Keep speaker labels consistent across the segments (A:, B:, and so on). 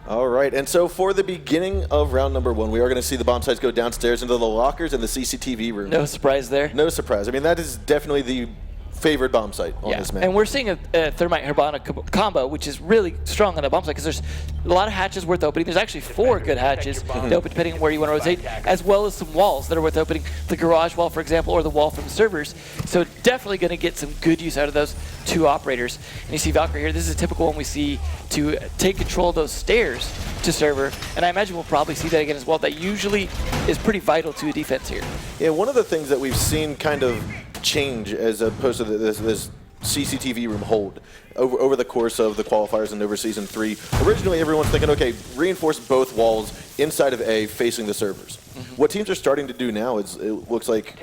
A: All right, and so for the beginning of round number 1, we are going to see the bomb sites go downstairs into the lockers and the CCTV room.
B: No surprise there.
A: No surprise. I mean, that is definitely the favored bomb site on this map.
B: And we're seeing a Thermite Hibana combo, which is really strong on a bomb site because there's a lot of hatches worth opening. There's actually 4 good hatches to open depending on where you want to rotate, as well as some walls that are worth opening. The garage wall, for example, or the wall from servers. So definitely going to get some good use out of those 2 operators. And you see Valkyrie here. This is a typical one we see to take control of those stairs to server. And I imagine we'll probably see that again as well. That usually is pretty vital to a defense here.
A: Yeah, one of the things that we've seen kind of change as opposed to this CCTV room hold over the course of the qualifiers and over Season 3. Originally, everyone's thinking, okay, reinforce both walls inside of A facing the servers. What teams are starting to do now is, it looks like,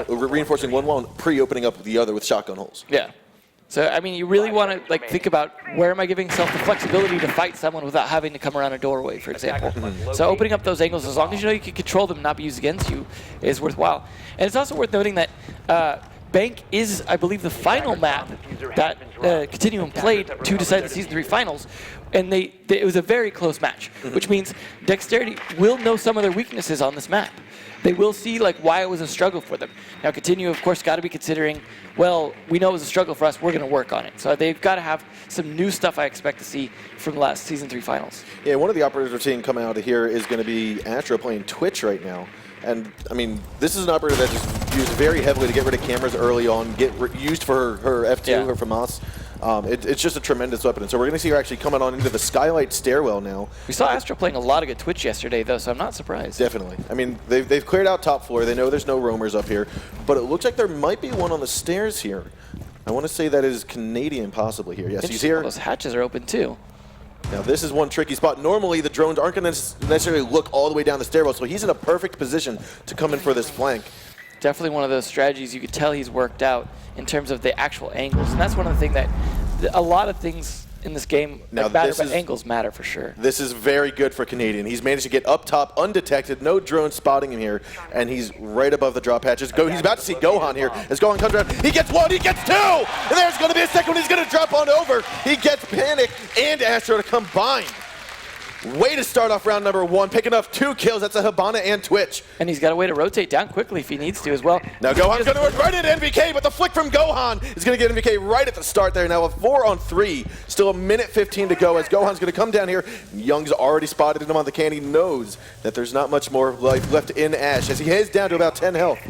A: reinforcing one wall and pre-opening up the other with shotgun holes.
B: Yeah. So, I mean, you really want to think about where am I giving myself the flexibility to fight someone without having to come around a doorway, for example. So opening up those angles, as long as you know you can control them and not be used against you, is worthwhile. And it's also worth noting that Bank is, I believe, the final map that Continuum played to decide the Season 3 finals. And it was a very close match, which means Dexterity will know some of their weaknesses on this map. They will see why it was a struggle for them. Now, Continuum, of course, got to be considering, well, we know it was a struggle for us, we're going to work on it. So they've got to have some new stuff I expect to see from the last Season 3 finals. Yeah, one of the operators we're seeing coming out of here is going to be Astro playing Twitch right now. And, I mean, this is an operator that is used very heavily to get rid of cameras early on, used for her F2, her FAMAS. It's just a tremendous weapon. And so we're going to see her actually coming on into the Skylight stairwell now. We saw Astro playing a lot of good Twitch yesterday, though, so I'm not surprised. Definitely. I mean, they've cleared out top floor. They know there's no roamers up here. But it looks like there might be one on the stairs here. I want to say that is Canadian possibly here. Yes, he's here. Those hatches are open, too. Now, this is one tricky spot. Normally, the drones aren't going to necessarily look all the way down the stairwell, so he's in a perfect position to come in for this flank. Definitely one of those strategies you could tell he's worked out in terms of the actual angles. And that's one of the things that a lot of things in this game matter, but angles matter for sure. This is very good for Canadian. He's managed to get up top undetected, no drone spotting him here, and he's right above the drop hatches. He's about to see Gohan here. As Gohan comes around, he gets 1, he gets 2, and there's going to be a second one. He's going to drop on over. He gets Panic and Astro to combine. Way to start off round number 1, picking up 2 kills. That's a Hibana and Twitch. And he's got a way to rotate down quickly if he needs to as well. Now Gohan's going to work right into NVK, but the flick from Gohan is going to get NVK right at the start there. Now a 4-on-3, still a minute 15 to go as Gohan's going to come down here. Young's already spotted him on the can. He knows that there's not much more life left in Ash as he heads down to about 10 health.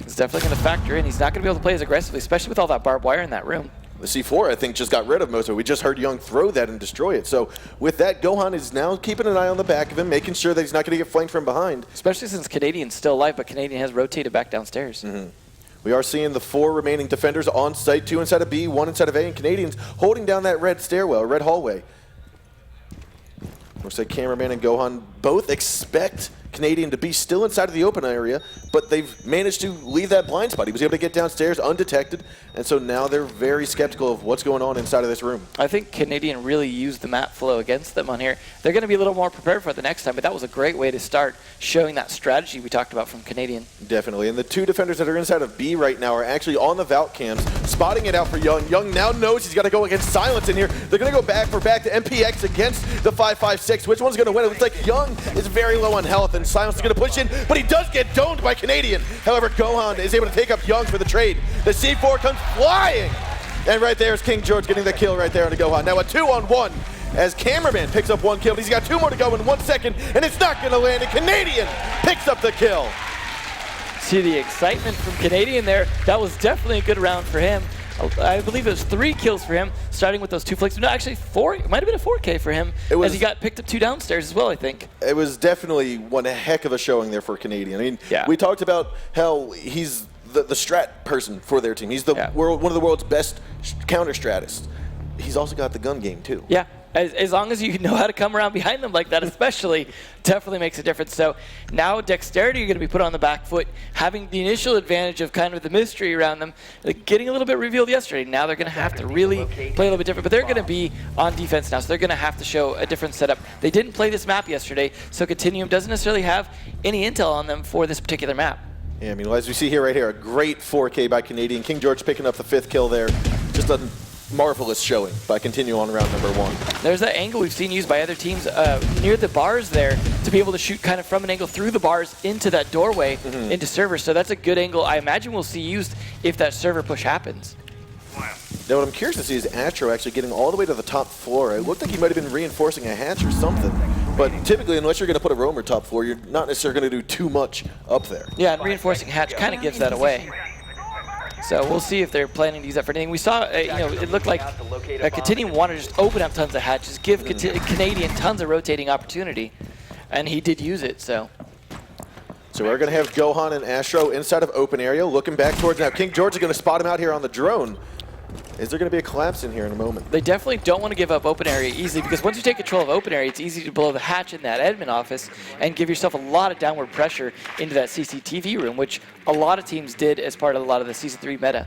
B: It's definitely going to factor in. He's not going to be able to play as aggressively, especially with all that barbed wire in that room. The C4, I think, just got rid of most of it. We just heard Young throw that and destroy it. So with that, Gohan is now keeping an eye on the back of him, making sure that he's not going to get flanked from behind. Especially since Canadian's still alive, but Canadian has rotated back downstairs. We are seeing the 4 remaining defenders on site, 2 inside of B, 1 inside of A, and Canadian's holding down that red stairwell, red hallway. Looks like Cameraman and Gohan both expect Canadian to be still inside of the open area, but they've managed to leave that blind spot. He was able to get downstairs undetected, and so now they're very skeptical of what's going on inside of this room. I think Canadian really used the map flow against them on here. They're going to be a little more prepared for it the next time, but that was a great way to start showing that strategy we talked about from Canadian. Definitely, and the 2 defenders that are inside of B right now are actually on the Valk cams, spotting it out for Young. Young now knows he's got to go against Silence in here. They're going to go back to MPX against the 5.56. Which one's going to win? It looks like Young is very low on health, and Silence is going to push in, but he does get domed by Canadian. However, Gohan is able to take up Young for the trade. The C4 comes flying, and right there is King George getting the kill right there on the Gohan. Now a 2-on-1 as Cameraman picks up 1 kill. He's got 2 more to go in 1 second, and it's not going to land, and Canadian picks up the kill. See the excitement from Canadian there. That was definitely a good round for him. I believe it was 3 kills for him, starting with those 2 flicks. No, actually 4. It might have been a 4K for him, as he got picked up 2 downstairs as well, I think. It was definitely one heck of a showing there for Canadian. I mean, we talked about how he's the strat person for their team. He's the one of the world's best counter stratists. He's also got the gun game, too. Yeah. As long as you know how to come around behind them like that, especially, definitely makes a difference. So now Dexterity are going to be put on the back foot, having the initial advantage of kind of the mystery around them, getting a little bit revealed yesterday. Now they're going to have to really play a little bit different, but they're going to be on defense now, so they're going to have to show a different setup. They didn't play this map yesterday, so Continuum doesn't necessarily have any intel on them for this particular map. Yeah, I mean, as we see here, right here, a great 4K by Canadian. King George picking up the 5th kill there. Just a
A: marvelous showing by Continuum on round number 1.
B: There's that angle we've seen used by other teams near the bars there to be able to shoot kind of from an angle through the bars into that doorway into server. So that's a good angle I imagine we'll see used if that server push happens.
A: Now what I'm curious to see is Astro actually getting all the way to the top floor. It looked like he might have been reinforcing a hatch or something. But typically, unless you're going to put a roamer top floor, you're not necessarily going to do too much up there.
B: Yeah, and reinforcing hatch kind of gives that away. So we'll see if they're planning to use that for anything. We saw, it looked like Continuum wanted to just open up tons of hatches, give Canadian tons of rotating opportunity, and he did use it, so.
A: So we're going to have Gohan and Astro inside of open area, looking back towards now. King George is going to spot him out here on the drone. Is there going to be a collapse in here in a moment?
B: They definitely don't want to give up open area easily, because once you take control of open area, it's easy to blow the hatch in that admin office and give yourself a lot of downward pressure into that CCTV room, which a lot of teams did as part of a lot of the Season 3 meta.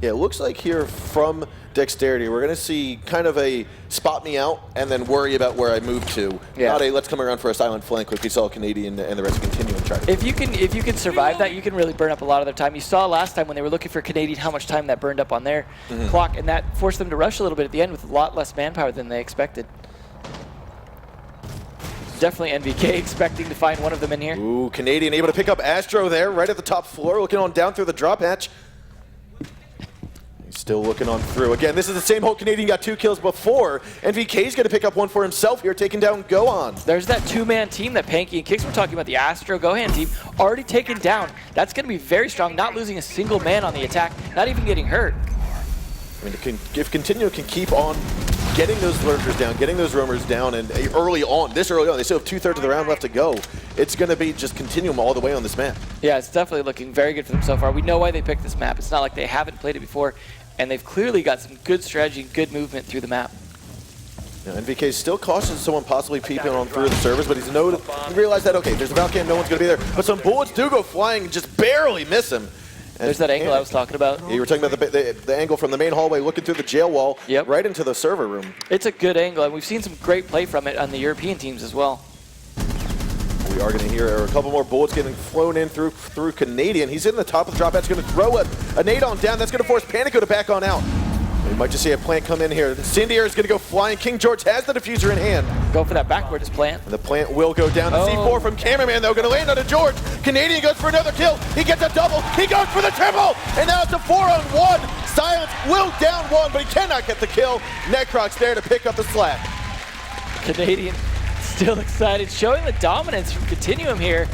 A: Yeah, it looks like here from Dexterity, we're going to see kind of a spot me out and then worry about where I move to. Yeah. Not a let's come around for a silent flank like we saw Canadian and the rest of Continuum try to.
B: If you can survive that, you can really burn up a lot of their time. You saw last time when they were looking for Canadian how much time that burned up on their clock, and that forced them to rush a little bit at the end with a lot less manpower than they expected. Definitely NVK expecting to find one of them in here.
A: Ooh, Canadian able to pick up Astro there right at the top floor, looking on down through the drop hatch. Still looking on through. Again, this is the same hole Canadian got 2 kills before. NVK's going to pick up one for himself here, taking down Gohan.
B: There's that 2-man team that Panky and Kicks were talking about, the Astro Gohan team, already taken down. That's going to be very strong, not losing a single man on the attack, not even getting hurt.
A: I mean, if Continuum can keep on getting those lurkers down, getting those roamers down, and this early on, they still have 2/3 of the round left to go. It's going to be just Continuum all the way on this map.
B: Yeah, it's definitely looking very good for them so far. We know why they picked this map. It's not like they haven't played it before. And they've clearly got some good strategy and good movement through the map.
A: Now, NVK is still cautious of someone possibly peeping on through the servers, but he realized that, okay, there's a Valcam, no one's going to be there. But some bullets do go flying and just barely miss him. And
B: there's that angle I was talking about.
A: You were talking about the angle from the main hallway looking through the jail wall right into the server room.
B: It's a good angle, and we've seen some great play from it on the European teams as well.
A: We are going to hear a couple more bullets getting flown in through Canadian. He's in the top of the drop hatch, going to throw a nade on down. That's going to force Panico to back on out. We might just see a plant come in here. Cindier is going to go flying. King George has the diffuser in hand.
B: Go for that backwards plant.
A: And the plant will go down. The C4 from Cameraman, though, going to land on a George. Canadian goes for another kill. He gets a double. He goes for the triple. And now it's a 4-on-1. Silence will down one, but he cannot get the kill. Necroc's there to pick up the slack.
B: Canadian still excited, showing the dominance from Continuum here.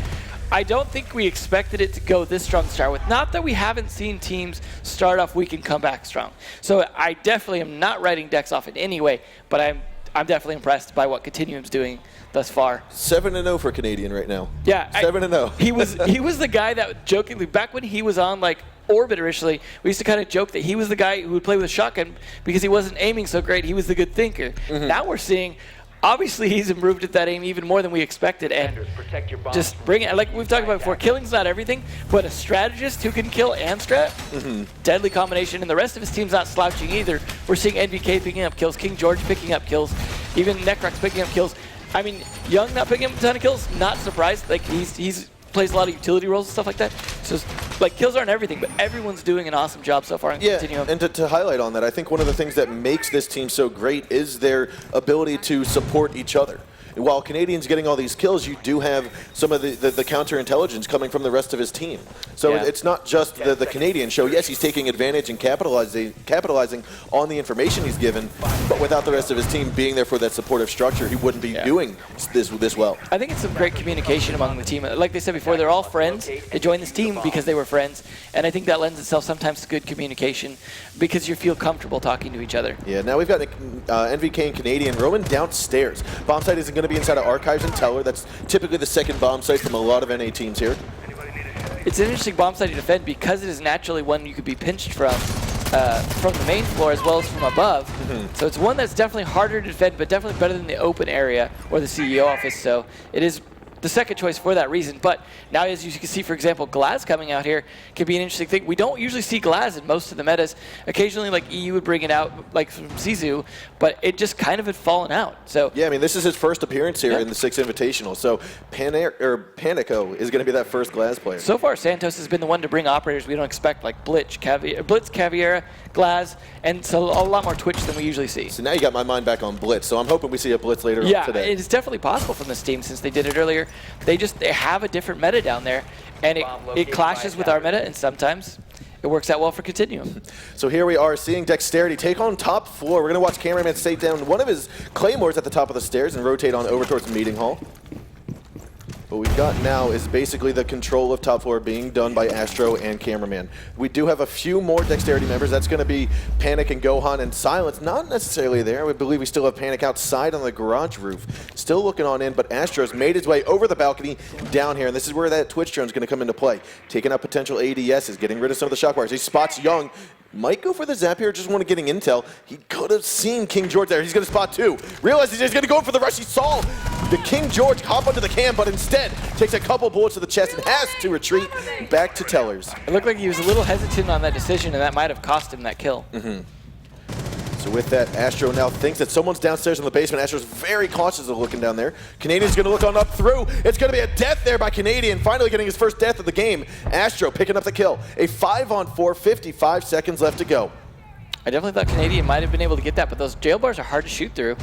B: I don't think we expected it to go this strong to start with. Not that we haven't seen teams start off weak and come back strong. So I definitely am not writing Dex off in any way, but I'm definitely impressed by what Continuum's doing thus far.
A: 7-0 for Canadian right now.
B: Yeah,
A: 7-0.
B: He was the guy that jokingly, back when he was on like Orbit originally, we used to kind of joke that he was the guy who would play with a shotgun because he wasn't aiming so great. He was the good thinker. Now we're seeing, obviously he's improved at that aim even more than we expected, and just bring it. Like we've talked about before, killing's not everything, but a strategist who can kill and strat, deadly combination, and the rest of his team's not slouching either. We're seeing NVK picking up kills, King George picking up kills, even Necrox picking up kills. I mean, Young not picking up a ton of kills, not surprised. Like he's plays a lot of utility roles and stuff like that. So like kills aren't everything, but everyone's doing an awesome job so far in Continuum.
A: And to highlight on that, I think one of the things that makes this team so great is their ability to support each other. While Canadian's getting all these kills, you do have some of the counterintelligence coming from the rest of his team. So it's not just the Canadian show. Yes, he's taking advantage and capitalizing on the information he's given, but without the rest of his team being there for that supportive structure, he wouldn't be doing this well.
B: I think it's some great communication among the team. Like they said before, they're all friends. They joined this team because they were friends, and I think that lends itself sometimes to good communication because you feel comfortable talking to each other.
A: Yeah, now we've got NVK and Canadian roaming downstairs. Bomb site isn't going to be inside of Archives and Teller. That's typically the second bomb site from a lot of NA teams here.
B: It's an interesting bomb site to defend because it is naturally one you could be pinched from the main floor as well as from above. So it's one that's definitely harder to defend, but definitely better than the open area or the CEO office. So it is the second choice for that reason. But now, as you can see, for example, Glaz coming out here can be an interesting thing. We don't usually see Glaz in most of the metas. Occasionally, like EU would bring it out, like from Sizu, but it just kind of had fallen out. So
A: yeah, I mean, this is his first appearance here in the Six Invitational. So Panico is going to be that first Glaz player.
B: So far, Santos has been the one to bring operators we don't expect, like Blitz, Caviera, Glaz, and so a lot more Twitch than we usually see.
A: So now you got my mind back on Blitz. So I'm hoping we see a Blitz later
B: yeah,
A: on today.
B: Yeah, it is definitely possible from this team since they did it earlier. They have a different meta down there, and it clashes with our meta, and sometimes it works out well for Continuum.
A: So here we are seeing Dexterity take on top floor. We're going to watch Cameraman stay down one of his Claymores at the top of the stairs and rotate on over towards Meeting Hall. What we've got now is basically the control of top floor being done by Astro and Cameraman. We do have a few more Dexterity members. That's going to be Panic and Gohan and Silence. Not necessarily there. We believe we still have Panic outside on the garage roof. Still looking on in, but Astro's made his way over the balcony down here, and this is where that Twitch drone is going to come into play. Taking out potential ADSs, getting rid of some of the shock wires. He spots Young. Might go for the zap here, just want to getting intel. He could have seen King George there. He's going to spot two. Realizes he's going to go for the rush. He saw the King George hop onto the cam, but instead takes a couple bullets to the chest and has to retreat back to Tellers.
B: It looked like he was a little hesitant on that decision, and that might have cost him that kill.
A: So with that, Astro now thinks that someone's downstairs in the basement. Astro's very cautious of looking down there. Canadian's going to look on up through. It's going to be a death there by Canadian, finally getting his first death of the game. Astro picking up the kill. A 5-on-4, 55 seconds left to go.
B: I definitely thought Canadian might have been able to get that, but those jail bars are hard to shoot through.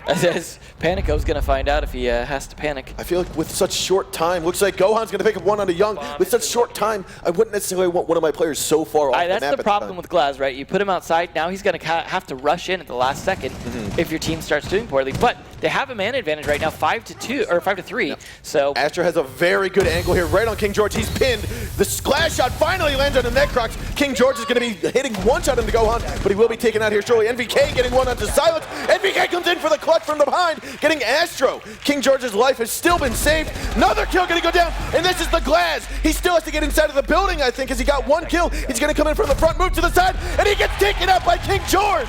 B: As Panico's going to find out if he has to panic.
A: I feel like with such short time, looks like Gohan's going to pick up one onto Young. With such short time, I wouldn't necessarily want one of my players so far off the map.
B: That's the problem with Glaz, right? You put him outside, now he's going to have to rush in at the last second if your team starts doing poorly. But they have a man advantage right now, 5-2 or 5-3. Yeah. So
A: Astro has a very good angle here, right on King George. He's pinned. The splash shot finally lands on the Necrox. King George is going to be hitting one shot into Gohan, but he will be taken out here shortly. NVK getting one onto Silence. NVK comes in for the clutch from the behind, getting Astro. King George's life has still been saved. Another kill going to go down, and this is the Glaz. He still has to get inside of the building, I think, as he got one kill. He's going to come in from the front, move to the side, and he gets taken out by King George.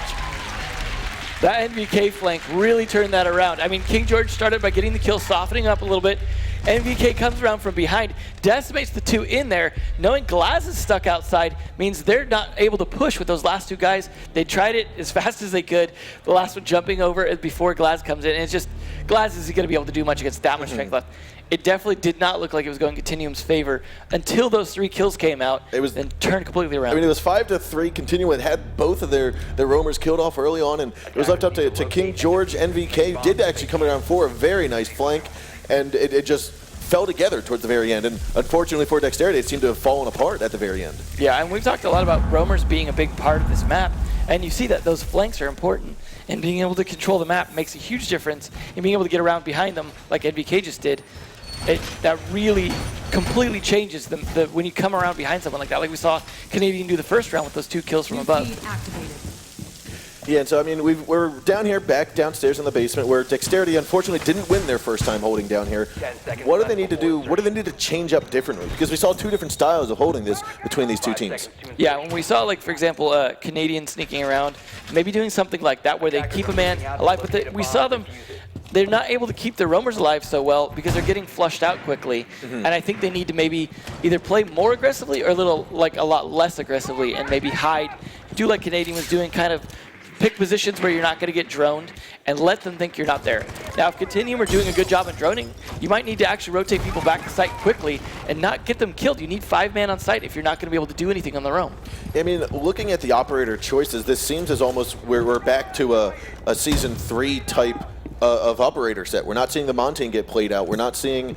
B: That NVK flank really turned that around. I mean, King George started by getting the kill, softening up a little bit. NVK comes around from behind, decimates the two in there. Knowing Glaz is stuck outside means they're not able to push with those last two guys. They tried it as fast as they could. The last one jumping over before Glaz comes in. And it's just, Glaz isn't going to be able to do much against that much strength left. It definitely did not look like it was going Continuum's favor until those 3 kills came out and turned completely around.
A: I mean, it was 5-3. Continuum had both of their roamers killed off early on, and it was left up to King George. NVK did actually come around for a very nice flank, and it just fell together towards the very end. And unfortunately for Dexterity, it seemed to have fallen apart at the very end.
B: Yeah, and we've talked a lot about roamers being a big part of this map, and you see that those flanks are important. And being able to control the map makes a huge difference in being able to get around behind them like NVK just did. That really completely changes when you come around behind someone like that. Like we saw Canadian do the first round with those 2 kills from above.
A: Yeah, and so I mean, we're down here, back downstairs in the basement, where Dexterity unfortunately didn't win their first time holding down here. What do they need to do? What do they need to change up differently? Because we saw 2 different styles of holding this between these 2 teams.
B: Yeah, when we saw, like, for example, Canadian sneaking around, maybe doing something like that where they keep a man alive, but we saw them. They're not able to keep their roamers alive so well because they're getting flushed out quickly. And I think they need to maybe either play more aggressively or a lot less aggressively and maybe hide, do like Canadian was doing, kind of pick positions where you're not going to get droned and let them think you're not there. Now, if Continuum are doing a good job in droning, you might need to actually rotate people back to site quickly and not get them killed. You need 5 man on site if you're not going to be able to do anything on their own.
A: I mean, looking at the operator choices, this seems as almost we're back to a Season 3 type of operator set. We're not seeing the Montaigne get played out. We're not seeing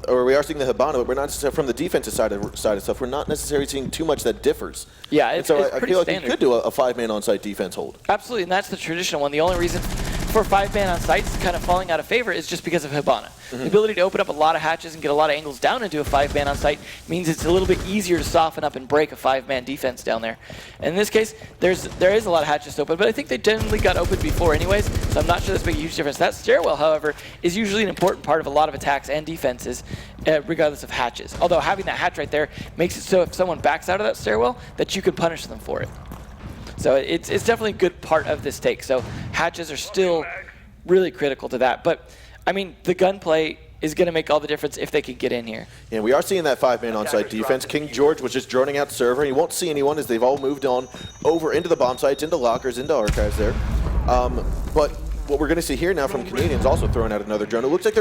A: we are seeing the Hibana, but we're not from the defensive side of stuff. We're not necessarily seeing too much that differs.
B: Yeah, it's
A: I
B: pretty
A: feel like
B: standard.
A: you could do a 5-man on-site defense hold.
B: Absolutely, and that's the traditional one. The only reason for 5-man on sites kind of falling out of favor is just because of Hibana. The ability to open up a lot of hatches and get a lot of angles down into a 5-man on site means it's a little bit easier to soften up and break a 5-man defense down there. And in this case, there is a lot of hatches open, but I think they generally got open before anyways, so I'm not sure that's making a huge difference. That stairwell, however, is usually an important part of a lot of attacks and defenses, regardless of hatches. Although having that hatch right there makes it so if someone backs out of that stairwell, that you can punish them for it. So it's definitely a good part of this take. So hatches are still really critical to that. But I mean, the gunplay is going to make all the difference if they can get in here.
A: And we are seeing that 5-man on-site defense. King George was just droning out server. He won't see anyone as they've all moved on over into the bomb sites, into lockers, into archives there. But what we're going to see here now from Canadians also throwing out another drone. It looks like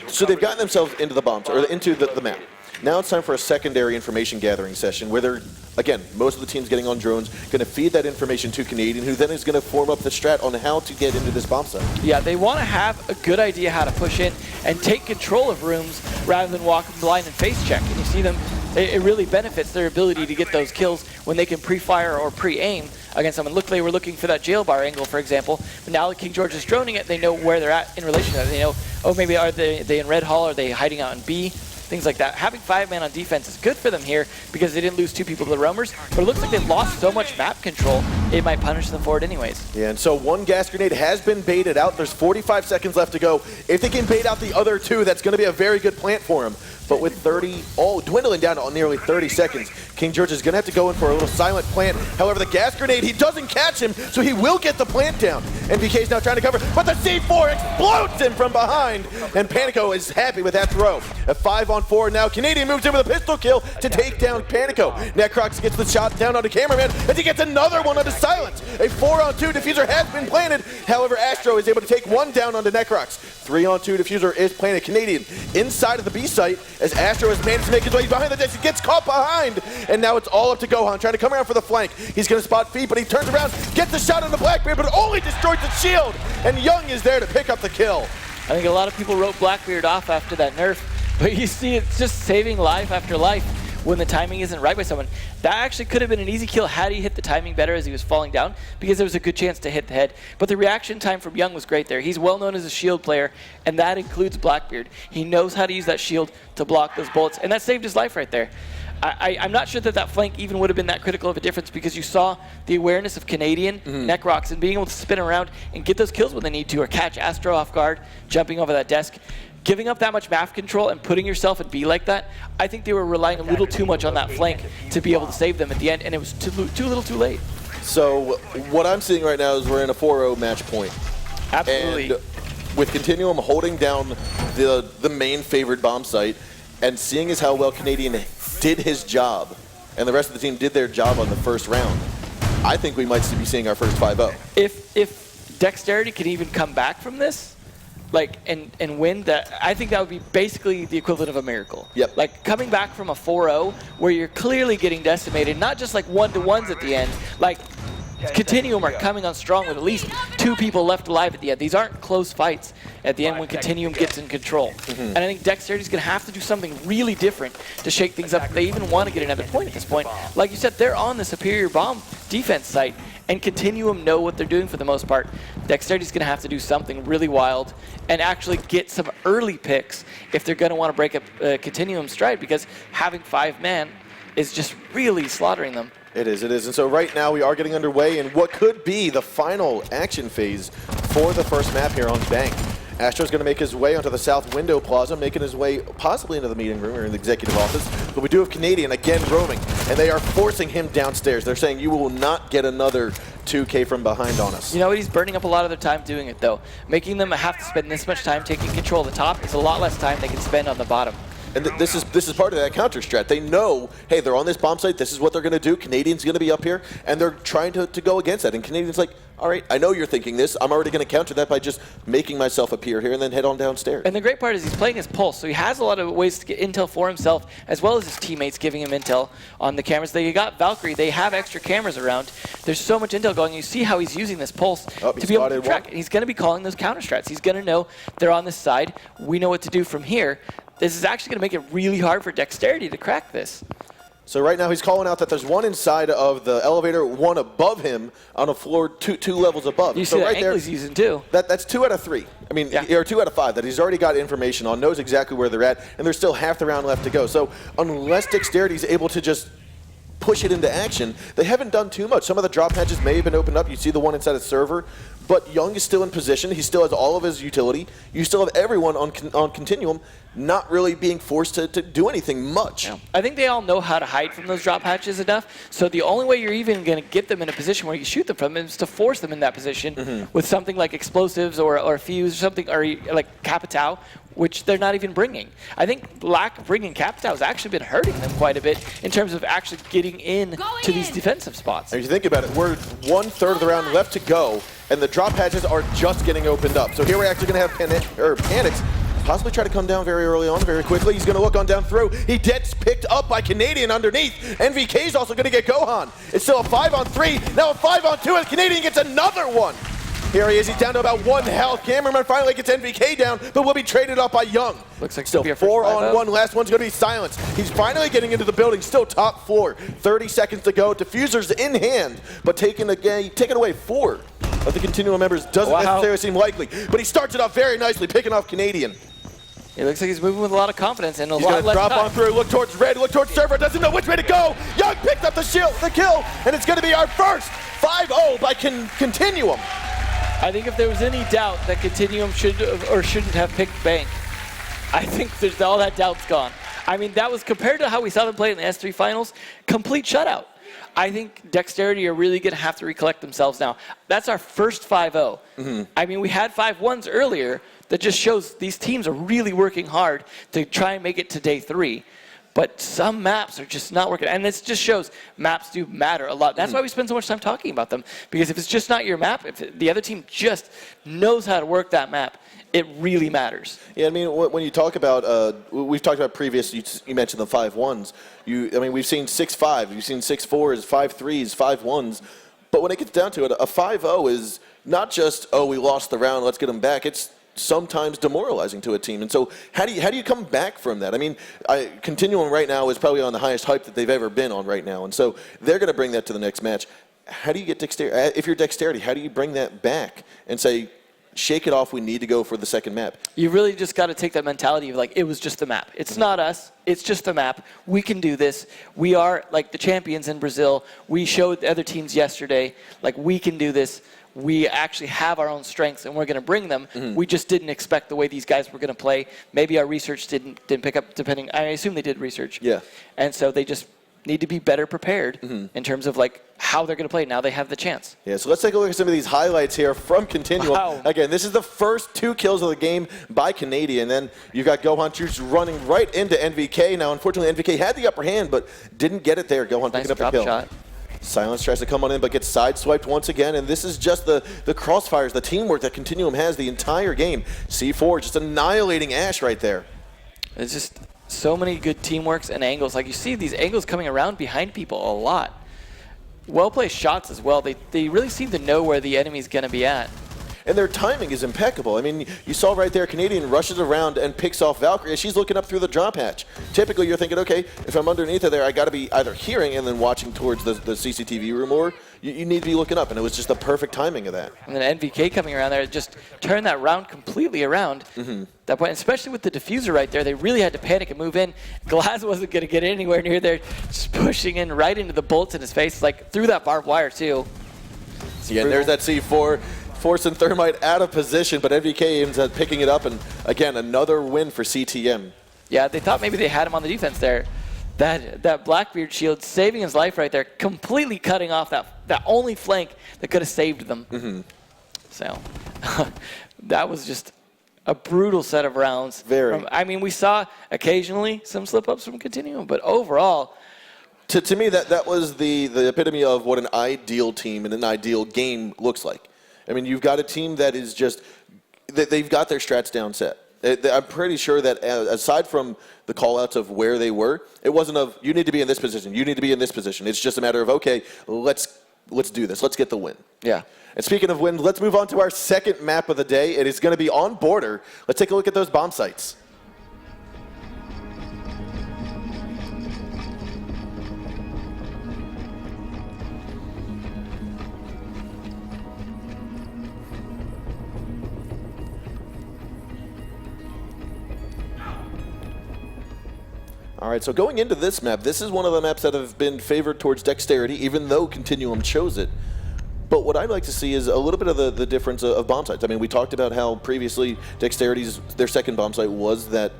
A: so they've gotten themselves into the bombs, or into the map. Now it's time for a secondary information gathering session where they're, again, most of the team's getting on drones, going to feed that information to Canadian, who then is going to form up the strat on how to get into this bomb site.
B: Yeah, they want to have a good idea how to push in and take control of rooms rather than walk blind and face check. And you see them, it really benefits their ability to get those kills when they can pre-fire or pre-aim against someone. Look, they were looking for that jail bar angle, for example, but now that King George is droning it, they know where they're at in relation to that. They know, oh, maybe are they in Red Hall? Are they hiding out in B? Things like that. Having 5-man on defense is good for them here because they didn't lose 2 people to the roamers, but it looks like they lost so much map control, it might punish them for it anyways.
A: Yeah, and so 1 gas grenade has been baited out. There's 45 seconds left to go. If they can bait out the other 2, that's going to be a very good plant for him. But with dwindling down to nearly 30 seconds, King George is going to have to go in for a little silent plant. However, the gas grenade, he doesn't catch him, so he will get the plant down. NBK is now trying to cover, but the C4 explodes him from behind, and Panico is happy with that throw. A 5-on-4 now. Canadian moves in with a pistol kill to take down Panico. Necrox gets the shot down onto Cameraman, and he gets another one onto Silence. A 4-on-2 diffuser has been planted. However, Astro is able to take 1 down onto Necrox. 3-on-2 diffuser is planted. Canadian inside of the B site as Astro has managed to make his way behind the desk. He gets caught behind, and now it's all up to Gohan trying to come around for the flank. He's going to spot Feet, but he turns around, gets the shot on the Blackbeard, but only destroys the shield, and Young is there to pick up the kill.
B: I think a lot of people wrote Blackbeard off after that nerf, but you see it's just saving life after life when the timing isn't right by someone. That actually could have been an easy kill had he hit the timing better as he was falling down, because there was a good chance to hit the head. But the reaction time from Young was great there. He's well known as a shield player, and that includes Blackbeard. He knows how to use that shield to block those bullets, and that saved his life right there. I'm not sure that flank even would have been that critical of a difference, because you saw the awareness of Canadian, Necrox, and being able to spin around and get those kills when they need to, or catch Astro off guard, jumping over that desk. Giving up that much map control and putting yourself in B like that, I think they were relying a little too much on that flank to be able to save them at the end, and it was too little too late.
A: So what I'm seeing right now is we're in a 4-0 match point.
B: Absolutely.
A: And with Continuum holding down the main favored bomb site, and seeing as how well Canadian did his job, and the rest of the team did their job on the first round, I think we might be seeing our first 5-0.
B: If Dexterity can even come back from this, and win, that I think that would be basically the equivalent of a miracle.
A: Yep.
B: Like coming back from a 4-0 where you're clearly getting decimated, not just like 1-to-1s at the end, like Continuum are coming on strong with at least 2 people left alive at the end. These aren't close fights at the end when Continuum gets in control. And I think Dexterity's going to have to do something really different to shake things up if they even want to get another point at this point. Like you said, they're on the superior bomb defense site, and Continuum know what they're doing for the most part. Dexterity's going to have to do something really wild and actually get some early picks if they're going to want to break up Continuum's stride, because having 5-man is just really slaughtering them.
A: It is. And so right now we are getting underway in what could be the final action phase for the first map here on Bank. Astro's going to make his way onto the South Window Plaza, making his way possibly into the meeting room or in the executive office. But we do have Canadian again roaming, and they are forcing him downstairs. They're saying you will not get another 2K from behind on us.
B: You know what? He's burning up a lot of their time doing it, though. Making them have to spend this much time taking control of the top is a lot less time they can spend on the bottom.
A: And this is part of that counter strat. They know, hey, they're on this bomb site. This is what they're going to do. Canadian's going to be up here, and they're trying to go against that. And Canadian's like, all right, I know you're thinking this. I'm already going to counter that by just making myself appear here and then head on downstairs.
B: And the great part is he's playing his pulse, so he has a lot of ways to get intel for himself, as well as his teammates giving him intel on the cameras. They got Valkyrie. They have extra cameras around. There's so much intel going. You see how he's using this pulse to be able to track. He's going to be calling those counter strats. He's going to know they're on this side. We know what to do from here. This is actually going to make it really hard for Dexterity to crack this.
A: So right now he's calling out that there's one inside of the elevator, one above him on a floor two levels above.
B: You
A: so
B: see that
A: right
B: angle
A: there,
B: he's using too.
A: That's 2 out of 3. I mean, or 2 out of 5 that he's already got information on, knows exactly where they're at, and there's still half the round left to go. So unless Dexterity's able to just push it into action, they haven't done too much. Some of the drop hatches may have been opened up. You see the one inside the server, but Young is still in position. He still has all of his utility. You still have everyone on Continuum not really being forced to do anything much.
B: Yeah. I think they all know how to hide from those drop hatches enough, so the only way you're even going to get them in a position where you shoot them from is to force them in that position with something like explosives or fuse or something, or like Capitao, which they're not even bringing. I think lack of bringing Capitao has actually been hurting them quite a bit in terms of actually getting in to these defensive spots.
A: And if you think about it, we're 1/3 of the round left to go, and the drop hatches are just getting opened up. So here we're actually going to have Panics possibly try to come down very early on, very quickly. He's going to look on down through. He gets picked up by Canadian underneath. NVK's also going to get Gohan. It's still a 5-on-3, now a 5-on-2, and Canadian gets another one. Here he is, he's down to about 1 health. Cameraman finally gets NVK down, but will be traded up by Young.
B: Looks like
A: still 4-on-1, last one's going to be Silence. He's finally getting into the building, still top floor. 30 seconds to go, diffuser's in hand, but taking away 4 of the Continuum members doesn't necessarily seem likely. But he starts it off very nicely, picking off Canadian.
B: It looks like he's moving with a lot of confidence and a lot less
A: He's going to drop on through, look towards red, look towards server, doesn't know which way to go. Young picked up the kill, and it's going to be our first 5-0 by Continuum.
B: I think if there was any doubt that Continuum should or shouldn't have picked Bank, I think all that doubt's gone. I mean, that was compared to how we saw them play in the S3 finals, complete shutout. I think Dexterity are really going to have to recollect themselves now. That's our first 5-0. I mean, we had 5-1s earlier. That just shows these teams are really working hard to try and make it to day 3. But some maps are just not working. And this just shows maps do matter a lot. That's why we spend so much time talking about them. Because if it's just not your map, if the other team just knows how to work that map, it really matters.
A: Yeah, I mean, when you talk about, we've talked about previous, you mentioned the 5-1s. I mean, we've seen 6-5, we've seen 6-4s, 5-3s, 5-1s. But when it gets down to it, a 5-0 is not just, oh, we lost the round, let's get them back. It's sometimes demoralizing to a team. And so how do you come back from that? I mean, Continuum right now is probably on the highest hype that they've ever been on right now. And so they're going to bring that to the next match. How do you get Dexterity? If you're Dexterity, how do you bring that back and say, shake it off, we need to go for the second map?
B: You really just got to take that mentality of like, it was just the map. It's not us. It's just the map. We can do this. We are like the champions in Brazil. We showed the other teams yesterday, like we can do this. We actually have our own strengths, and we're going to bring them. We just didn't expect the way these guys were going to play. Maybe our research didn't pick up, depending. I assume they did research.
A: Yeah.
B: And so they just need to be better prepared in terms of like how they're going to play. Now they have the chance.
A: Yeah, so let's take a look at some of these highlights here from Continuum.
B: Wow.
A: Again, this is the first 2 kills of the game by Canadian. Then you've got Gohan Troops running right into NVK. Now, unfortunately, NVK had the upper hand, but didn't get it there. Gohan
B: Nice
A: picking up
B: drop
A: the kill.
B: shot.
A: Silence tries to come on in, but gets sideswiped once again, and this is just the crossfires, the teamwork that Continuum has the entire game. C4 just annihilating Ash right there.
B: It's just so many good teamworks and angles. Like you see these angles coming around behind people a lot. Well-placed shots as well. They really seem to know where the enemy's going to be at.
A: And their timing is impeccable. I mean, you saw right there, Canadian rushes around and picks off Valkyrie as she's looking up through the drop hatch. Typically, you're thinking, okay, if I'm underneath her there, I got to be either hearing and then watching towards the CCTV room, or you need to be looking up. And it was just the perfect timing of that.
B: And then NVK coming around there just turned that round completely around. That point, especially with the diffuser right there, they really had to panic and move in. Glass wasn't going to get anywhere near there, just pushing in right into the bolts in his face, like through that barbed wire too.
A: Yeah, and there's that C4. Force and Thermite out of position, but NVK ends up picking it up, and again, another win for CTM.
B: Yeah, they thought maybe they had him on the defense there. That Blackbeard shield saving his life right there, completely cutting off that only flank that could have saved them. So that was just a brutal set of rounds.
A: Very.
B: I mean, we saw occasionally some slip-ups from Continuum, but overall,
A: To me, that was the epitome of what an ideal team and an ideal game looks like. I mean, you've got a team that is just, they've got their strats down set. I'm pretty sure that aside from the call-outs of where they were, it wasn't of, you need to be in this position, you need to be in this position. It's just a matter of, okay, let's do this. Let's get the win.
B: yeah.
A: And speaking of wins, let's move on to our second map of the day. It is going to be on Border. Let's take a look at those bomb sites. All right, so going into this map, this is one of the maps that have been favored towards Dexterity, even though Continuum chose it. But what I'd like to see is a little bit of the difference of bomb sites. I mean, we talked about how previously Dexterity's their second bomb site was that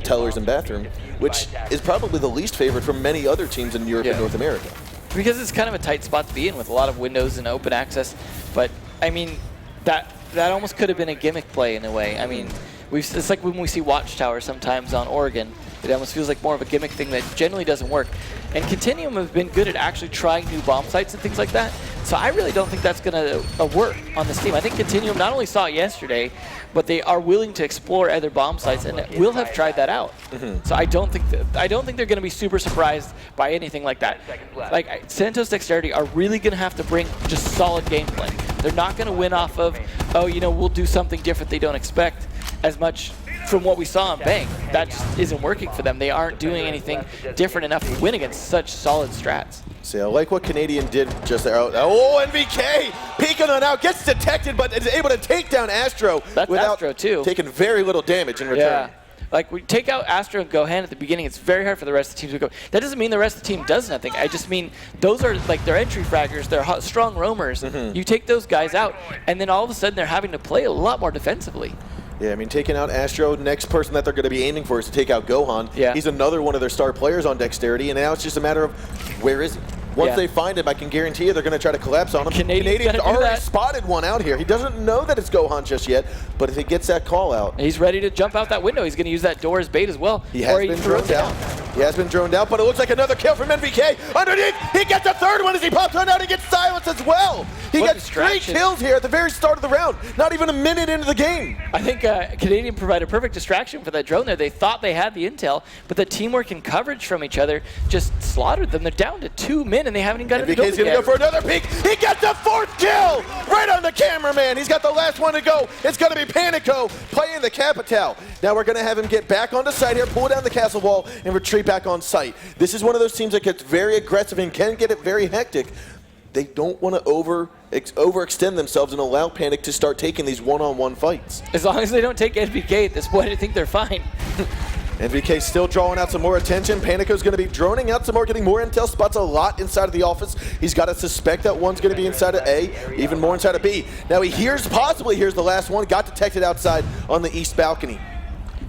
A: tellers and bathroom, which is probably the least favorite from many other teams in Europe and North America.
B: Because it's kind of a tight spot to be in with a lot of windows and open access. But I mean, that almost could have been a gimmick play in a way. I mean, it's like when we see Watchtower sometimes on Oregon. It almost feels like more of a gimmick thing that generally doesn't work. And Continuum have been good at actually trying new bomb sites and things like that. So I really don't think that's going to work on this team. I think Continuum not only saw it yesterday, but they are willing to explore other bomb sites and will have tried that out. So I don't think they're going to be super surprised by anything like that. Like Santos Dexterity are really going to have to bring just solid gameplay. They're not going to win off of, oh, you know, we'll do something different they don't expect as much. From what we saw on Bang, that just isn't working for them. They aren't doing anything different enough to win against such solid strats.
A: See, I like what Canadian did just there. Oh, NVK peeking on out, gets detected, but is able to take down Astro without
B: Astro too.
A: Taking very little damage in return.
B: Yeah. Like, we take out Astro and Gohan at the beginning, it's very hard for the rest of the team to go. That doesn't mean the rest of the team does nothing. I just mean those are like their entry fraggers, they're strong roamers. You take those guys out, and then all of a sudden they're having to play a lot more defensively.
A: Yeah, I mean, taking out Astro, next person that they're going to be aiming for is to take out Gohan.
B: Yeah.
A: He's another one of their star players on Dexterity, and now it's just a matter of where is he? Once they find him, I can guarantee you they're going to try to collapse on him. Canadian's already spotted one out here. He doesn't know that it's Gohan just yet, but if he gets that call out.
B: He's ready to jump out that window. He's going to use that door as bait as well.
A: He has been droned out. He has been droned out, but it looks like another kill from NVK. Underneath, he gets a third one as he pops one out. He gets silenced as well. He gets 3 kills here at the very start of the round, not even a minute into the game.
B: I think Canadian provided a perfect distraction for that drone there. They thought they had the intel, but the teamwork and coverage from each other just slaughtered them. They're down to 2 men, and they haven't even got it.
A: NVK's going to go for another peek. He gets the 4th kill right on the cameraman. He's got the last one to go. It's going to be Panico playing the Capital. Now we're going to have him get back onto site here, pull down the castle wall, and retreat back on site. This is one of those teams that gets very aggressive and can get it very hectic. They don't want to overextend themselves and allow Panic to start taking these one-on-one fights.
B: As long as they don't take NVK at this point, I think they're fine.
A: NVK still drawing out some more attention. Panico's going to be droning out some more, getting more intel, spots a lot inside of the office. He's got to suspect that one's going to be inside of A, even more inside of B. Now he possibly hears the last one, got detected outside on the east balcony.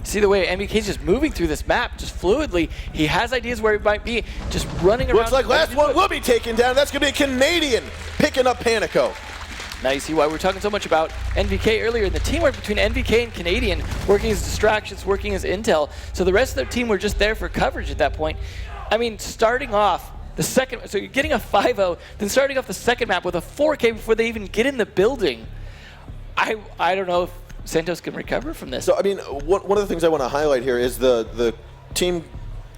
B: See the way NVK's just moving through this map, just fluidly. He has ideas where he might be, just running around.
A: Looks like last one will be taken down. That's going to be a Canadian picking up Panico.
B: Now you see why we were talking so much about NVK earlier, and the teamwork between NVK and Canadian, working as distractions, working as intel. So the rest of their team were just there for coverage at that point. I mean, starting off the second, so you're getting a 5-0, then starting off the second map with a 4K before they even get in the building. I don't know if Santos can recover from this.
A: So, I mean, one of the things I want to highlight here is the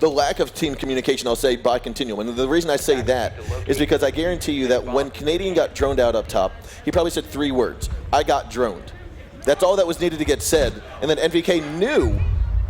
A: lack of team communication, I'll say, by Continuum. And the reason I say that is because I guarantee you that when Canadian got droned out up top, he probably said 3 words. I got droned. That's all that was needed to get said. And then NVK knew,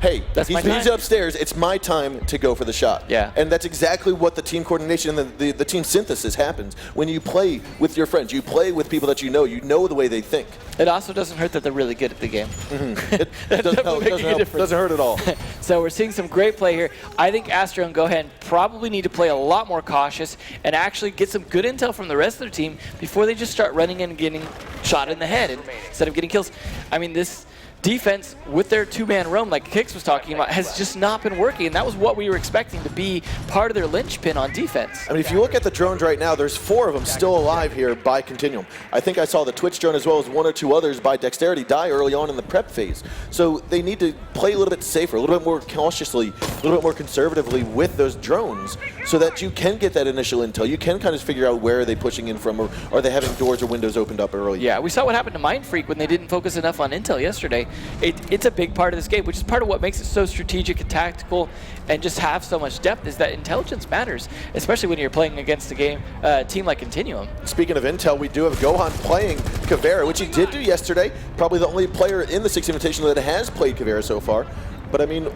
A: hey, he's upstairs. It's my time to go for the shot.
B: Yeah.
A: And that's exactly what the team coordination and the team synthesis happens. When you play with your friends, you play with people that you know the way they think.
B: It also doesn't hurt that they're really good at the game.
A: It doesn't hurt at all.
B: So we're seeing some great play here. I think Astro and Gohan probably need to play a lot more cautious and actually get some good intel from the rest of their team before they just start running in and getting shot in the head instead of getting kills. I mean, this defense with their 2-man roam, like Kix was talking about, has just not been working, and that was what we were expecting to be part of their linchpin on defense.
A: I mean, if you look at the drones right now, there's 4 of them still alive here by Continuum. I think I saw the Twitch drone as well as 1 or 2 others by Dexterity die early on in the prep phase. So they need to play a little bit safer, a little bit more cautiously, a little bit more conservatively with those drones so that you can get that initial intel. You can kind of figure out where are they pushing in from, or are they having doors or windows opened up early.
B: Yeah, we saw what happened to Mind Freak when they didn't focus enough on intel yesterday. It's a big part of this game, which is part of what makes it so strategic and tactical and just have so much depth, is that intelligence matters, especially when you're playing against a team like Continuum.
A: Speaking of intel, we do have Gohan playing Caveira, which he did do yesterday. Probably the only player in the Six Invitational that has played Caveira so far. But I mean,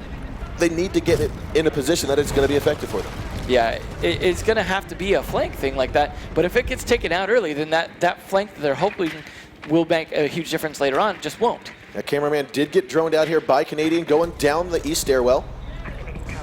A: they need to get it in a position that it's going to be effective for them.
B: Yeah, it's going to have to be a flank thing like that. But if it gets taken out early, then that flank that they're hoping will make a huge difference later on just won't.
A: That cameraman did get droned out here by Canadian going down the east stairwell.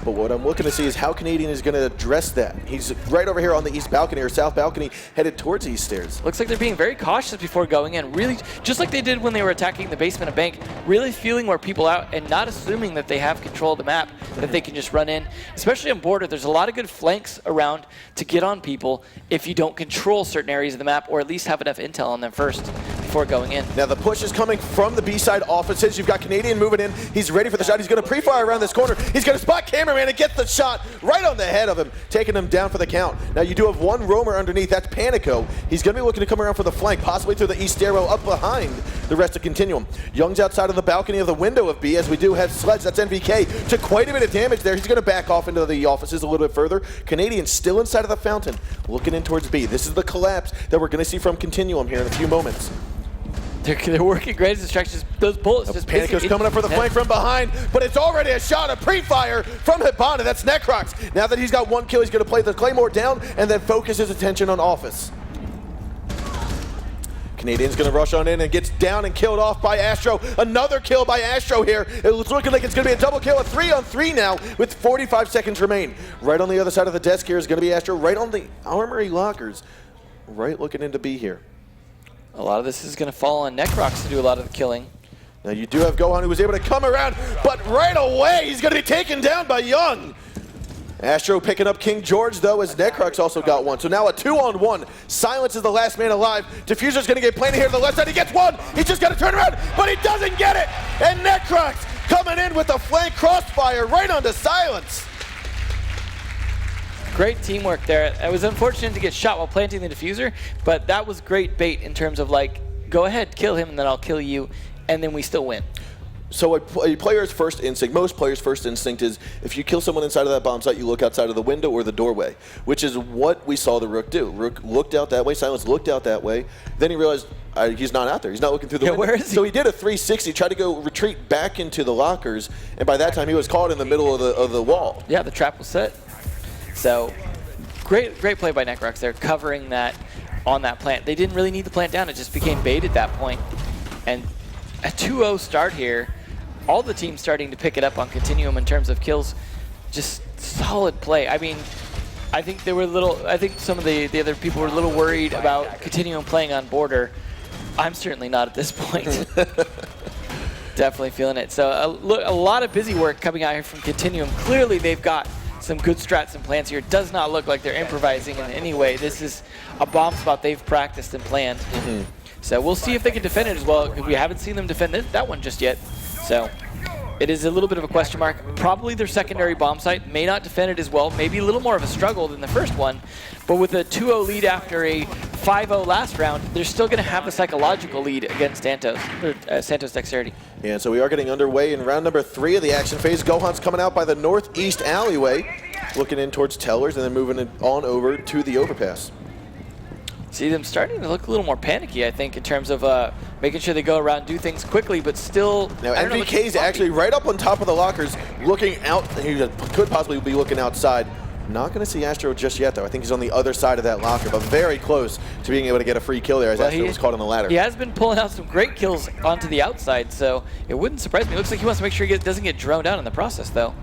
A: But what I'm looking to see is how Canadian is going to address that. He's right over here on the east balcony or south balcony, headed towards east stairs.
B: Looks like they're being very cautious before going in. Really, just like they did when they were attacking the basement of Bank, really feeling where people out and not assuming that they have control of the map, that they can just run in. Especially on border, there's a lot of good flanks around to get on people if you don't control certain areas of the map, or at least have enough intel on them first before going in.
A: Now the push is coming from the B-side offices. You've got Canadian moving in. He's ready for the shot. He's going to pre-fire around this corner. He's going to spot cameraman and get the shot right on the head of him, taking him down for the count. Now you do have one roamer underneath. That's Panico. He's going to be looking to come around for the flank, possibly through the east stairwell up behind the rest of Continuum. Young's outside of the balcony of the window of B, as we do have Sledge. That's NVK. Took quite a bit of damage there. He's going to back off into the offices a little bit further. Canadian still inside of the fountain, looking in towards B. This is the collapse that we're going to see from Continuum here in a few moments.
B: They're working great as distractions. Those bullets just
A: Panico's coming up for the flank from behind, but it's already a shot, a pre-fire from Hibana. That's Necrox. Now that he's got one kill, he's going to play the Claymore down and then focus his attention on Office. Canadian's going to rush on in and gets down and killed off by Astro. Another kill by Astro here. It's looking like it's going to be a double kill, a 3-on-3 now with 45 seconds remain. Right on the other side of the desk here is going to be Astro, right on the Armory lockers. Right looking into B here.
B: A lot of this is going to fall on Necrox to do a lot of the killing.
A: Now you do have Gohan, who was able to come around, but right away he's going to be taken down by Young. Astro picking up King George, though, as Necrox also got one. So now a 2-on-1. Silence is the last man alive. Diffuser's going to get planted here to the left side. He gets one. He's just got to turn around, but he doesn't get it. And Necrox coming in with a flank crossfire right onto Silence.
B: Great teamwork there. It was unfortunate to get shot while planting the diffuser, but that was great bait in terms of, like, go ahead, kill him, and then I'll kill you, and then we still win.
A: So a player's first instinct, most players' first instinct is if you kill someone inside of that bomb site, you look outside of the window or the doorway, which is what we saw the Rook do. Rook looked out that way, Silence looked out that way, then he realized he's not out there. He's not looking through the window.
B: Where is he?
A: So he did a 360, tried to go retreat back into the lockers, and by that time he was caught in the middle of the wall.
B: Yeah, the trap was set. So great play by Necrox there, covering that on that plant. They didn't really need the plant down. It just became bait at that point. And a 2-0 start here. All the teams starting to pick it up on Continuum in terms of kills. Just solid play. I mean, I think they were I think some of the other people were a little worried about Continuum playing on border. I'm certainly not at this point. Definitely feeling it. So a lot of busy work coming out here from Continuum. Clearly they've got some good strats and plans here. It does not look like they're improvising in any way. This is a bomb spot they've practiced and planned. So we'll see if they can defend it as well, because we haven't seen them defend that one just yet. So it is a little bit of a question mark. Probably their secondary bomb site may not defend it as well. Maybe a little more of a struggle than the first one. But with a 2-0 lead after a 5-0 last round, they're still going to have a psychological lead against Santos Dexterity.
A: Yeah, so we are getting underway in round number 3 of the action phase. Gohan's coming out by the northeast alleyway, looking in towards Tellers, and then moving it on over to the overpass.
B: See them starting to look a little more panicky, I think, in terms of making sure they go around and do things quickly, but still...
A: Now, MVK's actually right up on top of the lockers, looking out. He could possibly be looking outside. Not going to see Astro just yet, though. I think he's on the other side of that locker, but very close to being able to get a free kill there as Astro was caught on the ladder.
B: He has been pulling out some great kills onto the outside, so it wouldn't surprise me. It looks like he wants to make sure he doesn't get droned out in the process, though.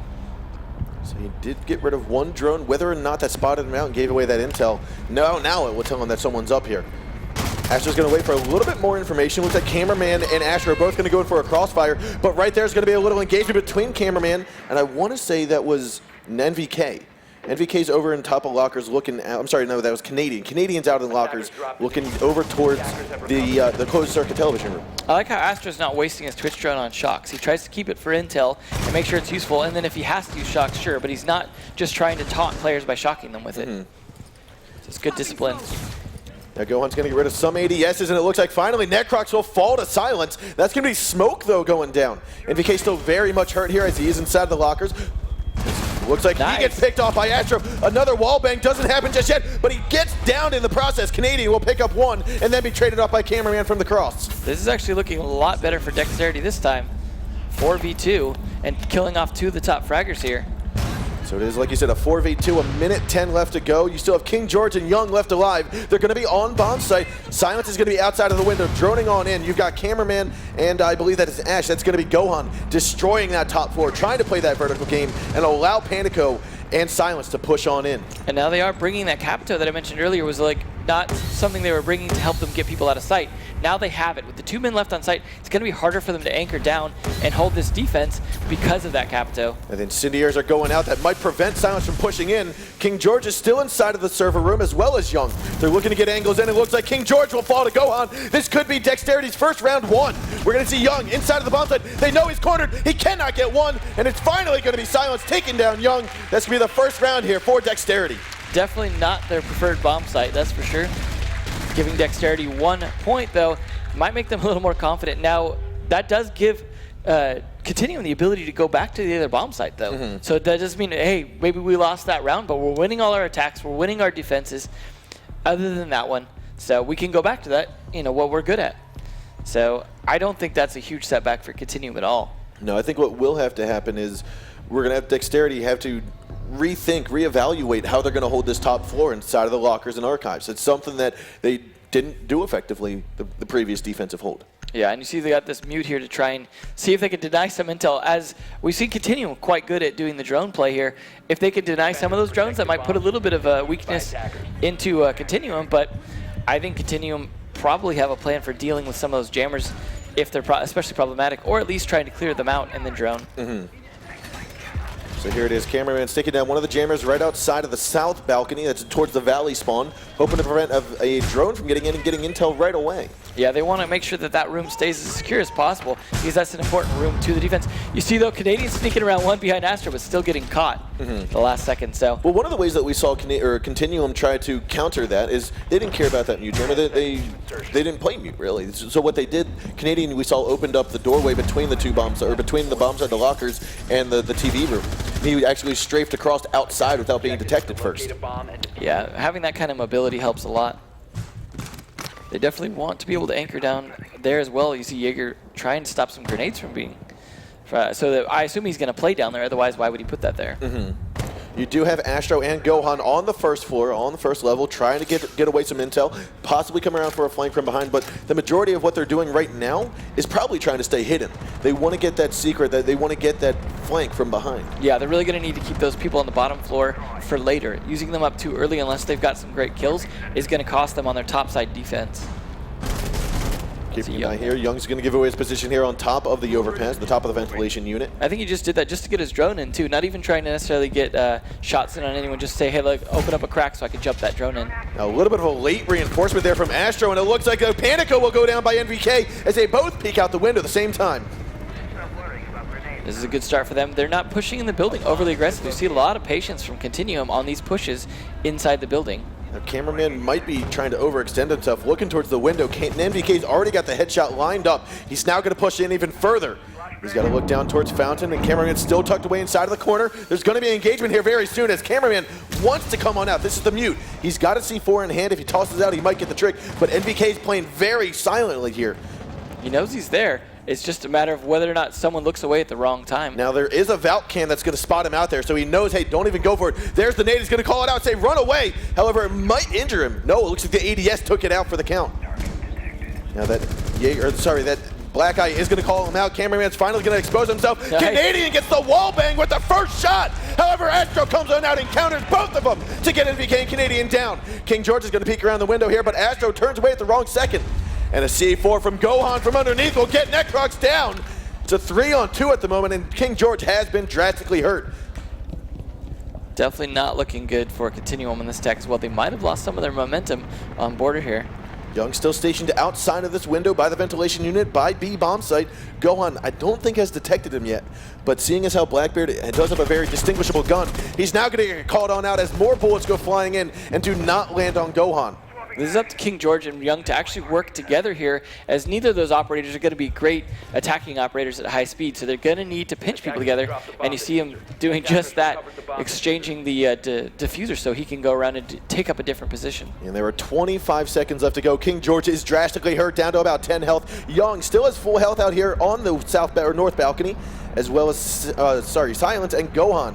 A: So he did get rid of one drone. Whether or not that spotted him out and gave away that intel, now it will tell him that someone's up here. Astro's going to wait for a little bit more information. Looks like Cameraman and Astro are both going to go in for a crossfire, but right there's going to be a little engagement between Cameraman, and I want to say that was NVK. NVK's over in top of lockers looking out. I'm sorry, no, that was Canadian. Canadian's out in lockers looking over towards the closed circuit television room.
B: I like how Astro's not wasting his Twitch drone on shocks. He tries to keep it for intel and make sure it's useful, and then if he has to use shocks, sure, but he's not just trying to taunt players by shocking them with it. So it's good discipline.
A: Now Gohan's going to get rid of some ADSs, and it looks like finally Necrox will fall to silence. That's going to be smoke, though, going down. NVK still very much hurt here as he is inside the lockers. Looks like he gets picked off by Astro. Another wall bang doesn't happen just yet, but he gets down in the process. Canadian will pick up one and then be traded off by Cameraman from the cross.
B: This is actually looking a lot better for Dexterity this time. 4v2 and killing off 2 of the top fraggers here.
A: So it is, like you said, a 4v2, a minute 10 left to go. You still have King George and Young left alive. They're going to be on bomb site. Silence is going to be outside of the window, droning on in. You've got Cameraman, and I believe that is Ash. That's going to be Gohan destroying that top floor, trying to play that vertical game and allow Panico and Silence to push on in.
B: And now they are bringing that Capito that I mentioned earlier was like not something they were bringing to help them get people out of sight. Now they have it. With the 2 men left on site, it's going to be harder for them to anchor down and hold this defense because of that Capito.
A: And then incendiaries are going out. That might prevent Silence from pushing in. King George is still inside of the server room as well as Young. They're looking to get angles in. It looks like King George will fall to Gohan. This could be Dexterity's first round 1. We're going to see Young inside of the bomb site. They know he's cornered. He cannot get one. And it's finally going to be Silence taking down Young. That's going to be the first round here for Dexterity.
B: Definitely not their preferred bomb site, that's for sure. Giving Dexterity 1 point, though, might make them a little more confident. Now, that does give Continuum the ability to go back to the other bomb site, though. So that does mean, hey, maybe we lost that round, but we're winning all our attacks, we're winning our defenses, other than that one. So we can go back to that, what we're good at. So I don't think that's a huge setback for Continuum at all.
A: No, I think what will have to happen is we're going to have Dexterity have to rethink, reevaluate how they're going to hold this top floor inside of the lockers and archives. It's something that they didn't do effectively the previous defensive hold.
B: Yeah, and you see they got this mute here to try and see if they can deny some intel. As we see Continuum quite good at doing the drone play here. If they can deny some of those drones, that might put a little bit of a weakness into Continuum, but I think Continuum probably have a plan for dealing with some of those jammers if they're especially problematic, or at least trying to clear them out and then drone.
A: So here it is, Cameraman's taking down one of the jammers right outside of the south balcony. That's towards the valley spawn, hoping to prevent a drone from getting in and getting intel right away.
B: Yeah, they want to make sure that that room stays as secure as possible because that's an important room to the defense. You see, though, Canadian sneaking around one behind Astro, but still getting caught the last second. So,
A: well, one of the ways that we saw Continuum try to counter that is they didn't care about that mute jammer. They didn't play mute, really. So what they did, Canadian, we saw opened up the doorway between the two bombs, or between the bombs at the lockers and the TV room. He actually strafed across outside without being detected first.
B: Yeah, having that kind of mobility helps a lot. They definitely want to be able to anchor down there as well. You see Jaeger trying to stop some grenades from being... so that I assume he's going to play down there, otherwise why would he put that there?
A: You do have Astro and Gohan on the first floor, on the first level, trying to get away some intel, possibly come around for a flank from behind, but the majority of what they're doing right now is probably trying to stay hidden. They want to get that secret, they want to get that flank from behind.
B: Yeah, they're really going to need to keep those people on the bottom floor for later. Using them up too early, unless they've got some great kills, is going to cost them on their top side defense.
A: Keeping an eye here, Young's going to give away his position here on top of the overpass, the top of the ventilation unit.
B: I think he just did that just to get his drone in too, not even trying to necessarily get shots in on anyone, just say, hey, look, open up a crack so I can jump that drone in.
A: Now, a little bit of a late reinforcement there from Astro, and it looks like a Panico will go down by NVK as they both peek out the window at the same time.
B: This is a good start for them. They're not pushing in the building overly aggressive. You see a lot of patience from Continuum on these pushes inside the building.
A: The cameraman might be trying to overextend himself, looking towards the window. NVK's already got the headshot lined up. He's now going to push in even further. He's got to look down towards Fountain, and cameraman's still tucked away inside of the corner. There's going to be engagement here very soon as cameraman wants to come on out. This is the mute. He's got a C4 in hand. If he tosses out, he might get the trick, but NVK's playing very silently here.
B: He knows he's there. It's just a matter of whether or not someone looks away at the wrong time.
A: Now there is a Valk cam that's going to spot him out there, so he knows, hey, don't even go for it. There's the nade. He's going to call it out, say, run away. However, it might injure him. No, it looks like the ADS took it out for the count. Now that Black Eye is going to call him out. Cameraman's finally going to expose himself. Nice. Canadian gets the wall bang with the first shot. However, Astro comes on out and counters both of them to get NVK and Canadian down. King George is going to peek around the window here, but Astro turns away at the wrong second. And a C4 from Gohan from underneath will get Necrox down. It's a 3-on-2 at the moment, and King George has been drastically hurt.
B: Definitely not looking good for Continuum in this tech as well. They might have lost some of their momentum on border here.
A: Young still stationed outside of this window by the ventilation unit, by B bomb site. Gohan, I don't think has detected him yet, but seeing as how Blackbeard does have a very distinguishable gun, he's now going to get called on out as more bullets go flying in and do not land on Gohan.
B: This is up to King George and Young to actually work together here, as neither of those operators are going to be great attacking operators at high speed, so they're going to need to pinch people together, and you see him doing just that, exchanging the diffuser so he can go around and take up a different position. And
A: there are 25 seconds left to go. King George is drastically hurt, down to about 10 health. Young still has full health out here on the south or north balcony, as well as Silence and Gohan.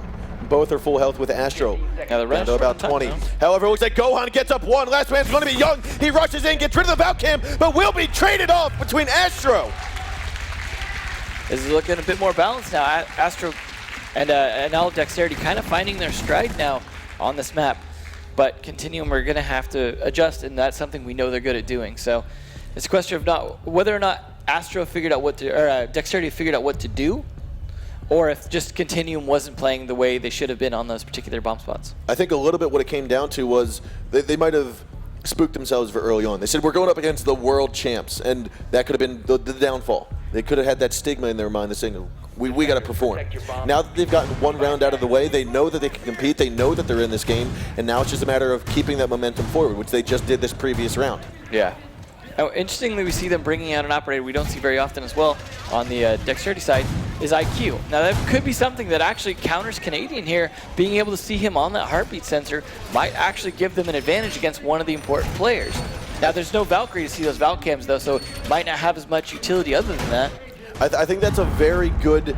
A: both are full health with Astro.
B: Now the rest
A: down to about 20. However, it looks like Gohan gets up one. Last man's going to be Young. He rushes in, gets rid of the Valcam, but will be traded off between Astro.
B: This is looking a bit more balanced now. Astro and Untitled Dexterity kind of finding their stride now on this map. But Continuum are going to have to adjust, and that's something we know they're good at doing. So it's a question of not whether or not Astro figured out what to, or Dexterity figured out what to do, or if just Continuum wasn't playing the way they should have been on those particular bomb spots.
A: I think a little bit what it came down to was they might have spooked themselves very early on. They said, we're going up against the world champs, and that could have been the downfall. They could have had that stigma in their mind, the saying, we got to perform. Now that they've gotten one round out of the way, they know that they can compete, they know that they're in this game, and now it's just a matter of keeping that momentum forward, which they just did this previous round.
B: Yeah. Now, interestingly, we see them bringing out an operator we don't see very often as well on the Dexterity side is IQ. Now, that could be something that actually counters Canadian here. Being able to see him on that heartbeat sensor might actually give them an advantage against one of the important players. Now, there's no Valkyrie to see those Valcams, though, so it might not have as much utility other than that.
A: I think that's a very good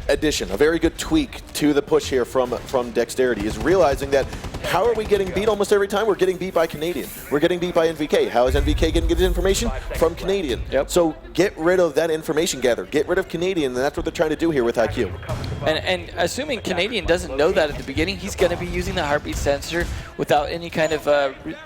A: addition, a very good tweak to the push here from Dexterity, is realizing that how are we getting beat almost every time? We're getting beat by Canadian. We're getting beat by NVK. How is NVK getting good information? From Canadian.
B: Yep.
A: So get rid of that information gather. Get rid of Canadian, and that's what they're trying to do here with IQ.
B: And assuming Canadian doesn't know that at the beginning, he's going to be using the heartbeat sensor without any kind of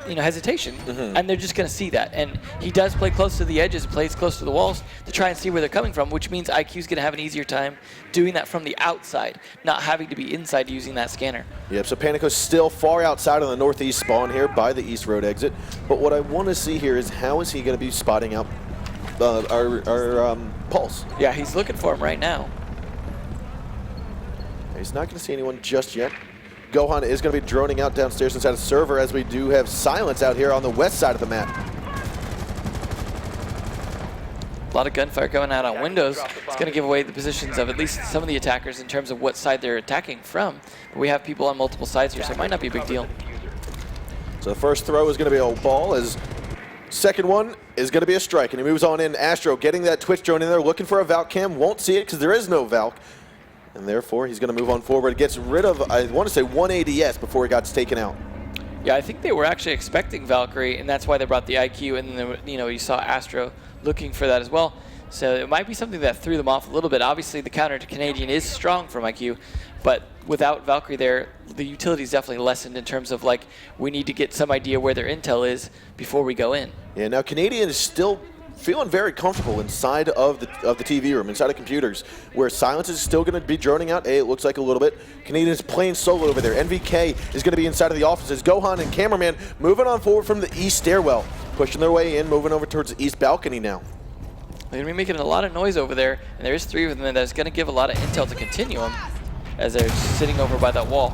B: hesitation, and they're just going to see that. And he does play close to the edges, plays close to the walls to try and see where they're coming from, which means IQ's going to have an easier time doing that from the outside, not having to be inside using that scanner.
A: Yep, so Panico's still far outside on the northeast spawn here by the east road exit. But what I want to see here is how is he going to be spotting out our Pulse?
B: Yeah, he's looking for him right now.
A: He's not going to see anyone just yet. Gohan is going to be droning out downstairs inside the server, as we do have silence out here on the west side of the map.
B: A lot of gunfire going out on windows. It's going to give away the positions of at least some of the attackers in terms of what side they're attacking from. But we have people on multiple sides here, so it might not be a big deal.
A: So the first throw is going to be a ball, as second one is going to be a strike, and he moves on in. Astro getting that Twitch drone in there, looking for a Valk cam. Won't see it because there is no Valk. And therefore, he's going to move on forward. Gets rid of, I want to say, one ADS before he got taken out.
B: Yeah, I think they were actually expecting Valkyrie, and that's why they brought the IQ. And then, you saw Astro looking for that as well. So it might be something that threw them off a little bit. Obviously, the counter to Canadian is strong from IQ, but without Valkyrie there, the utility is definitely lessened in terms of, like, we need to get some idea where their intel is before we go in.
A: Yeah, now Canadian is still feeling very comfortable inside of the TV room, inside of computers, where silence is still going to be droning out. It looks like a little bit. Canadian is playing solo over there. NVK is going to be inside of the offices. Gohan and Cameraman moving on forward from the east stairwell, pushing their way in, moving over towards the east balcony now.
B: They're going to be making a lot of noise over there, and there is three of them, and that's going to give a lot of intel to Continuum as they're sitting over by that wall.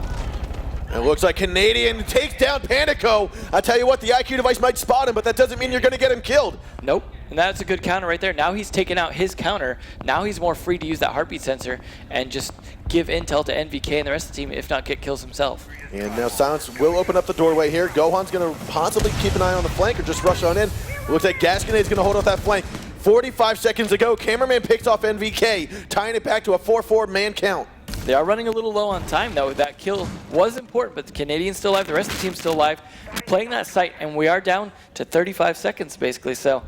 A: It looks like Canadian takes down Panico. I tell you what, the IQ device might spot him, but that doesn't mean you're going to get him killed.
B: Nope, and that's a good counter right there. Now he's taken out his counter. Now he's more free to use that heartbeat sensor and just give intel to NVK and the rest of the team, if not get kills himself.
A: And now Silence will open up the doorway here. Gohan's going to possibly keep an eye on the flank or just rush on in. It looks like Gasconade's going to hold off that flank. 45 seconds ago, Cameraman picks off NVK, tying it back to a 4-4 man count.
B: They are running a little low on time, though. That kill was important, but the Canadian's still alive. The rest of the team's still alive. Playing that site, and we are down to 35 seconds, basically. So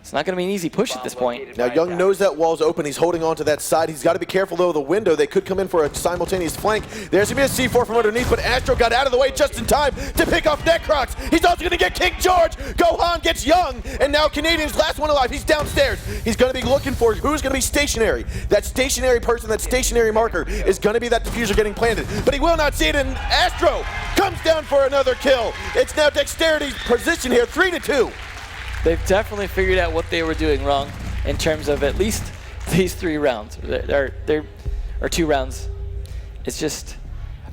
B: it's not going to be an easy push at this point.
A: Now, Young knows that wall's open. He's holding on to that side. He's got to be careful, though, of the window. They could come in for a simultaneous flank. There's going to be a C4 from underneath, but Astro got out of the way just in time to pick off Necrox. He's also going to get King George. Gohan gets Young, and now Canadian's last one alive. He's downstairs. He's going to be looking for who's going to be stationary. That stationary person, that stationary marker, is going to be that diffuser getting planted. But he will not see it, and Astro comes down for another kill. It's now Dexterity's position here, 3-2.
B: They've definitely figured out what they were doing wrong in terms of at least these 3 rounds, or 2 rounds. It's just,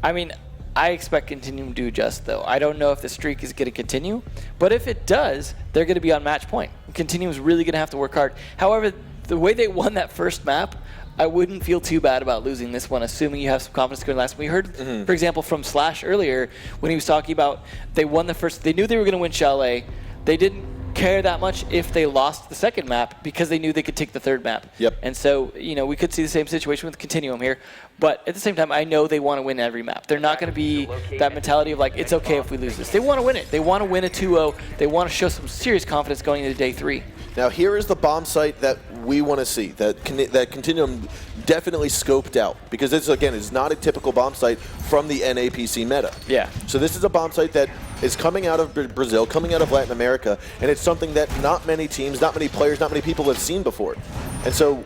B: I mean, I expect Continuum to adjust, though. I don't know if the streak is going to continue, but if it does, they're going to be on match point. Continuum's really going to have to work hard. However, the way they won that first map, I wouldn't feel too bad about losing this one, assuming you have some confidence going last. We heard, for example, from Slash earlier when he was talking about they won the first. They knew they were going to win Chalet. They didn't care that much if they lost the second map because they knew they could take the third map.
A: Yep.
B: And so, we could see the same situation with Continuum here. But at the same time, I know they want to win every map. They're not going to be that mentality of like, it's okay if we lose this. They want to win it. They want to win a 2-0. They want to show some serious confidence going into day 3.
A: Now here is the bomb site that we want to see, that Continuum definitely scoped out, because this, again, is not a typical bomb site from the NAPC meta.
B: Yeah.
A: So this is a bomb site that is coming out of Brazil, coming out of Latin America, and it's something that not many teams, not many players, not many people have seen before. And so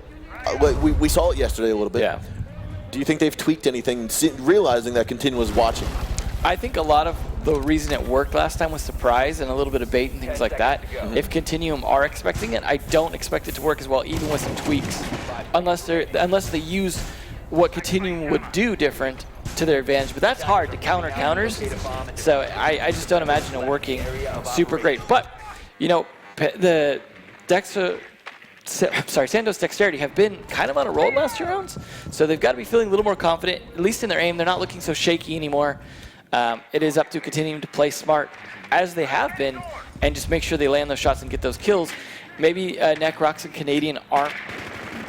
A: we saw it yesterday a little bit.
B: Yeah.
A: Do you think they've tweaked anything, realizing that Continuum was watching?
B: I think a lot of the reason it worked last time was surprise and a little bit of bait and things like that. If Continuum are expecting it, I don't expect it to work as well, even with some tweaks, unless they use what Continuum would do different to their advantage. But that's hard to counter counters, so I just don't imagine it working super great. But the Santos Dexterity have been kind of on a roll last 2 rounds, so they've got to be feeling a little more confident, at least in their aim. They're not looking so shaky anymore. It is up to Continuum to play smart, as they have been, and just make sure they land those shots and get those kills. Maybe Necrox and Canadian aren't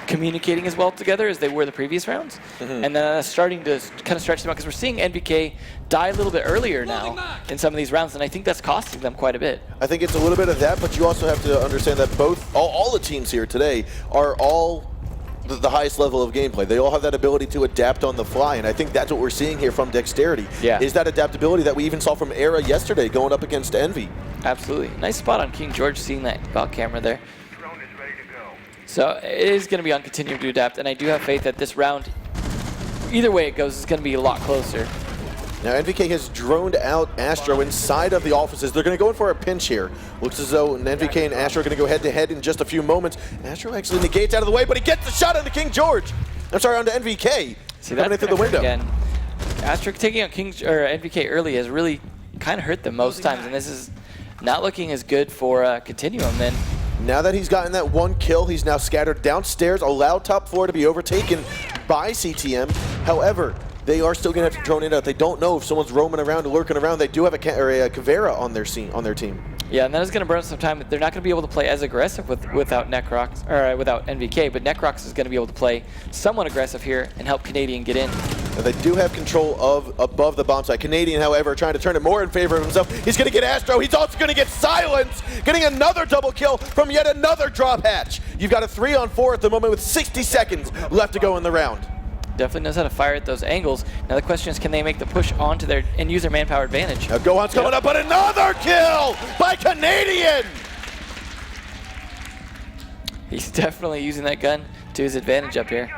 B: communicating as well together as they were the previous rounds, and then that's starting to kind of stretch them out, because we're seeing NVK die a little bit earlier now in some of these rounds, and I think that's costing them quite a bit.
A: I think it's a little bit of that, but you also have to understand that all the teams here today are all the highest level of gameplay. They all have that ability to adapt on the fly, and I think that's what we're seeing here from Dexterity.
B: Yeah.
A: Is that adaptability that we even saw from Era yesterday going up against Envy.
B: Absolutely. Nice spot on King George, seeing that bot camera there. So it is going to be on Continuum to adapt, and I do have faith that this round, either way it goes, is going to be a lot closer.
A: Now NVK has droned out Astro inside of the offices. They're going to go in for a pinch here. Looks as though NVK and Astro are going to go head-to-head in just a few moments. Astro actually negates out of the way, but he gets the shot onto King George. I'm sorry, onto NVK.
B: See, that's
A: through the window.
B: Again. Astro taking out NVK early has really kind of hurt them most times, and this is not looking as good for Continuum then.
A: Now that he's gotten that 1 kill, he's now scattered downstairs, allowed top floor to be overtaken by CTM. However, they are still going to have to drone it out. They don't know if someone's roaming around or lurking around. They do have a Caveira on their team.
B: Yeah, and that is going to burn some time. They're not going to be able to play as aggressive without Necrox, or without NVK, but Necrox is going to be able to play somewhat aggressive here and help Canadian get in.
A: And they do have control of above the bomb site. Canadian, however, trying to turn it more in favor of himself. He's going to get Astro. He's also going to get Silence, getting another double kill from yet another drop hatch. You've got a 3-on-4 at the moment with 60 seconds left to go in the round.
B: Definitely knows how to fire at those angles. Now the question is, can they make the push onto their and use their manpower advantage?
A: Now Gohan's coming up, but another kill by Canadian!
B: He's definitely using that gun to his advantage up here.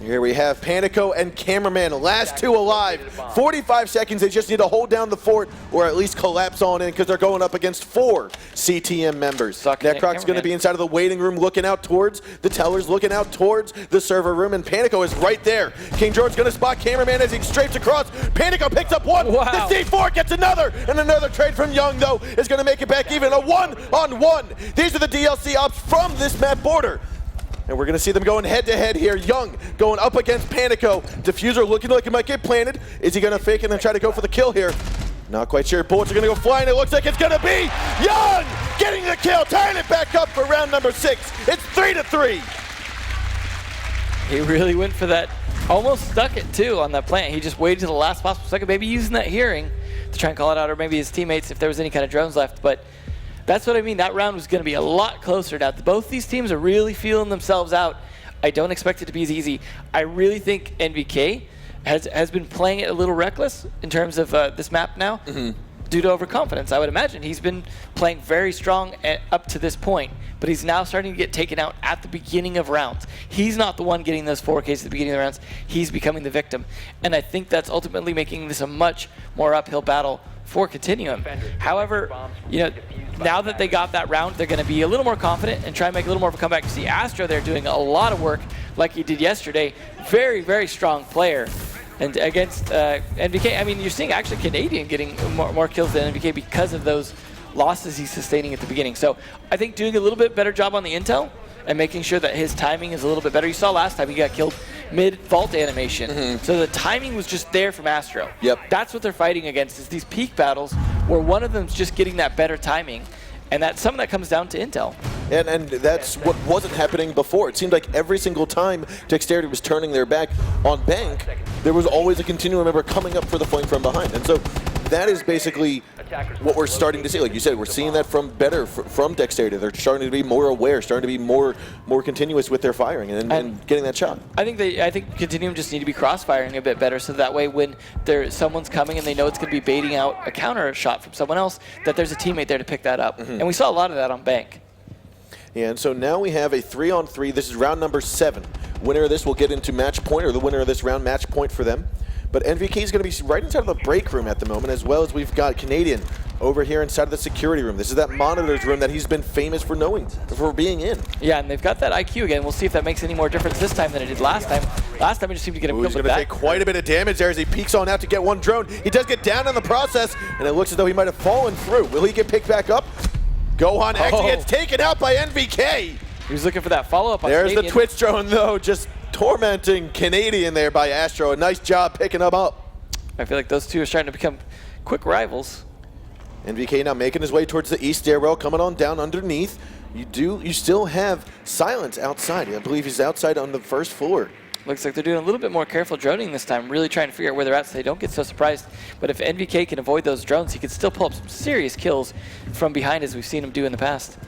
A: Here we have Panico and Cameraman, last 2 alive. 45 seconds, they just need to hold down the fort or at least collapse on in, because they're going up against 4 CTM members. Necroc's going to be inside of the waiting room looking out towards the tellers, looking out towards the server room, and Panico is right there. King George's going to spot Cameraman as he strafes across. Panico picks up 1,
B: wow.
A: The C4 gets another, and another trade from Young, though, is going to make it back even. A 1-on-1. These are the DLC ops from this map border. And we're going to see them going head-to-head here. Young going up against Panico. Diffuser looking like it might get planted. Is he going to fake it and try to go for the kill here? Not quite sure. Bullets are going to go flying. It looks like it's going to be Young getting the kill, tying it back up for round number 6. It's 3-3.
B: He really went for that. Almost stuck it, too, on that plant. He just waited to the last possible second, maybe using that hearing to try and call it out, or maybe his teammates if there was any kind of drones left. But that's what I mean. That round was going to be a lot closer. Now, both these teams are really feeling themselves out. I don't expect it to be as easy. I really think NVK has been playing it a little reckless in terms of this map now due to overconfidence. I would imagine he's been playing very strong up to this point, but he's now starting to get taken out at the beginning of rounds. He's not the one getting those 4Ks at the beginning of the rounds. He's becoming the victim. And I think that's ultimately making this a much more uphill battle for Continuum. However, now that they got that round, they're going to be a little more confident and try and make a little more of a comeback. You see Astro there doing a lot of work like he did yesterday. Very, very strong player. And against NVK, I mean, you're seeing actually Canadian getting more kills than NVK because of those losses he's sustaining at the beginning. So I think doing a little bit better job on the intel and making sure that his timing is a little bit better. You saw last time he got killed mid-vault animation. So the timing was just there from Astro.
A: Yep.
B: That's what they're fighting against, is these peak battles where one of them's just getting that better timing And some of that comes down to intel.
A: And that's what wasn't happening before. It seemed like every single time Dexterity was turning their back on Bank, there was always a Continuum member coming up for the flank from behind. And so that is basically what we're starting to see. Like you said, we're seeing that from Dexterity. They're starting to be more aware, starting to be more continuous with their firing and getting that shot.
B: I think Continuum just need to be crossfiring a bit better, so that way when someone's coming and they know it's going to be baiting out a counter shot from someone else, that there's a teammate there to pick that up. And we saw a lot of that on Bank.
A: And so now we have a 3-on-3. This is round number 7. Winner of this will get into match point, or the winner of this round match point for them. But NVK is going to be right inside of the break room at the moment, as well as we've got Canadian over here inside of the security room. This is that monitors room that he's been famous for being in.
B: Yeah, and they've got that IQ again. We'll see if that makes any more difference this time than it did last time. Last time it just seemed to get him killed with that.
A: He's going to take quite a bit of damage there as he peeks on out to get one drone. He does get down in the process, and it looks as though he might have fallen through. Will he get picked back up? Gohan actually gets taken out by NVK.
B: He was looking for that follow-up on
A: There's
B: Canadian.
A: the Twitch drone, though, just tormenting Canadian there by Astro. A nice job picking him up.
B: I feel like those two are starting to become quick rivals.
A: NVK now making his way towards the east stairwell, coming on down underneath. You still have Silence outside. I believe he's outside on the first floor.
B: Looks like they're doing a little bit more careful droning this time, really trying to figure out where they're at so they don't get so surprised. But if NVK can avoid those drones, he can still pull up some serious kills from behind, as we've seen him do in the past.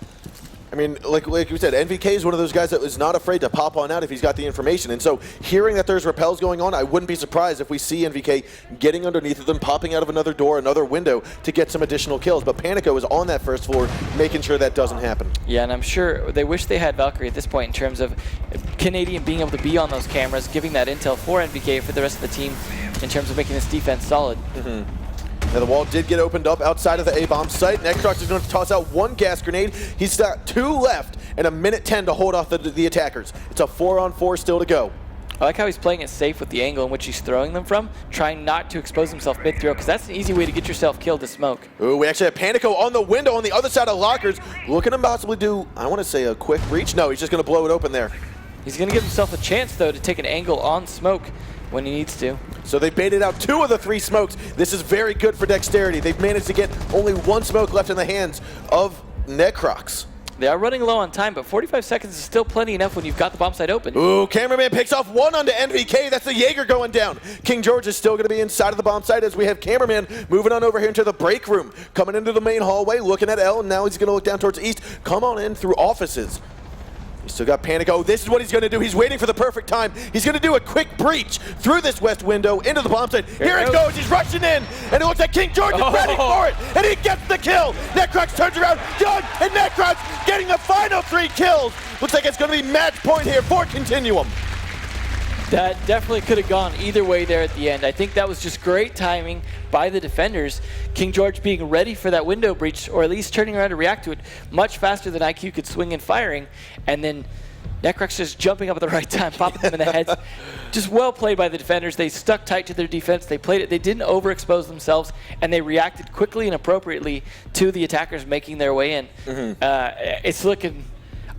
A: I mean, like we said, NVK is one of those guys that is not afraid to pop on out if he's got the information. And so hearing that there's rappels going on, I wouldn't be surprised if we see NVK getting underneath of them, popping out of another door, another window to get some additional kills. But Panico is on that first floor, making sure that doesn't happen. Yeah,
B: and I'm sure they wish they had Valkyrie at this point in terms of Canadian being able to be on those cameras, giving that intel for NVK for the rest of the team in terms of making this defense solid.
A: Now the wall did get opened up outside of the A-bomb site. Necrox is going to toss out one gas grenade. He's got 2 left and 1:10 to hold off the attackers. It's a 4-on-4 still to go.
B: I like how he's playing it safe with the angle in which he's throwing them from, trying not to expose himself mid-throw, because that's an easy way to get yourself killed to smoke.
A: Ooh, we actually have Panico on the window on the other side of lockers, looking to possibly do, I want to say, a quick breach. No, he's just going to blow it open there.
B: He's going to give himself a chance, though, to take an angle on smoke when he needs to.
A: So they baited out 2 of the 3 smokes. This is very good for Dexterity. They've managed to get only 1 smoke left in the hands of Necrox.
B: They are running low on time, but 45 seconds is still plenty enough when you've got the bomb site open.
A: Ooh, Cameraman picks off 1 onto NVK. That's the Jaeger going down. King George is still going to be inside of the bomb site as we have Cameraman moving on over here into the break room. Coming into the main hallway, looking at L, and now he's going to look down towards the east. Come on in through offices. He's still got Panic. Oh, this is what he's going to do. He's waiting for the perfect time. He's going to do a quick breach through this west window into the bomb site. Here it goes. He's rushing in, and it looks like King George is ready for it, and he gets the kill. Necrox turns around. Doug and Necrox getting the final 3 kills. Looks like it's going to be match point here for Continuum.
B: That definitely could have gone either way there at the end. I think that was just great timing by the defenders. King George being ready for that window breach, or at least turning around to react to it much faster than IQ could swing and firing. And then Necrox just jumping up at the right time, popping them in the heads. Just well played by the defenders. They stuck tight to their defense. They played it. They didn't overexpose themselves, and they reacted quickly and appropriately to the attackers making their way in. It's looking...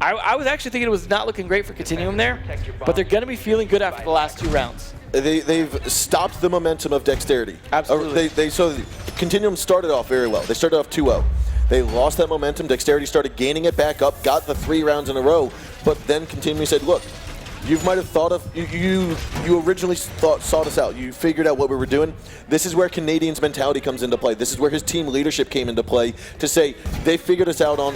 B: I was actually thinking it was not looking great for Continuum there, but they're going to be feeling good after the last 2 rounds.
A: They've stopped the momentum of Dexterity.
B: Absolutely.
A: So Continuum started off very well. They started off 2-0. They lost that momentum. Dexterity started gaining it back up, got the 3 rounds in a row, but then Continuum said, look, you might have thought of, you originally sought us out. You figured out what we were doing. This is where Canadian's mentality comes into play. This is where his team leadership came into play to say, they figured us out on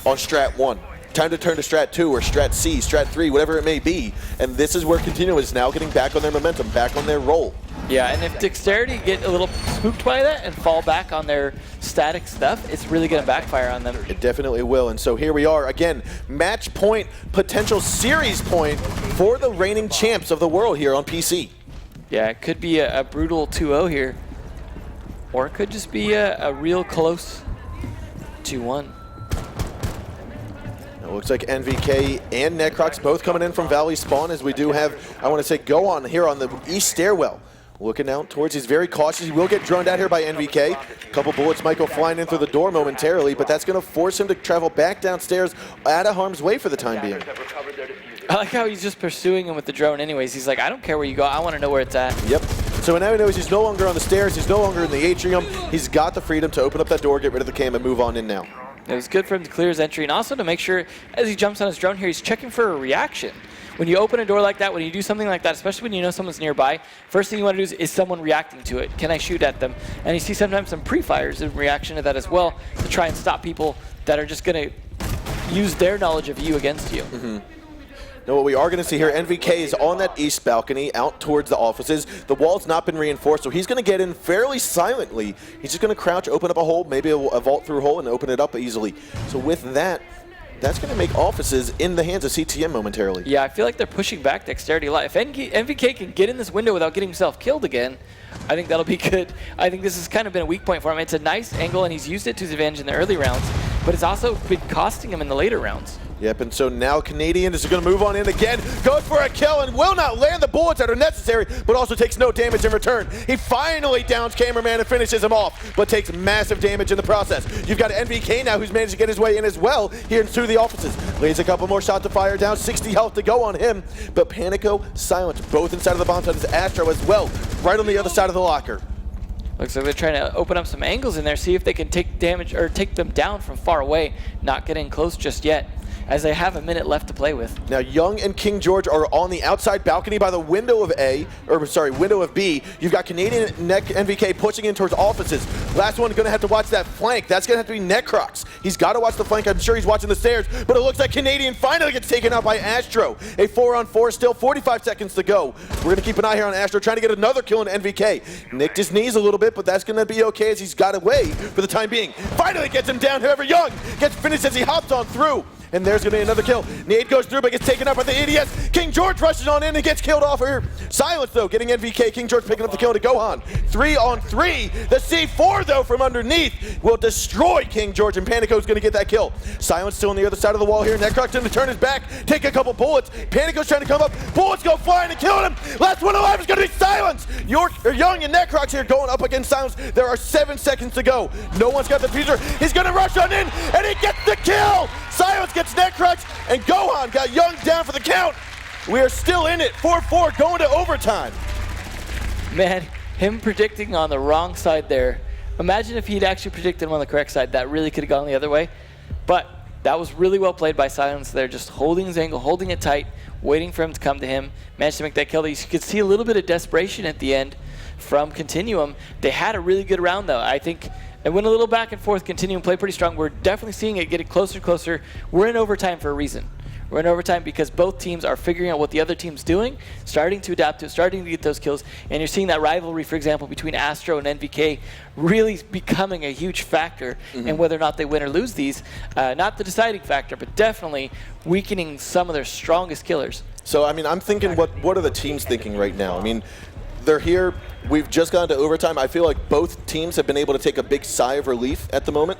A: Strat 1. Time to turn to Strat 2 or Strat C, Strat 3, whatever it may be. And this is where Continuum is now getting back on their momentum, back on their roll.
B: Yeah, and if Dexterity get a little spooked by that and fall back on their static stuff, it's really going to backfire on them.
A: It definitely will. And so here we are again, match point, potential series point for the reigning champs of the world here on PC.
B: Yeah, it could be a brutal 2-0 here. Or it could just be a real close 2-1.
A: It looks like NVK and Necrox both coming in from Valley Spawn, as we do have, I want to say, Go on here on the east stairwell. Looking out towards, he's very cautious. He will get droned out here by NVK. A couple bullets might go flying in through the door momentarily, but that's going to force him to travel back downstairs out of harm's way for the time being.
B: I like how he's just pursuing him with the drone anyways. He's like, I don't care where you go. I want to know where it's at.
A: Yep. So now he knows he's no longer on the stairs. He's no longer in the atrium. He's got the freedom to open up that door, get rid of the cam, and move on in now.
B: It was good for him to clear his entry, and also to make sure, as he jumps on his drone here, he's checking for a reaction. When you open a door like that, when you do something like that, especially when you know someone's nearby, first thing you want to do is someone reacting to it. Can I shoot at them? And you see sometimes some pre-fires in reaction to that as well to try and stop people that are just going to use their knowledge of you against you.
A: Now what we are going to see here, NVK is on that east balcony out towards the offices. The wall's not been reinforced, so he's going to get in fairly silently. He's just going to crouch, open up a hole, maybe a vault-through hole, and open it up easily. So with that, that's going to make offices in the hands of CTM momentarily.
B: Yeah, I feel like they're pushing back Dexterity a lot. If NVK can get in this window without getting himself killed again, I think that'll be good. I think this has kind of been a weak point for him. It's a nice angle, and he's used it to his advantage in the early rounds, but it's also been costing him in the later rounds.
A: Yep, and so now Canadian is going to move on in again, goes for a kill and will not land the bullets that are necessary, but also takes no damage in return. He finally downs Cameraman and finishes him off, but takes massive damage in the process. You've got NVK now who's managed to get his way in as well here through the offices. Lays a couple more shots to fire down, 60 health to go on him, but Panico silenced both inside of the bomb site as Astro as well, right on the other side of the locker.
B: Looks like they're trying to open up some angles in there, see if they can take damage or take them down from far away, not getting close just yet, as they have a minute left to play with.
A: Now Young and King George are on the outside balcony by the window of window of B. You've got Canadian NVK pushing in towards offices. Last one going to have to watch that flank. That's going to have to be Necrox. He's got to watch the flank. I'm sure he's watching the stairs, but it looks like Canadian finally gets taken out by Astro. A 4-on-4 still, 45 seconds to go. We're going to keep an eye here on Astro, trying to get another kill on NVK. Nicked his knees a little bit, but that's going to be okay as he's got away for the time being. Finally gets him down. However, Young gets finished as he hops on through. And there's going to be another kill. Nade goes through, but gets taken up by the ADS. King George rushes on in and gets killed off here. Silence, though, getting NVK. King George picking up the kill to Gohan. 3-on-3. The C4, though, from underneath will destroy King George, and Panico's going to get that kill. Silence still on the other side of the wall here. Necrox going to turn his back, take a couple bullets. Panico's trying to come up. Bullets go flying and killing him. Last one alive is going to be Silence. Young and Necrox here going up against Silence. There are 7 seconds to go. No one's got the fuser. He's going to rush on in, and he gets the kill. Silence gets Necrox, and Gohan got Young down for the count. We are still in it. 4-4 going to overtime.
B: Man, him predicting on the wrong side there. Imagine if he'd actually predicted on the correct side. That really could have gone the other way. But that was really well played by Silence there, just holding his angle, holding it tight, waiting for him to come to him. Managed to make that kill. You could see a little bit of desperation at the end from Continuum. They had a really good round, though. I think it went a little back and forth. Continuum played pretty strong. We're definitely seeing it getting closer and closer. We're in overtime for a reason. We're in overtime because both teams are figuring out what the other team's doing, starting to adapt to it, starting to get those kills, and you're seeing that rivalry, for example, between Astro and NVK really becoming a huge factor in whether or not they win or lose these. Not the deciding factor, but definitely weakening some of their strongest killers.
A: So, I mean, I'm thinking, what are the teams thinking right now? I mean, they're here. We've just gone to overtime. I feel like both teams have been able to take a big sigh of relief at the moment,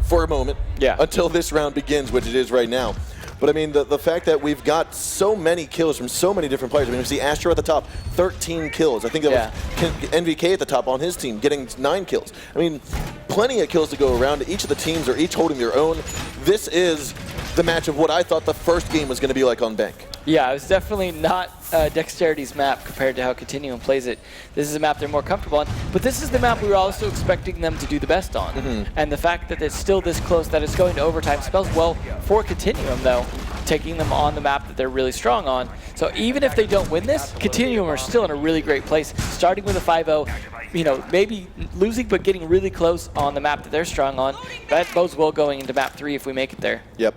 A: for a moment, until this round begins, which it is right now. But I mean, the fact that we've got so many kills from so many different players. I mean, we see Astro at the top, 13 kills. I think that was NVK at the top on his team, getting 9 kills. I mean, plenty of kills to go around. Each of the teams are each holding their own. This is the match of what I thought the first game was going to be like on Bank.
B: Yeah, it was definitely not Dexterity's map compared to how Continuum plays it. This is a map they're more comfortable on, but this is the map we were also expecting them to do the best on. And the fact that it's still this close, that it's going to overtime, spells well for Continuum, though, taking them on the map that they're really strong on. So even if they don't win this, Continuum are still in a really great place, starting with a 5-0, you know, maybe losing but getting really close on the map that they're strong on. That bodes well going into map 3 if we make it there.
A: Yep.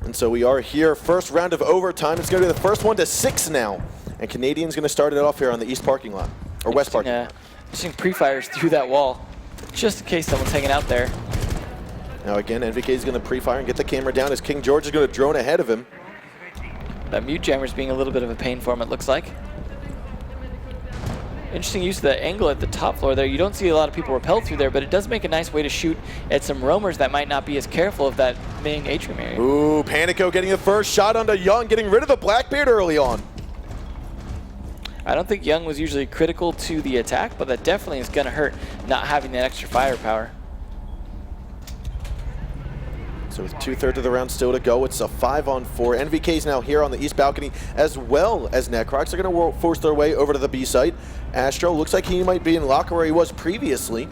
A: And so we are here, first round of overtime. It's going to be the first one to 6 now. And Canadian's going to start it off here on the east parking lot, or west parking lot.
B: Interesting pre-fires through that wall, just in case someone's hanging out there.
A: Now again, NVK is going to pre-fire and get the camera down as King George is going to drone ahead of him.
B: That mute jammer's being a little bit of a pain for him, it looks like. Interesting use of the angle at the top floor there. You don't see a lot of people repel through there, but it does make a nice way to shoot at some roamers that might not be as careful of that main atrium area.
A: Ooh, Panico getting the first shot onto Young, getting rid of the Blackbeard early on.
B: I don't think Young was usually critical to the attack, but that definitely is going to hurt not having that extra firepower.
A: So with 2/3 of the round still to go, it's a 5-on-4. NVK's now here on the east balcony, as well as Necrox. They're going to force their way over to the B site. Astro looks like he might be in locker where he was previously.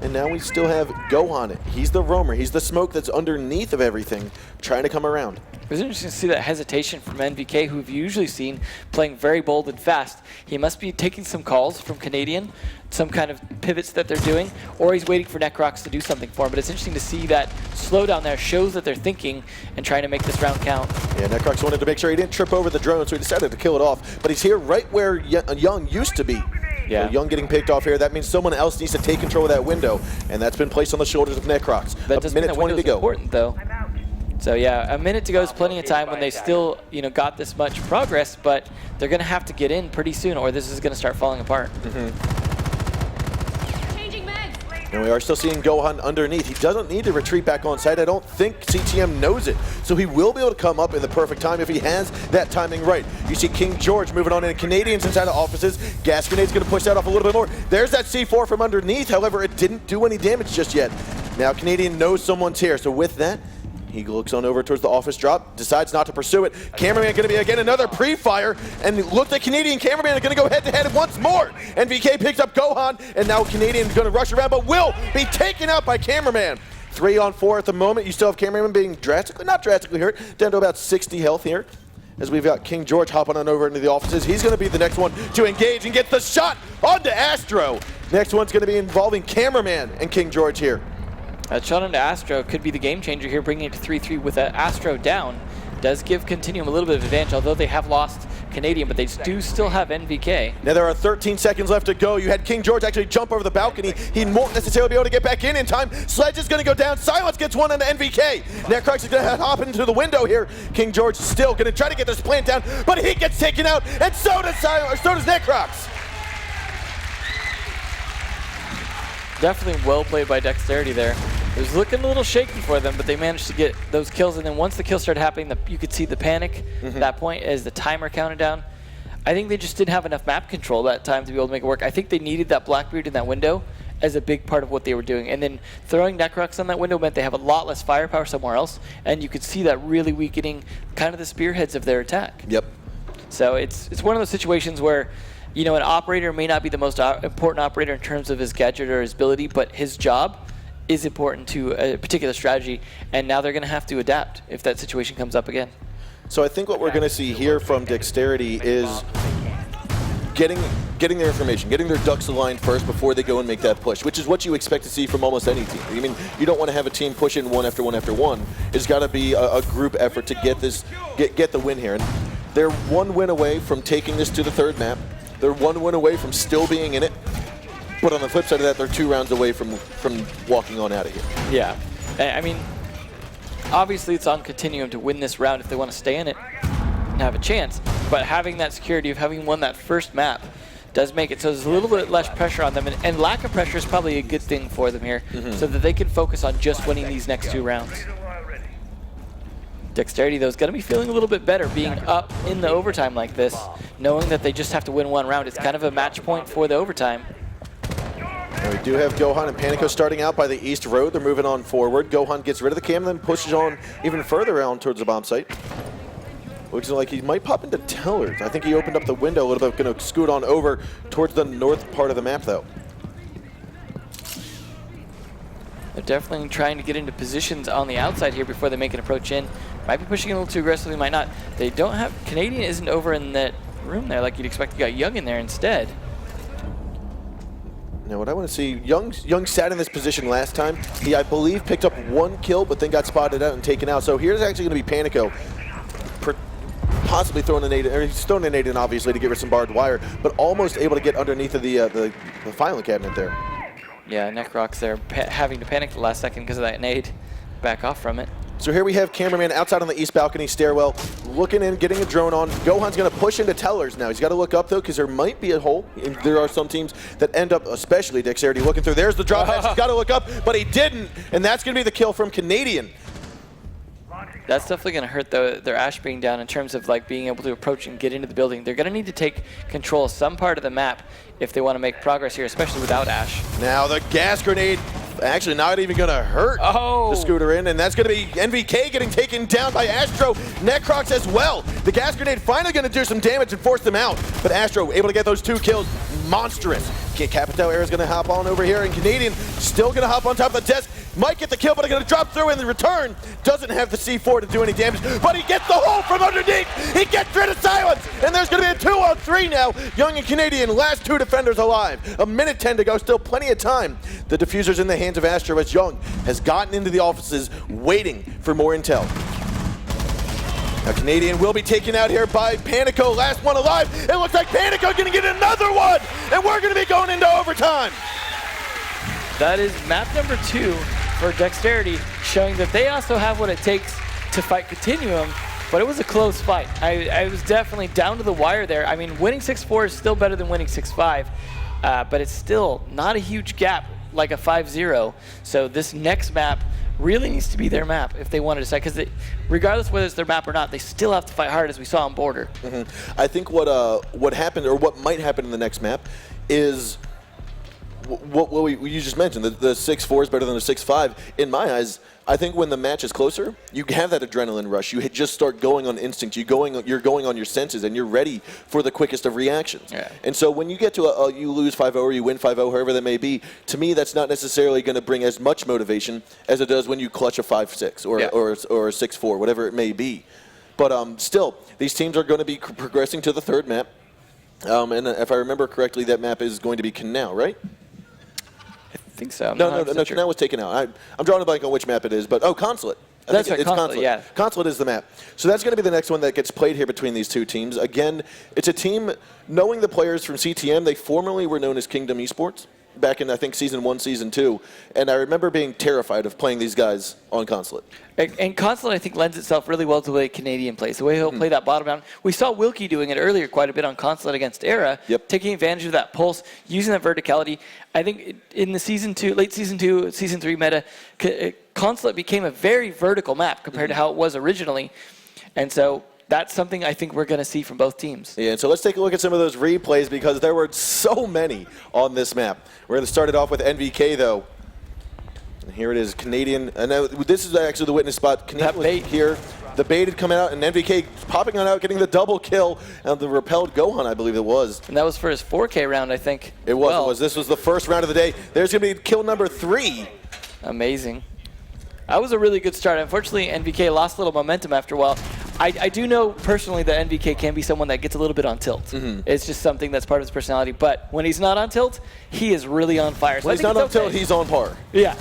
A: and now we still have Gohan. He's the roamer. He's the smoke that's underneath of everything, trying to come around.
B: It was interesting to see that hesitation from NVK, who we've usually seen playing very bold and fast. He must be taking some calls from Canadian, some kind of pivots that they're doing, or he's waiting for Necrox to do something for him. But it's interesting to see that slowdown there shows that they're thinking and trying to make this round count.
A: Yeah, Necrox wanted to make sure he didn't trip over the drone, so he decided to kill it off. But he's here right where Young used to be.
B: Yeah.
A: So Young getting picked off here, that means someone else needs to take control of that window, and that's been placed on the shoulders of Necrox.
B: That doesn't mean that
A: minute 20 to go.
B: Important, though. So yeah, a minute to go is plenty of time when they still, got this much progress, but they're going to have to get in pretty soon, or this is going to start falling apart.
A: And we are still seeing Gohan underneath. He doesn't need to retreat back on site. I don't think CTM knows it. So he will be able to come up in the perfect time if he has that timing right. You see King George moving on in. Canadians inside of offices. Gas Grenade's going to push that off a little bit more. There's that C4 from underneath. However, it didn't do any damage just yet. Now Canadian knows someone's here. So with that, he looks on over towards the office drop, decides not to pursue it. Cameraman going to be again another pre-fire, and look, the Canadian cameraman is going to go head-to-head once more. NVK picks up Gohan, and now Canadian is going to rush around, but will be taken out by cameraman. 3 on 4 at the moment. You still have cameraman being not drastically hurt, down to about 60 health here. As we've got King George hopping on over into the offices. He's going to be the next one to engage and get the shot onto Astro. Next one's going to be involving cameraman and King George here.
B: That shot into Astro could be the game changer here, bringing it to 3-3 with Astro down. Does give Continuum a little bit of advantage, although they have lost Canadian, but they do still have NVK.
A: Now there are 13 seconds left to go. You had King George actually jump over the balcony. He won't necessarily be able to get back in time. Sledge is going to go down. Silence gets one into NVK. Necrox is going to hop into the window here. King George still going to try to get this plant down, but he gets taken out, and so does Necrox.
B: Definitely well played by Dexterity there. It was looking a little shaky for them, but they managed to get those kills, and then once the kills started happening, you could see the panic at that point as the timer counted down. I think they just didn't have enough map control that time to be able to make it work. I think they needed that Blackbeard in that window as a big part of what they were doing, and then throwing Necrox on that window meant they have a lot less firepower somewhere else, and you could see that really weakening kind of the spearheads of their attack.
A: Yep.
B: So it's one of those situations where an operator may not be the most important operator in terms of his gadget or his ability, but his job is important to a particular strategy, and now they're going to have to adapt if that situation comes up again.
A: So I think what we're going to see here from Dexterity is getting their information, getting their ducks aligned first before they go and make that push, which is what you expect to see from almost any team. I mean, you don't want to have a team push in one after one after one. It's got to be a group effort to get the win here. And they're one win away from taking this to the third map. They're one win away from still being in it. But on the flip side of that, they're 2 rounds away from walking on out of here.
B: Yeah. I mean, obviously it's on Continuum to win this round if they want to stay in it and have a chance. But having that security of having won that first map does make it so there's a little bit less pressure on them. And lack of pressure is probably a good thing for them here, so that they can focus on just winning these next 2 rounds. Dexterity, though, is going to be feeling a little bit better being up in the overtime like this, knowing that they just have to win 1 round. It's kind of a match point for the overtime.
A: Now we do have Gohan and Panico starting out by the east road. They're moving on forward. Gohan gets rid of the cam, then pushes on even further around towards the bomb site. Looks like he might pop into Tellers. I think he opened up the window a little bit, going to scoot on over towards the north part of the map, though.
B: They're definitely trying to get into positions on the outside here before they make an approach in. Might be pushing a little too aggressively, might not. They don't have... Canadian isn't over in that room there like you'd expect. You got Young in there instead.
A: Now what I want to see, Young sat in this position last time. He, I believe, picked up 1 kill, but then got spotted out and taken out. So here's actually going to be Panico, possibly throwing a nade, or he's throwing a nade in obviously to give her some barbed wire, but almost able to get underneath of the filing cabinet there.
B: Yeah, Necrox there having to panic the last second because of that nade. Back off from it.
A: So here we have cameraman outside on the east balcony stairwell, looking in, getting a drone on. Gohan's going to push into Tellers now. He's got to look up, though, because there might be a hole. And there are some teams that end up, especially Dexterity, looking through. There's the drop. He's got to look up, but he didn't. And that's going to be the kill from Canadian.
B: That's definitely going to hurt their Ash being down in terms of like being able to approach and get into the building. They're going to need to take control of some part of the map if they want to make progress here, especially without Ash.
A: Now the gas grenade actually not even going to hurt the scooter in, and that's going to be NVK getting taken down by Astro. Necrox as well. The gas grenade finally going to do some damage and force them out, but Astro able to get those 2 kills. Monstrous. Capital Air is going to hop on over here, and Canadian still going to hop on top of the desk. Might get the kill, but they're going to drop through in the return. Doesn't have the C4 to do any damage, but he gets the hole from underneath. He gets rid of silence, and there's going to be a 2-on-3 now. Young and Canadian, last two defenders alive. A minute 10 to go, still plenty of time. The diffuser's in the hands of Astro as Young has gotten into the offices waiting for more intel. Now Canadian will be taken out here by Panico, last one alive. It looks like Panico's going to get another one, and we're going to be going into overtime.
B: That is map number 2 for Dexterity, showing that they also have what it takes to fight Continuum, but it was a close fight. I was definitely down to the wire there. I mean, winning 6-4 is still better than winning 6-5, but it's still not a huge gap like a 5-0. So this next map really needs to be their map if they want to decide, because regardless whether it's their map or not, they still have to fight hard, as we saw on Border.
A: I think what happened, or what might happen in the next map, is what you just mentioned. The 6-4 is better than a 6-5. In my eyes, I think when the match is closer, you have that adrenaline rush. You just start going on instinct. You're going on your senses, and you're ready for the quickest of reactions. Yeah. And so when you get to you lose 5-0 or you win 5-0, however that may be, to me that's not necessarily going to bring as much motivation as it does when you clutch a 5-6 or a 6-4, whatever it may be. But still, these teams are going to be progressing to the third map. And if I remember correctly, that map is going to be Canal, right?
B: I think so.
A: No, Canal was taken out. I'm drawing a blank on which map it is, but Consulate.
B: That's right, Consulate, yeah.
A: Consulate is the map. So that's going to be the next one that gets played here between these two teams. Again, it's a team, knowing the players from CTM, they formerly were known as Kingdom Esports back in, I think, Season 1, Season 2. And I remember being terrified of playing these guys on Consulate.
B: And Consulate, I think, lends itself really well to the way Canadian plays, the way he'll play that bottom down. We saw Wilkie doing it earlier quite a bit on Consulate against Era, taking advantage of that pulse, using that verticality. I think in the late Season 2, Season 3 meta, Consulate became a very vertical map compared to how it was originally. And so that's something I think we're going to see from both teams. Yeah,
A: and so let's take a look at some of those replays, because there were so many on this map. We're going to start it off with NVK, though. And here it is, Canadian. And now this is actually the witness spot. Canadian was here. The bait had come out, and NVK popping on out, getting the double kill on the repelled Gohan, I believe it was.
B: And that was for his 4K round, I think.
A: It was. This was the first round of the day. There's going to be kill number 3.
B: Amazing. That was a really good start. Unfortunately, NVK lost a little momentum after a while. I do know personally that NVK can be someone that gets a little bit on tilt. It's just something that's part of his personality. But when he's not on tilt, he is really on fire. So
A: when he's not on tilt, he's on par.
B: Yeah.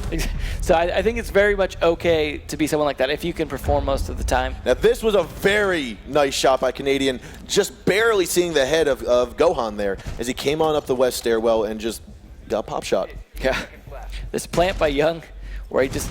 B: So I think it's very much okay to be someone like that if you can perform most of the time.
A: Now, this was a very nice shot by Canadian, just barely seeing the head of Gohan there as he came on up the west stairwell and just got pop shot.
B: Yeah. This plant by Young, where he just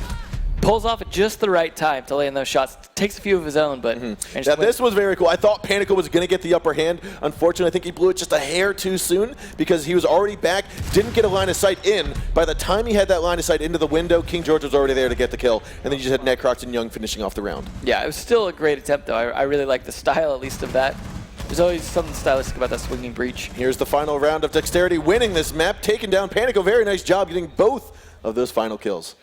B: pulls off at just the right time to land those shots. Takes a few of his own, but
A: now this was very cool. I thought Panico was going to get the upper hand. Unfortunately, I think he blew it just a hair too soon because he was already back, didn't get a line of sight in. By the time he had that line of sight into the window, King George was already there to get the kill, and then you just had Necrox and Young finishing off the round.
B: Yeah, it was still a great attempt, though. I really like the style, at least, of that. There's always something stylistic about that swinging breach.
A: Here's the final round of Dexterity winning this map, taking down Panico. Very nice job getting both of those final kills.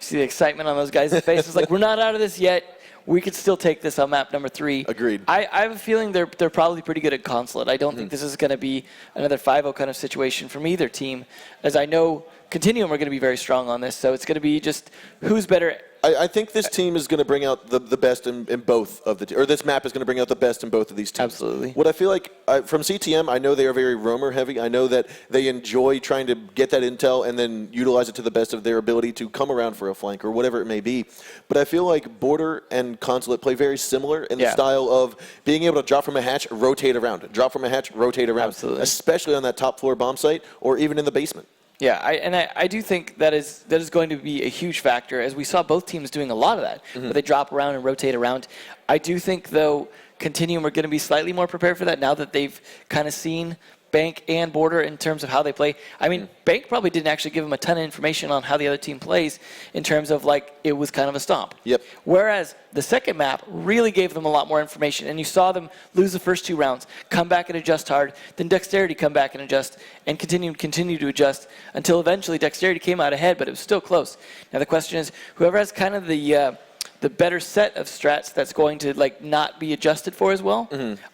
B: See the excitement on those guys' faces. Like, we're not out of this yet. We could still take this on map number 3.
A: Agreed.
B: I have a feeling they're probably pretty good at Consulate. I don't think this is going to be another 5-0 kind of situation from either team, as I know Continuum are going to be very strong on this. So it's going to be just who's better.
A: I think this team is going to bring out the best in both of the or this map is going to bring out the best in both of these teams.
B: Absolutely.
A: What I feel like from CTM, I know they are very roamer heavy. I know that they enjoy trying to get that intel and then utilize it to the best of their ability to come around for a flank or whatever it may be. But I feel like Border and Consulate play very similar in the style of being able to drop from a hatch, rotate around, drop from a hatch, rotate around.
B: Absolutely.
A: Especially on that top floor bomb site or even in the basement.
B: Yeah, I do think that is going to be a huge factor, as we saw both teams doing a lot of that, where they drop around and rotate around. I do think, though, Continuum are going to be slightly more prepared for that now that they've kind of seen Bank and Border in terms of how they play. I mean, Bank probably didn't actually give them a ton of information on how the other team plays in terms of, like, it was kind of a stomp.
A: Yep.
B: Whereas the second map really gave them a lot more information, and you saw them lose the first 2 rounds, come back and adjust hard, then Dexterity come back and adjust, and continue to adjust until eventually Dexterity came out ahead, but it was still close. Now the question is, whoever has kind of the the better set of strats that's going to like not be adjusted for as well,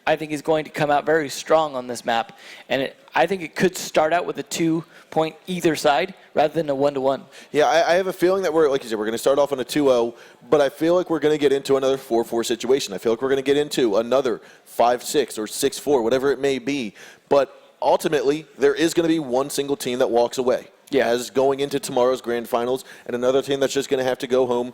B: I think is going to come out very strong on this map. And I think it could start out with a 2-point either side rather than a 1-to-1.
A: Yeah, I have a feeling that like you said, we're going to start off on a 2-0, but I feel like we're going to get into another 4-4 situation. I feel like we're going to get into another 5-6 or 6-4, whatever it may be. But ultimately, there is going to be one single team that walks away as going into tomorrow's grand finals, and another team that's just going to have to go home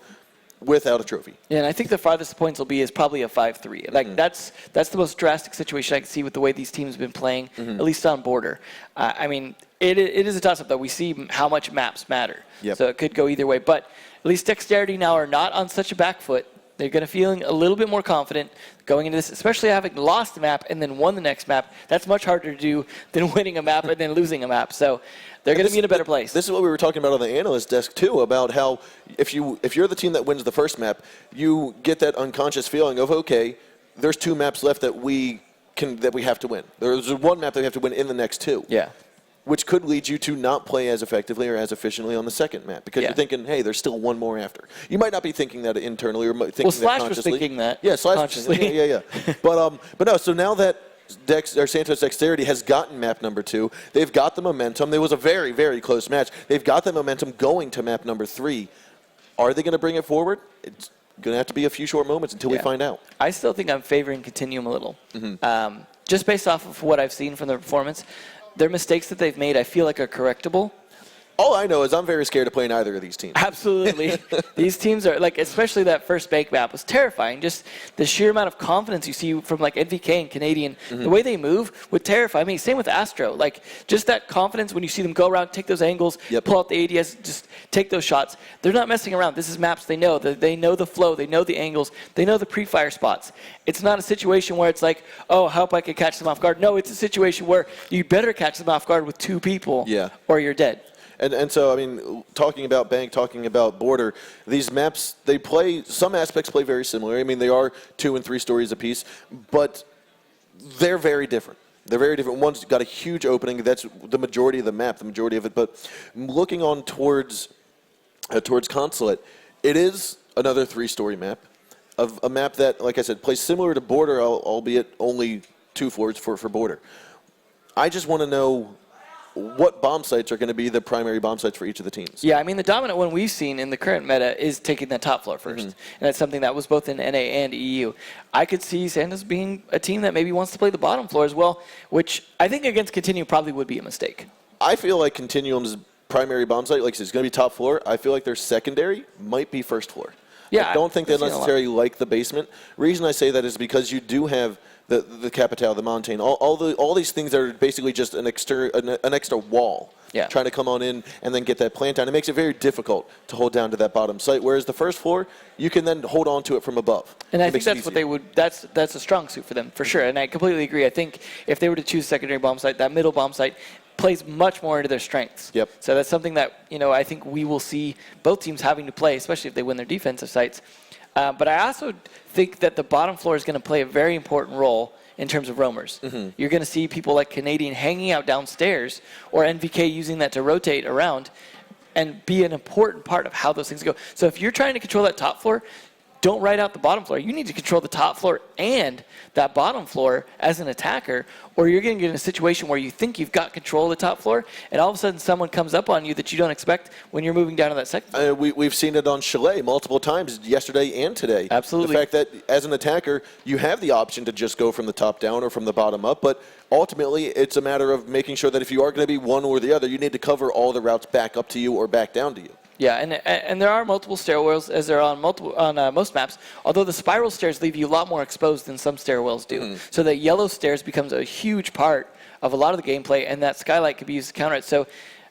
A: without a trophy.
B: Yeah, and I think the farthest the points will be is probably a 5-3. Like that's the most drastic situation I can see with the way these teams have been playing, at least on border. I mean, it is a toss-up, though. We see how much maps matter. So it could go either way. But at least Dexterity now are not on such a back foot. They're going to feeling a little bit more confident going into this, especially having lost a map and then won the next map. That's much harder to do than winning a map and then losing a map. So they're going to be in a better place.
A: This is what we were talking about on the analyst desk, too, about how if you're the team that wins the first map, you get that unconscious feeling of, okay, there's 2 maps left that we have to win. There's one map that we have to win in the next 2.
B: Yeah.
A: Which could lead you to not play as effectively or as efficiently on the second map because you're thinking, hey, there's still one more after. You might not be thinking that internally or thinking
B: Slash
A: that consciously.
B: was thinking that.
A: Yeah, Slash
B: consciously.
A: Yeah. But no, so now that Santos Dexterity has gotten map number 2, they've got the momentum. There was a very, very close match. They've got the momentum going to map number 3. Are they going to bring it forward? It's going to have to be a few short moments until we find out.
B: I still think I'm favoring Continuum a little. Just based off of what I've seen from their performance. Their mistakes that they've made, I feel like, are correctable.
A: All I know is I'm very scared of playing either of these teams.
B: Absolutely. These teams are, like, especially that first bank map was terrifying. Just the sheer amount of confidence you see from, like, NVK and Canadian, the way they move would terrify me. Same with Astro. Like, just that confidence when you see them go around, take those angles, pull out the ADS, just take those shots. They're not messing around. This is maps they know. They know the flow. They know the angles. They know the pre-fire spots. It's not a situation where it's like, oh, I hope I can catch them off guard. No, it's a situation where you better catch them off guard with 2 people or you're dead.
A: And so, I mean, talking about Bank, talking about Border, these maps, some aspects play very similar. I mean, they are 2 and 3 stories apiece, but they're very different. They're very different. One's got a huge opening. That's the majority of the map, the majority of it. But looking on towards Consulate, it is another 3-story map, of a map that, like I said, plays similar to Border, albeit only 2 floors for Border. I just want to know what bomb sites are going to be the primary bomb sites for each of the teams.
B: Yeah, I mean, the dominant one we've seen in the current meta is taking the top floor first. And that's something that was both in NA and EU. I could see Santos being a team that maybe wants to play the bottom floor as well, which I think against Continuum probably would be a mistake.
A: I feel like Continuum's primary bomb site, like I said, is going to be top floor. I feel like their secondary might be first floor.
B: Yeah,
A: I don't think they necessarily like the basement. Reason I say that is because you do have the Capital, the Montaigne, all these things that are basically just an extra wall. Trying to come on in and then get that plant down. It makes it very difficult to hold down to that bottom site. Whereas the first floor, you can then hold on to it from above.
B: And I think that's what they would. That's a strong suit for them for sure. And I completely agree. I think if they were to choose a secondary bomb site, that middle bomb site plays much more into their strengths. So that's something that I think we will see both teams having to play, especially if they win their defensive sites. But I also think that the bottom floor is going to play a very important role in terms of roamers. You're going to see people like Canadian hanging out downstairs or NVK using that to rotate around and be an important part of how those things go. So if you're trying to control that top floor, don't ride out the bottom floor. You need to control the top floor and that bottom floor as an attacker, or you're going to get in a situation where you think you've got control of the top floor, and all of a sudden someone comes up on you that you don't expect when you're moving down to that second floor.
A: We've seen it on Chalet multiple times yesterday and today.
B: Absolutely.
A: The fact that as an attacker, you have the option to just go from the top down or from the bottom up, but ultimately it's a matter of making sure that if you are going to be one or the other, you need to cover all the routes back up to you or back down to you.
B: Yeah, and there are multiple stairwells as there are on most maps, although the spiral stairs leave you a lot more exposed than some stairwells do. So that yellow stairs becomes a huge part of a lot of the gameplay, and that skylight could be used to counter it. So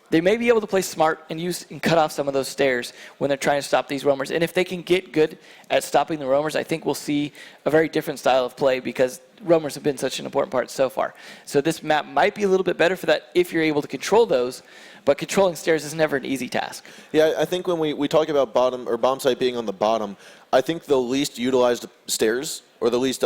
B: they may be able to play smart and cut off some of those stairs when they're trying to stop these roamers. And if they can get good at stopping the roamers, I think we'll see a very different style of play because roamers have been such an important part so far. So this map might be a little bit better for that if you're able to control those, but controlling stairs is never an easy task.
A: Yeah, I think when we talk about bottom or bomb site being on the bottom, I think the least utilized stairs or the least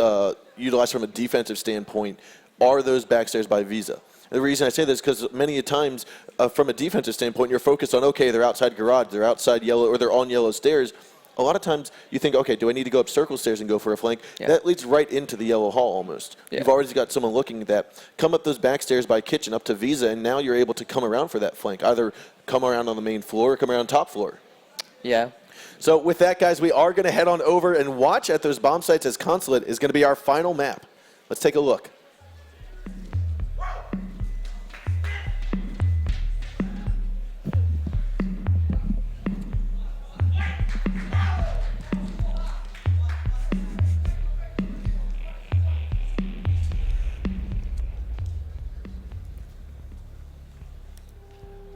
A: utilized from a defensive standpoint are those back stairs by Visa. The reason I say this is because many times from a defensive standpoint, you're focused on, okay, they're outside garage, they're outside yellow, or they're on yellow stairs. a lot of times you think, okay, do I need to go up circle stairs and go for a flank?
B: Yeah.
A: That leads right into the yellow hall almost.
B: Yeah.
A: You've already got someone looking at that. Come up those back stairs by kitchen up to Visa, and now you're able to come around for that flank. Either come around on the main floor or come around top floor.
B: Yeah.
A: So with that, guys, we are going to head on over and watch at those bomb sites as Consulate is going to be our final map. Let's take a look.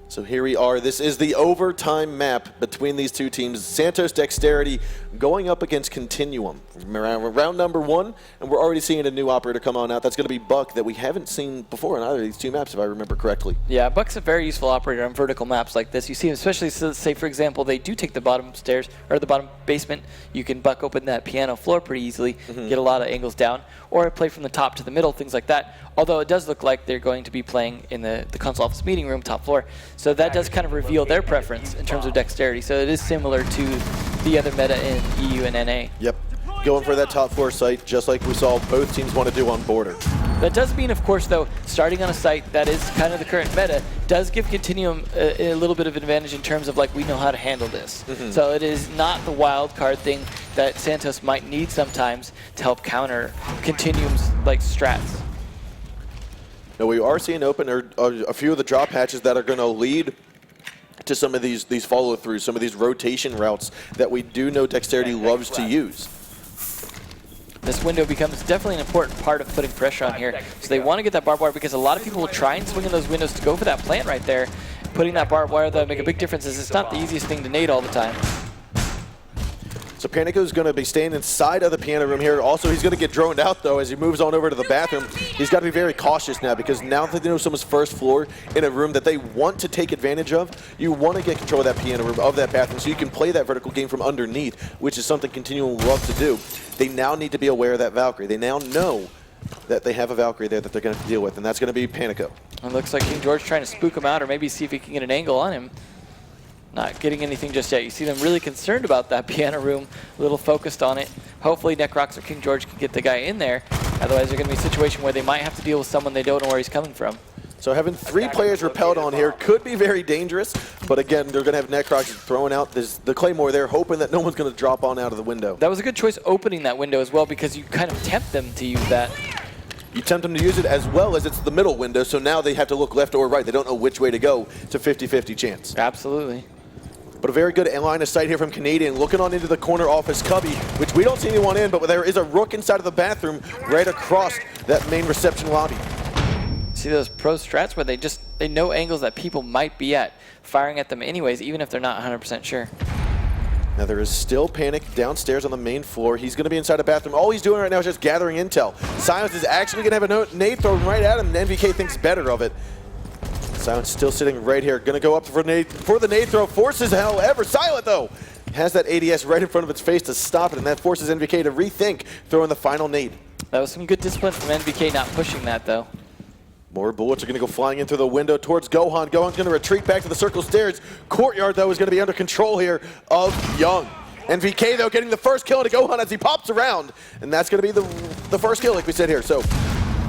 A: So here we are. This is the overtime map between these two teams. Santos Dexterity going up against Continuum. Round number 1, and we're already seeing a new operator come on out. That's going to be Buck that we haven't seen before on either of these two maps, if I remember correctly.
B: Yeah, Buck's a very useful operator on vertical maps like this. You see him, especially, say, for example, they do take the bottom stairs, or the bottom basement. You can Buck open that piano floor pretty easily, get a lot of angles down, or play from the top to the middle, things like that. Although it does look like they're going to be playing in the console office meeting room, top floor. So that does kind of reveal their preference in terms of dexterity. So it is similar to the other meta in EU and NA.
A: Yep. Going for that top floor site, just like we saw both teams want to do on Border.
B: That does mean, of course, though, starting on a site that is kind of the current meta does give Continuum a little bit of advantage in terms of, like, we know how to handle this. So it is not the wild card thing that Santos might need sometimes to help counter Continuum's, like, strats.
A: Now we are seeing open a few of the drop hatches that are going to lead to some of these follow-throughs, some of these rotation routes that we do know Dexterity loves to use.
B: This window becomes definitely an important part of putting pressure on here. So they want to get that barbed wire because a lot of people will try and swing in those windows to go for that plant right there. Putting that barbed wire, though, make a big difference as it's not the easiest thing to nade all the time.
A: So Panico's going to be staying inside of the piano room here. Also, he's going to get droned out, though, as he moves on over to the bathroom. He's got to be very cautious now because now that they know someone's first floor in a room that they want to take advantage of, you want to get control of that piano room, of that bathroom, so you can play that vertical game from underneath, which is something Continuum loves to do. They now need to be aware of that Valkyrie. They now know that they have a Valkyrie there that they're going to deal with, and that's going to be Panico.
B: It looks like King George trying to spook him out or maybe see if he can get an angle on him. Not getting anything just yet. You see them really concerned about that piano room, a little focused on it. Hopefully Necrox or King George can get the guy in there. Otherwise, they're going to be a situation where they might have to deal with someone they don't know where he's coming from.
A: So having 3 players repelled on here could be very dangerous, but again, they're going to have Necrox throwing out the Claymore there, hoping that no one's going to drop on out of the window.
B: That was a good choice opening that window as well because you kind of tempt them to use that.
A: You tempt them to use it as well as it's the middle window, so now they have to look left or right. They don't know which way to go. It's a 50-50 chance.
B: Absolutely.
A: But a very good line of sight here from Canadian, looking on into the corner office cubby, which we don't see anyone in, but there is a rook inside of the bathroom right across that main reception lobby.
B: See those pro strats where they know angles that people might be at, firing at them anyways, even if they're not 100% sure.
A: Now there is still Panic downstairs on the main floor. He's going to be inside a bathroom. All he's doing right now is just gathering intel. Silence is actually going to have a nade thrown right at him, and NVK thinks better of it. Silence still sitting right here. Going to go up for the nade throw. Forces, however, Silent, though, has that ADS right in front of its face to stop it, and that forces NVK to rethink throwing the final nade.
B: That was some good discipline from NVK not pushing that, though.
A: More bullets are going to go flying in through the window towards Gohan. Gohan's going to retreat back to the circle stairs. Courtyard, though, is going to be under control here of Young. NVK, though, getting the first kill into Gohan as he pops around, and that's going to be the first kill, like we said here. So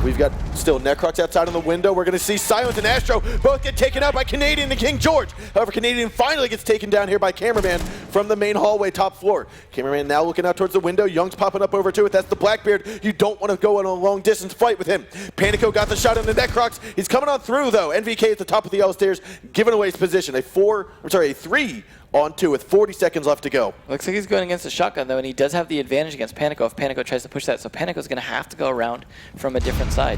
A: we've got still Necrox outside on the window. We're going to see Silent and Astro both get taken out by Canadian and King George. However, Canadian finally gets taken down here by Cameraman from the main hallway top floor. Cameraman now looking out towards the window. Young's popping up over to it. That's the Blackbeard. You don't want to go on a long distance fight with him. Panico got the shot on the Necrox. He's coming on through, though. NVK at the top of the yellow stairs, giving away his position. A 3 on 2 with 40 seconds left to go.
B: Looks like he's going against a shotgun, though, and he does have the advantage against Panico if Panico tries to push that. So Panico's going to have to go around from a different side.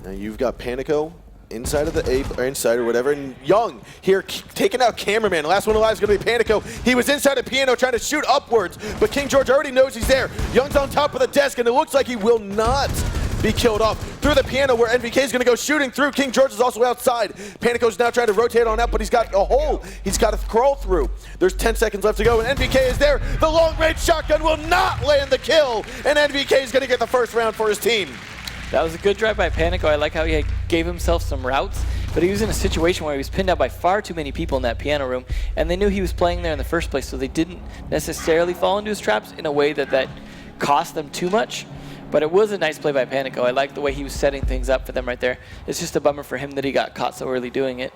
A: Now you've got Panico inside of the ape, or inside or whatever, and Young here taking out Cameraman. Last one alive is going to be Panico. He was inside the piano trying to shoot upwards, but King George already knows he's there. Young's on top of the desk, and it looks like he will not be killed off through the piano where NVK is going to go shooting through. King George is also outside. Panico's now trying to rotate on out, but he's got a hole he's got to crawl through. There's 10 seconds left to go, and NVK is there. The long-range shotgun will not land the kill, and NVK is going to get the first round for his team.
B: That was a good drive by Panico. I like how he gave himself some routes. but he was in a situation where he was pinned out by far too many people in that piano room, and they knew he was playing there in the first place, so they didn't necessarily fall into his traps in a way that cost them too much. But it was a nice play by Panico. I like the way he was setting things up for them right there. It's just a bummer for him that he got caught so early doing it.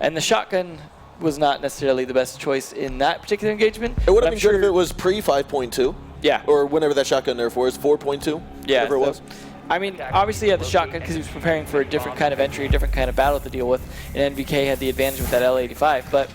B: And the shotgun was not necessarily the best choice in that particular engagement.
A: It would have been good if it was pre-5.2.
B: Yeah.
A: Or whenever that shotgun nerf was, 4.2.
B: Yeah.
A: Whatever it was.
B: I mean, obviously he had the shotgun because he was preparing for a different kind of entry, a different kind of battle to deal with, and NVK had the advantage with that L85. But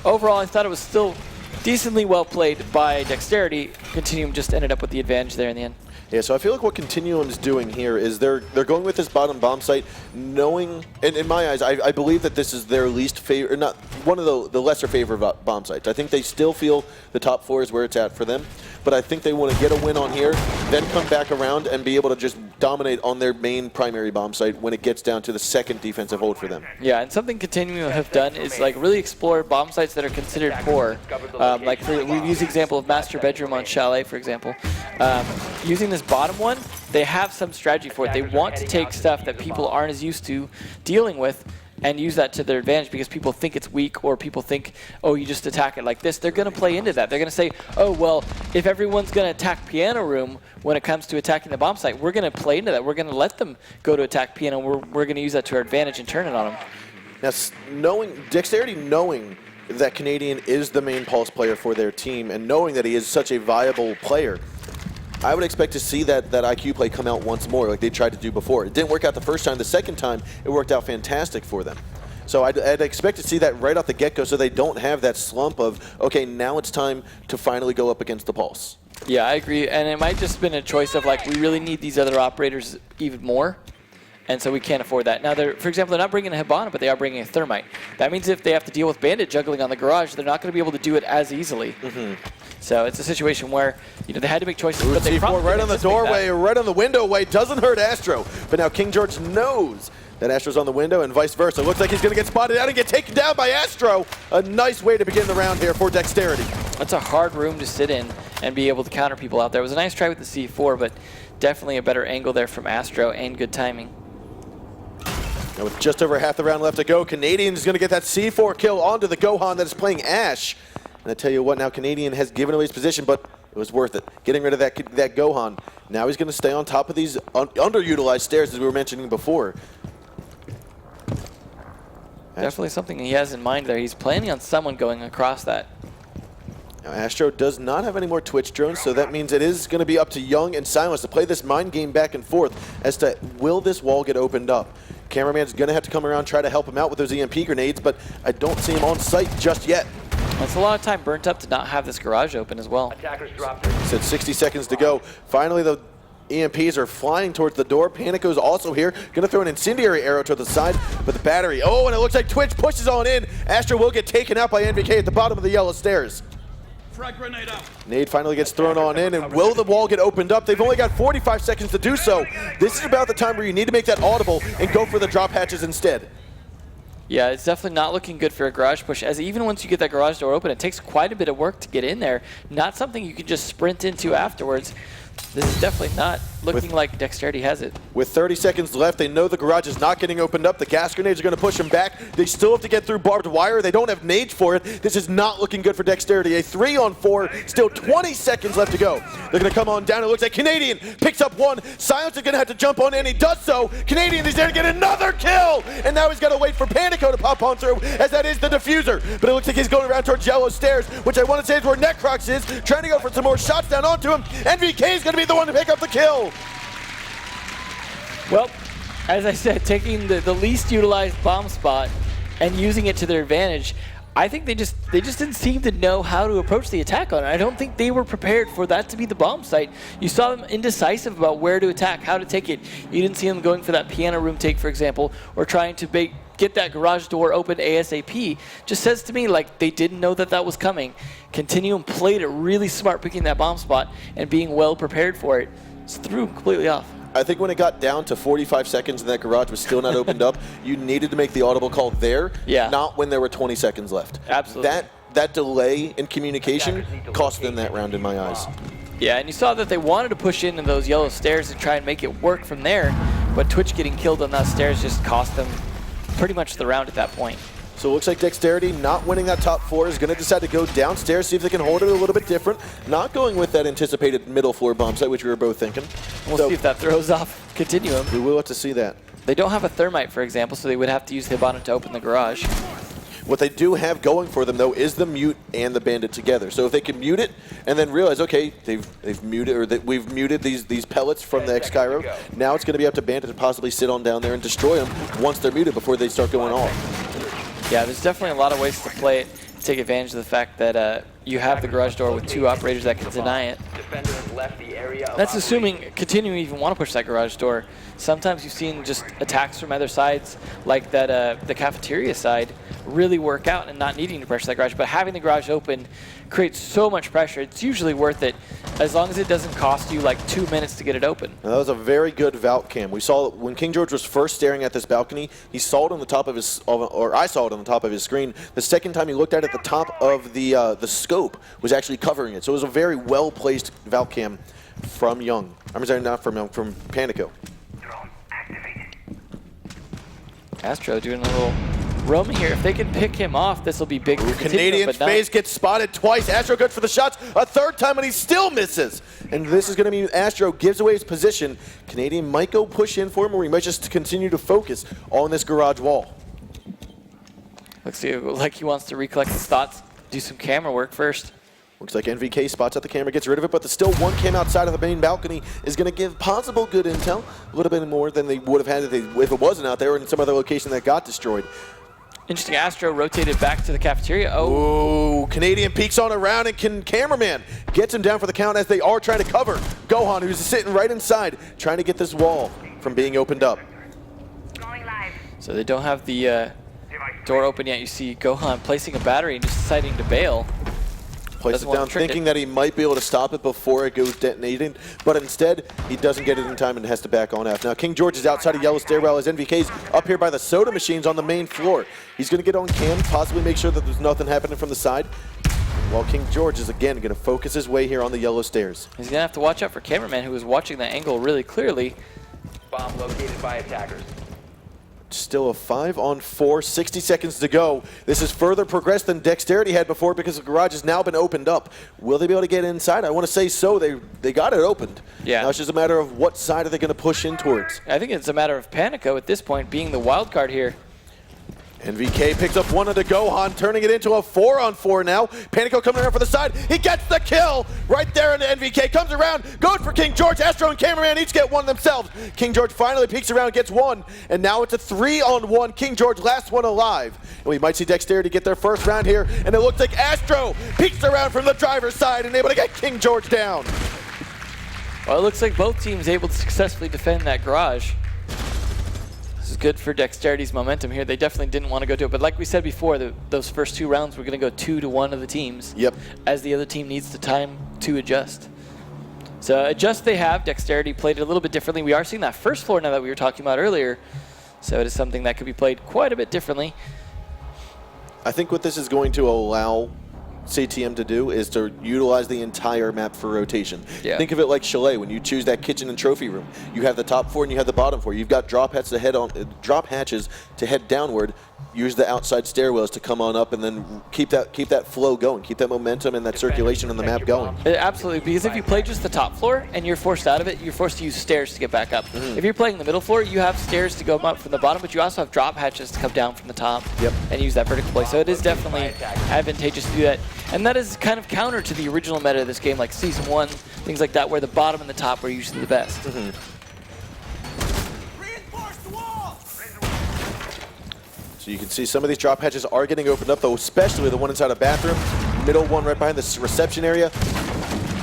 B: overall, I thought it was still decently well played by Dexterity. Continuum just ended up with the advantage there in the end.
A: Yeah, so I feel like what Continuum is doing here is they're going with this bottom bomb site, knowing, and in my eyes, I believe that this is their least favorite, not one of the lesser favorite bomb sites. I think they still feel the top 4 is where it's at for them, but I think they want to get a win on here, then come back around and be able to just dominate on their main primary bomb site when it gets down to the second defensive hold for them.
B: Yeah, and something Continuum have done is like really explore bomb sites that are considered poor. We've used the example of Master Bedroom on Chalet, for example. Using this bottom one, they have some strategy for it. They want to take stuff that people aren't as used to dealing with and use that to their advantage because people think it's weak or people think, oh, you just attack it like this. They're going to play into that. They're going to say, oh, well, if everyone's going to attack Piano Room when it comes to attacking the bomb site, we're going to play into that. We're going to let them go to attack Piano. We're going to use that to our advantage and turn it on them.
A: Now, Dexterity knowing that Canadian is the main Pulse player for their team and knowing that he is such a viable player, I would expect to see that IQ play come out once more like they tried to do before. It didn't work out the first time. The second time, it worked out fantastic for them. So I'd expect to see that right off the get-go so they don't have that slump of, okay, now it's time to finally go up against the Pulse.
B: Yeah, I agree. And it might just been a choice of, like, we really need these other operators even more. And so we can't afford that. Now, for example, they're not bringing a Hibana, but they are bringing a Thermite. That means if they have to deal with Bandit juggling on the garage, they're not going to be able to do it as easily. So it's a situation where, you know, they had to make choices. But they probably
A: right on the doorway, right on the window way, doesn't hurt Astro. But now King George knows that Astro's on the window and vice versa. Looks like he's going to get spotted out and get taken down by Astro. A nice way to begin the round here for Dexterity.
B: That's a hard room to sit in and be able to counter people out there. It was a nice try with the C4, but definitely a better angle there from Astro and good timing.
A: Now with just over half the round left to go, Canadian is going to get that C4 kill onto the Gohan that is playing Ash. And I tell you what, now Canadian has given away his position, but it was worth it. Getting rid of that Gohan. Now he's going to stay on top of these underutilized stairs as we were mentioning before.
B: Definitely something he has in mind there. He's planning on someone going across that.
A: Now Astro does not have any more Twitch drones, so that means it is going to be up to Young and Silence to play this mind game back and forth as to will this wall get opened up. Cameraman's going to have to come around, try to help him out with those EMP grenades, but I don't see him on site just yet.
B: That's a lot of time burnt up to not have this garage open as well.
A: He said 60 seconds to go. Finally, the EMPs are flying towards the door. Panico's also here. Going to throw an incendiary arrow to the side, but the battery. Oh, and it looks like Twitch pushes on in. Astro will get taken out by NVK at the bottom of the yellow stairs.
C: Frag grenade out.
A: Nade finally gets thrown on in, and will the wall get opened up? They've only got 45 seconds to do so. This is about the time where you need to make that audible and go for the drop hatches instead.
B: Yeah, it's definitely not looking good for a garage push, as even once you get that garage door open, it takes quite a bit of work to get in there. Not something you can just sprint into afterwards. This is definitely not looking like Dexterity has it.
A: With 30 seconds left, they know the garage is not getting opened up. The gas grenades are going to push them back. They still have to get through barbed wire. They don't have nades for it. This is not looking good for Dexterity. A 3-on-4, still 20 seconds left to go. They're going to come on down. It looks like Canadian picks up one. Silence is going to have to jump on in. He does so. Canadian is there to get another kill. And now he's got to wait for Panico to pop on through, as that is the diffuser. But it looks like he's going around towards yellow stairs, which I want to say is where Necrox is, trying to go for some more shots down onto him. NVK is going to be the one to pick up the kill.
B: Well, as I said, taking the least utilized bomb spot and using it to their advantage, I think they just didn't seem to know how to approach the attack on it. I don't think they were prepared for that to be the bomb site. You saw them indecisive about where to attack, how to take it. You didn't see them going for that piano room take, for example, or trying to get that garage door open ASAP. Just says to me like they didn't know that was coming. Continuum played it really smart, picking that bomb spot and being well prepared for it. It's threw completely off.
A: I think when it got down to 45 seconds and that garage was still not opened up, you needed to make the audible call there, not when there were 20 seconds left.
B: Absolutely.
A: That delay in communication cost them that round in my eyes.
B: Yeah, and you saw that they wanted to push into those yellow stairs and try and make it work from there, but Twitch getting killed on those stairs just cost them pretty much the round at that point.
A: So it looks like Dexterity, not winning that top floor, is going to decide to go downstairs, see if they can hold it a little bit different. Not going with that anticipated middle floor bomb site, which we were both thinking.
B: We'll see if that throws off Continuum.
A: We will have to see that.
B: They don't have a Thermite, for example, so they would have to use Hibana to open the garage.
A: What they do have going for them, though, is the mute and the bandit together. So if they can mute it and then realize, okay, they've muted, or that we've muted these pellets from the X-Cairo, now it's going to be up to bandit to possibly sit on down there and destroy them once they're muted before they start going off.
B: Yeah, there's definitely a lot of ways to play it, to take advantage of the fact that you have the garage door with 2 operators that can deny it. That's assuming Continuum even want to push that garage door. Sometimes you've seen just attacks from other sides, like that the cafeteria side, really work out and not needing to pressure that garage. But having the garage open creates so much pressure. It's usually worth it as long as it doesn't cost you like 2 minutes to get it open.
A: Now, that was a very good Valk cam. We saw when King George was first staring at this balcony, he saw it on the top of his, or I saw it on the top of his screen. The second time he looked at it, the top of the scope was actually covering it. So it was a very well-placed Valk cam from Young. I'm sorry, not from Young, from Panico.
B: Astro doing a little roaming here. If they can pick him off, this will be big.
A: Ooh, Canadian phase gets spotted twice. Astro goes for the shots a third time, and he still misses. And this is going to mean Astro gives away his position. Canadian might go push in for him, or he might just continue to focus on this garage wall.
B: Looks like he wants to recollect his thoughts, do some camera work first.
A: Looks like NVK spots out the camera, gets rid of it, but the still one cam outside of the main balcony is going to give possible good intel, a little bit more than they would have had if it wasn't out there or in some other location that got destroyed.
B: Interesting, Astro rotated back to the cafeteria.
A: Oh, Canadian peeks on around, and cameraman gets him down for the count as they are trying to cover Gohan, who's sitting right inside, trying to get this wall from being opened up.
B: So they don't have the door open yet. You see Gohan placing a battery and just deciding to bail.
A: Places it down, thinking that he might be able to stop it before it goes detonating, but instead, he doesn't get it in time and has to back on F. Now, King George is outside of Yellow Stairwell as NVK's up here by the soda machines on the main floor. He's going to get on cam, possibly make sure that there's nothing happening from the side, while King George is again going to focus his way here on the yellow stairs.
B: He's going to have to watch out for cameraman, who was watching that angle really clearly.
C: Bomb located by attackers.
A: Still a 5-on-4, 60 seconds to go. This is further progressed than Dexterity had before because the garage has now been opened up. Will they be able to get inside? I want to say so. They got it opened.
B: Yeah.
A: Now it's just a matter of what side are they going to push in towards.
B: I think it's a matter of Panico at this point being the wild card here.
A: NVK picks up one of the Gohan, turning it into a 4-on-4 now. Panico coming around for the side. He gets the kill right there, and NVK comes around, goes for King George. Astro and Cameraman each get one themselves. King George finally peeks around, gets one, and now it's a 3-on-1. King George, last one alive. And we might see Dexterity get their first round here, and it looks like Astro peeks around from the driver's side and able to get King George down.
B: Well, it looks like both teams able to successfully defend that garage. This is good for Dexterity's momentum here. They definitely didn't want to go to it, but like we said before, those first 2 rounds were going to go 2-1 of the teams.
A: Yep.
B: As the other team needs the time to adjust. So adjust they have. Dexterity played it a little bit differently. We are seeing that first floor now that we were talking about earlier. So it is something that could be played quite a bit differently.
A: I think what this is going to allow CTM to do is to utilize the entire map for rotation.
B: Yeah.
A: Think of it like Chalet. When you choose that kitchen and trophy room, you have the top 4 and you have the bottom 4. You've got drop hatches to head downward. Use the outside stairwells to come on up, and then keep that flow going, keep that momentum and that circulation on the map going.
B: Absolutely, because if you play just the top floor and you're forced out of it, you're forced to use stairs to get back up. If you're playing the middle floor, you have stairs to go up from the bottom, but you also have drop hatches to come down from the top.
A: Yep.
B: And use that vertical play. So it is definitely advantageous to do that. And that is kind of counter to the original meta of this game, like Season 1, things like that, where the bottom and the top were usually the best.
A: So you can see some of these drop hatches are getting opened up, though, especially the one inside a bathroom, middle one right behind this reception area.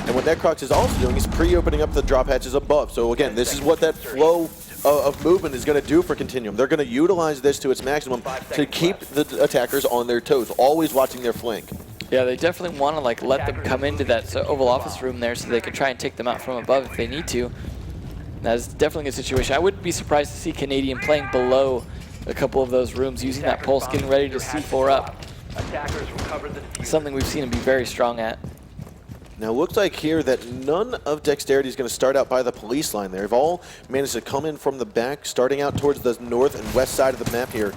A: And what Necrox is also doing is pre-opening up the drop hatches above. So again, this is what that flow of movement is going to do for Continuum. They're going to utilize this to its maximum to keep the attackers on their toes, always watching their flank.
B: Yeah, they definitely want to like let them come into that Oval Office room there so they can try and take them out from above if they need to. That is definitely a situation. I wouldn't be surprised to see Canadian playing below a couple of those rooms, using that pulse, getting ready to C4 up. Something we've seen him be very strong at.
A: Now, it looks like here that none of Dexterity is going to start out by the police line there. They've all managed to come in from the back, starting out towards the north and west side of the map here.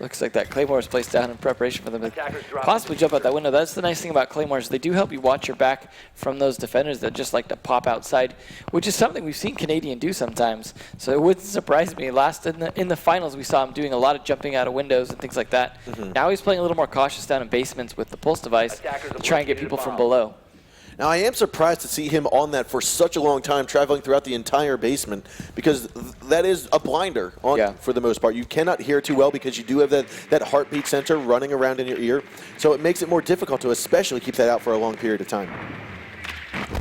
B: Looks like that Claymore is placed down in preparation for them to
C: Attackers drop
B: possibly
C: the
B: jump out that window. That's the nice thing about Claymores. They do help you watch your back from those defenders that just like to pop outside, which is something we've seen Canadian do sometimes. So it wouldn't surprise me. Last in the finals, we saw him doing a lot of jumping out of windows and things like that. Now he's playing a little more cautious down in basements with the pulse device to try and get people from below.
A: Now, I am surprised to see him on that for such a long time, traveling throughout the entire basement, because that is a blinder on for the most part. You cannot hear too well because you do have that heartbeat sensor running around in your ear, so it makes it more difficult to especially keep that out for a long period of time.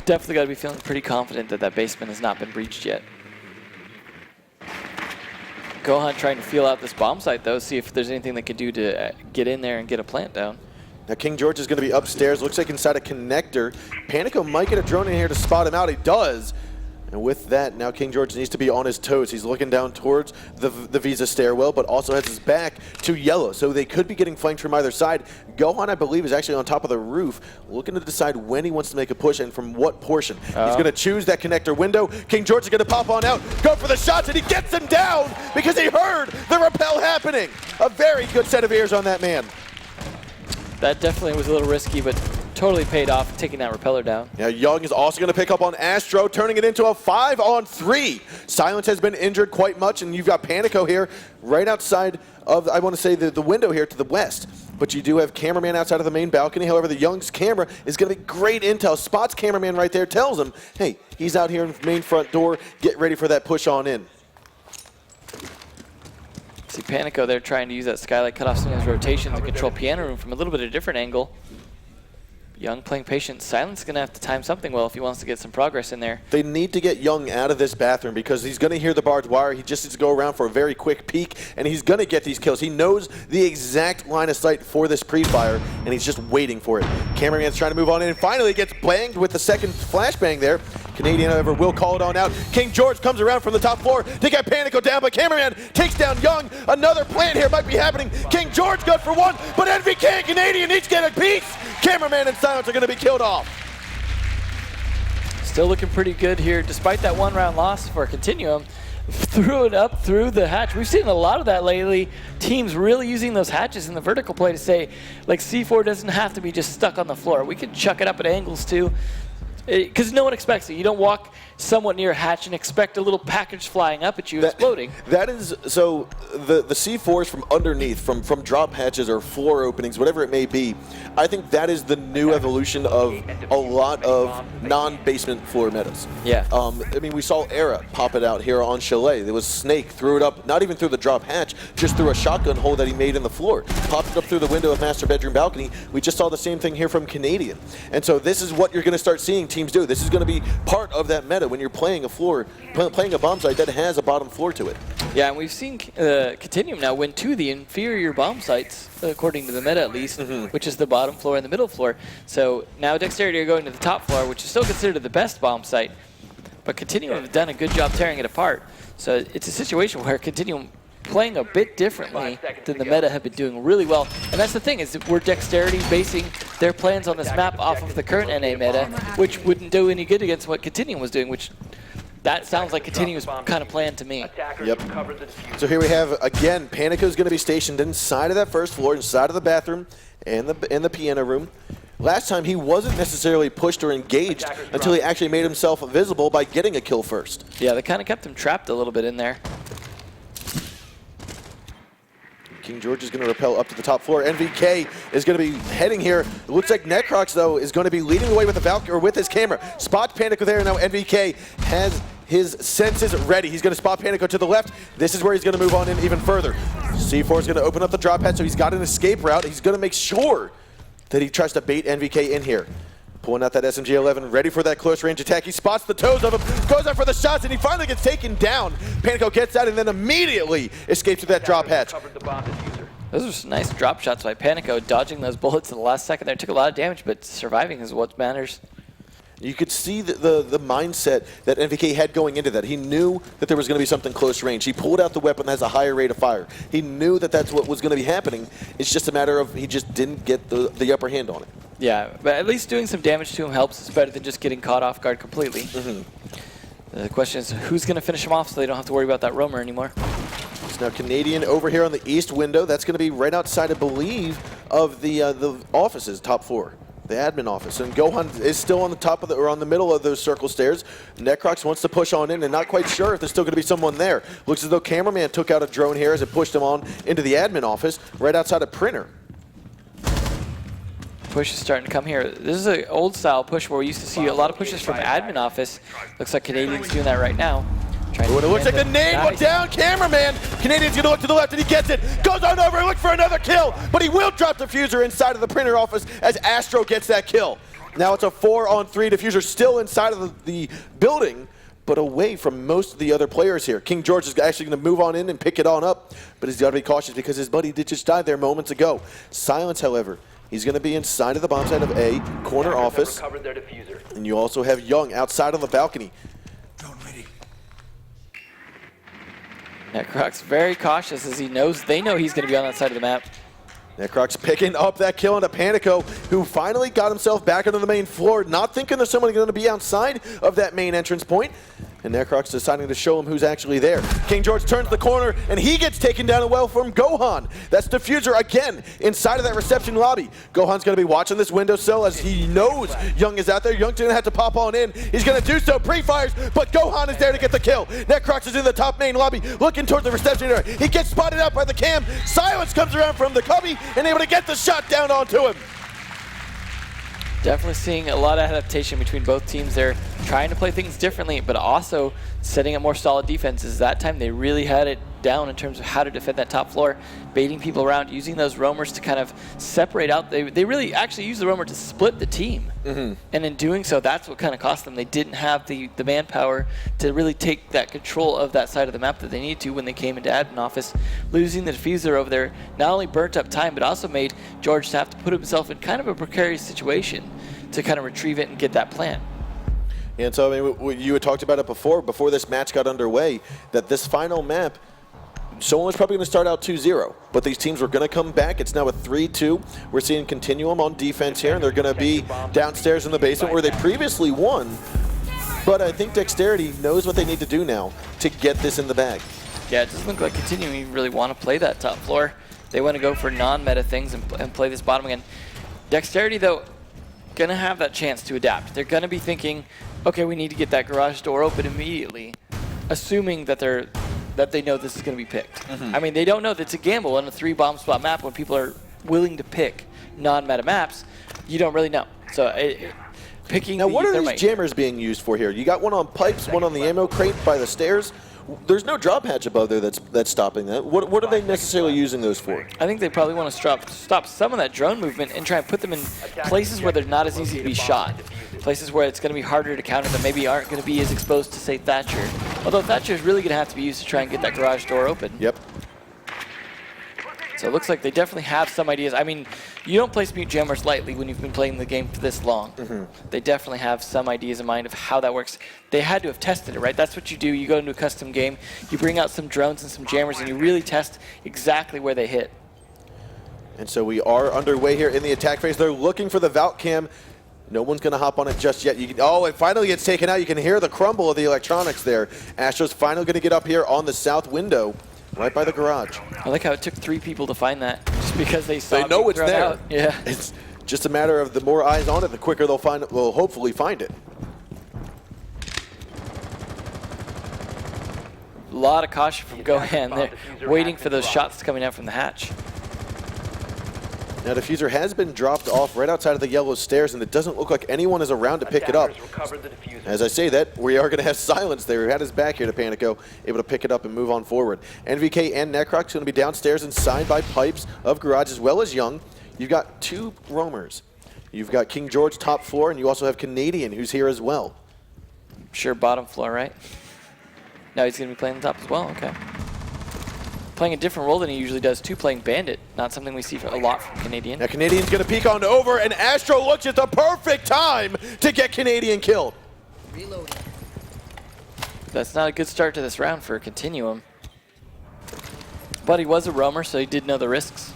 B: Definitely got to be feeling pretty confident that that basement has not been breached yet. Gohan trying to feel out this bomb site, though, see if there's anything they can do to get in there and get a plant down.
A: Now, King George is going to be upstairs. Looks like inside a connector. Panico might get a drone in here to spot him out. He does. And with that, now King George needs to be on his toes. He's looking down towards the Visa stairwell, but also has his back to yellow. So they could be getting flanked from either side. Gohan, I believe, is actually on top of the roof, looking to decide when he wants to make a push and from what portion. He's going to choose that connector window. King George is going to pop on out, go for the shots, and he gets him down because he heard the rappel happening. A very good set of ears on that man.
B: That definitely was a little risky, but totally paid off taking that repeller down.
A: Now, Young is also going to pick up on Astro, turning it into a 5-on-3. Silence has been injured quite much, and you've got Panico here right outside of, I want to say, the window here to the west. But you do have Cameraman outside of the main balcony. However, the Young's camera is going to be great intel. Spots Cameraman right there, tells him, hey, he's out here in the main front door. Get ready for that push on in.
B: See Panico there trying to use that skylight cut off some of his rotation to control Piano Room from a little bit of a different angle. Young playing patient. Silence is going to have to time something well if he wants to get some progress in there.
A: They need to get Young out of this bathroom because he's going to hear the barbed wire. He just needs to go around for a very quick peek, and he's going to get these kills. He knows the exact line of sight for this pre-fire, and he's just waiting for it. Cameraman's trying to move on in, and finally gets banged with the second flashbang there. Canadian, however, will call it on out. King George comes around from the top floor to get Panico down, but Cameraman takes down Young. Another plant here might be happening. King George good for one, but NVK and Canadian each get a piece. Cameraman and Silence are going to be killed off.
B: Still looking pretty good here, despite that one-round loss for Continuum. Threw it up through the hatch. We've seen a lot of that lately. Teams really using those hatches in the vertical play to say, like, C4 doesn't have to be just stuck on the floor. We can chuck it up at angles too. Because no one expects it. You don't walk somewhat near a hatch and expect a little package flying up at you exploding.
A: That is, so the C4s from underneath, from drop hatches or floor openings, whatever it may be, I think that is the new evolution of a lot of non-basement floor metas.
B: Yeah.
A: I mean, we saw Era pop it out here on Chalet. There was Snake, threw it up, not even through the drop hatch, just through a shotgun hole that he made in the floor. Popped it up through the window of master bedroom balcony. We just saw the same thing here from Canadian. And so this is what you're going to start seeing teams do. This is going to be part of that meta when you're playing a floor, playing a bomb site that has a bottom floor to it.
B: Yeah, and we've seen Continuum now win 2 of the inferior bomb sites, according to the meta at least, which is the bottom floor and the middle floor. So now Dexterity are going to the top floor, which is still considered the best bomb site. But Continuum have done a good job tearing it apart. So it's a situation where Continuum playing a bit differently than the meta have been doing really well. And that's the thing, is that we're Dexterity basing their plans on this map off of the current NA meta, which wouldn't do any good against what Continuum was doing, which that sounds like Continuum's kind of plan to me.
A: Yep. So here we have, again, Panico's going to be stationed inside of that first floor, inside of the bathroom and the piano room. Last time he wasn't necessarily pushed or engaged until he actually made himself visible by getting a kill first.
B: Yeah, they kind of kept him trapped a little bit in there.
A: King George is going to rappel up to the top floor. NVK is going to be heading here. It looks like Necrox, though, is going to be leading the way with the Valkyrie, or with his camera. Spots Panico there, and now NVK has his senses ready. He's going to spot Panico to the left. This is where he's going to move on in even further. C4 is going to open up the drop head, so he's got an escape route. He's going to make sure that he tries to bait NVK in here. Pulling out that SMG-11, ready for that close range attack. He spots the toes of him, goes out for the shots, and he finally gets taken down. Panico gets out and then immediately escapes with that drop hatch.
B: Those are some nice drop shots by Panico, dodging those bullets in the last second there. Took a lot of damage, but surviving is what matters.
A: You could see the mindset that NVK had going into that. He knew that there was going to be something close range. He pulled out the weapon that has a higher rate of fire. He knew that that's what was going to be happening. It's just a matter of he just didn't get the upper hand on it.
B: Yeah, but at least doing some damage to him helps. It's better than just getting caught off guard completely. The question is, who's going to finish him off so they don't have to worry about that roamer anymore?
A: Now Canadian over here on the east window. That's going to be right outside, I believe, of the offices, top floor, the admin office. And Gohan is still on the top of the, or on the middle of those circle stairs. Necrox wants to push on in and not quite sure if there's still going to be someone there. Looks as though Cameraman took out a drone here as it pushed him on into the admin office right outside of Printer.
B: Push is starting to come here. This is an old style push where we used to see a lot of pushes from admin office. Looks like Canadian's doing that right now.
A: Ooh, and it looks like the nade went down. Cameraman. Canadian's going to look to the left and he gets it. Goes on over and looks for another kill. But he will drop Diffuser inside of the Printer office as Astro gets that kill. Now it's a 4-on-3. Diffuser still inside of the building, but away from most of the other players here. King George is actually going to move on in and pick it on up, but he's got to be cautious because his buddy did just die there moments ago. Silence, however, he's going to be inside of the bomb site of A, corner office. And you also have Young outside on the balcony.
B: Necrox very cautious as he knows they know he's going to be on that side of the map.
A: Necrox picking up that kill into Panico, who finally got himself back onto the main floor, not thinking there's someone going to be outside of that main entrance point. And Necrox deciding to show him who's actually there. King George turns the corner, and he gets taken down as well from Gohan. That's Diffuser again inside of that reception lobby. Gohan's going to be watching this windowsill as he knows Young is out there. Young's going to have to pop on in. He's going to do so, pre-fires, but Gohan is there to get the kill. Necrox is in the top main lobby, looking towards the reception area. He gets spotted out by the cam. Silence comes around from the cubby and able to get the shot down onto him.
B: Definitely seeing a lot of adaptation between both teams. They're trying to play things differently, but also setting up more solid defenses. That time they really had it down in terms of how to defend that top floor, baiting people around, using those roamers to kind of separate out. They really actually used the roamer to split the team. And in doing so, that's what kind of cost them. They didn't have the manpower to really take that control of that side of the map that they needed to when they came into admin office. Losing the diffuser over there not only burnt up time, but also made George have to put himself in kind of a precarious situation to kind of retrieve it and get that plant.
A: And so, I mean, you had talked about it before this match got underway, that this final map, someone was probably going to start out 2-0, but these teams were going to come back. It's now a 3-2. We're seeing Continuum on defense here, and they're going to be downstairs in the basement where they previously won. But I think Dexterity knows what they need to do now to get this in the bag.
B: Yeah, it doesn't look like Continuum even really want to play that top floor. They want to go for non-meta things and play this bottom again. Dexterity, though, going to have that chance to adapt. They're going to be thinking, okay, we need to get that garage door open immediately, assuming that they know this is going to be picked. I mean, they don't know that it's a gamble on a 3-bomb spot map when people are willing to pick non-meta maps. You don't really know. So picking
A: now, what are these jammers being used for here? You got one on pipes, one on the ammo crate by the stairs. There's no drop hatch above there that's stopping that. What are they necessarily using those for?
B: I think they probably want to stop some of that drone movement and try and put them in places where they're not as easy to be shot. Places where it's going to be harder to counter that maybe aren't going to be as exposed to, say, Thatcher. Although Thatcher is really going to have to be used to try and get that garage door open.
A: Yep.
B: So it looks like they definitely have some ideas. I mean, you don't place mute jammers lightly when you've been playing the game for this long. They definitely have some ideas in mind of how that works. They had to have tested it, right? That's what you do. You go into a custom game, you bring out some drones and some jammers, and you really test exactly where they hit.
A: And so we are underway here in the attack phase. They're looking for the Valk Cam. No one's going to hop on it just yet. Oh, it finally gets taken out. You can hear the crumble of the electronics there. Astro's finally going to get up here on the south window, right by the garage.
B: I like how it took 3 people to find that, just because they saw it.
A: They know it's there.
B: Out. Yeah.
A: It's just a matter of the more eyes on it, the quicker they'll hopefully find it.
B: A lot of caution from Gohan. They're waiting for those shots coming out from the hatch.
A: Now, Diffuser has been dropped off right outside of the yellow stairs, and it doesn't look like anyone is around to pick it up. As I say that, we are going to have silence there. He had his back here to Panico, able to pick it up and move on forward. NVK and Necrox going to be downstairs inside by pipes of garage, as well as Young. You've got 2 roamers. You've got King George top floor, and you also have Canadian, who's here as well.
B: Sure, bottom floor, right? Now he's going to be playing the top as well, okay. Playing a different role than he usually does too, playing Bandit. Not something we see a lot from Canadian.
A: Now Canadian's going to peek on over, and Astro looks at the perfect time to get Canadian killed.
D: Reloading.
B: That's not a good start to this round for Continuum. But he was a roamer, so he did know the risks.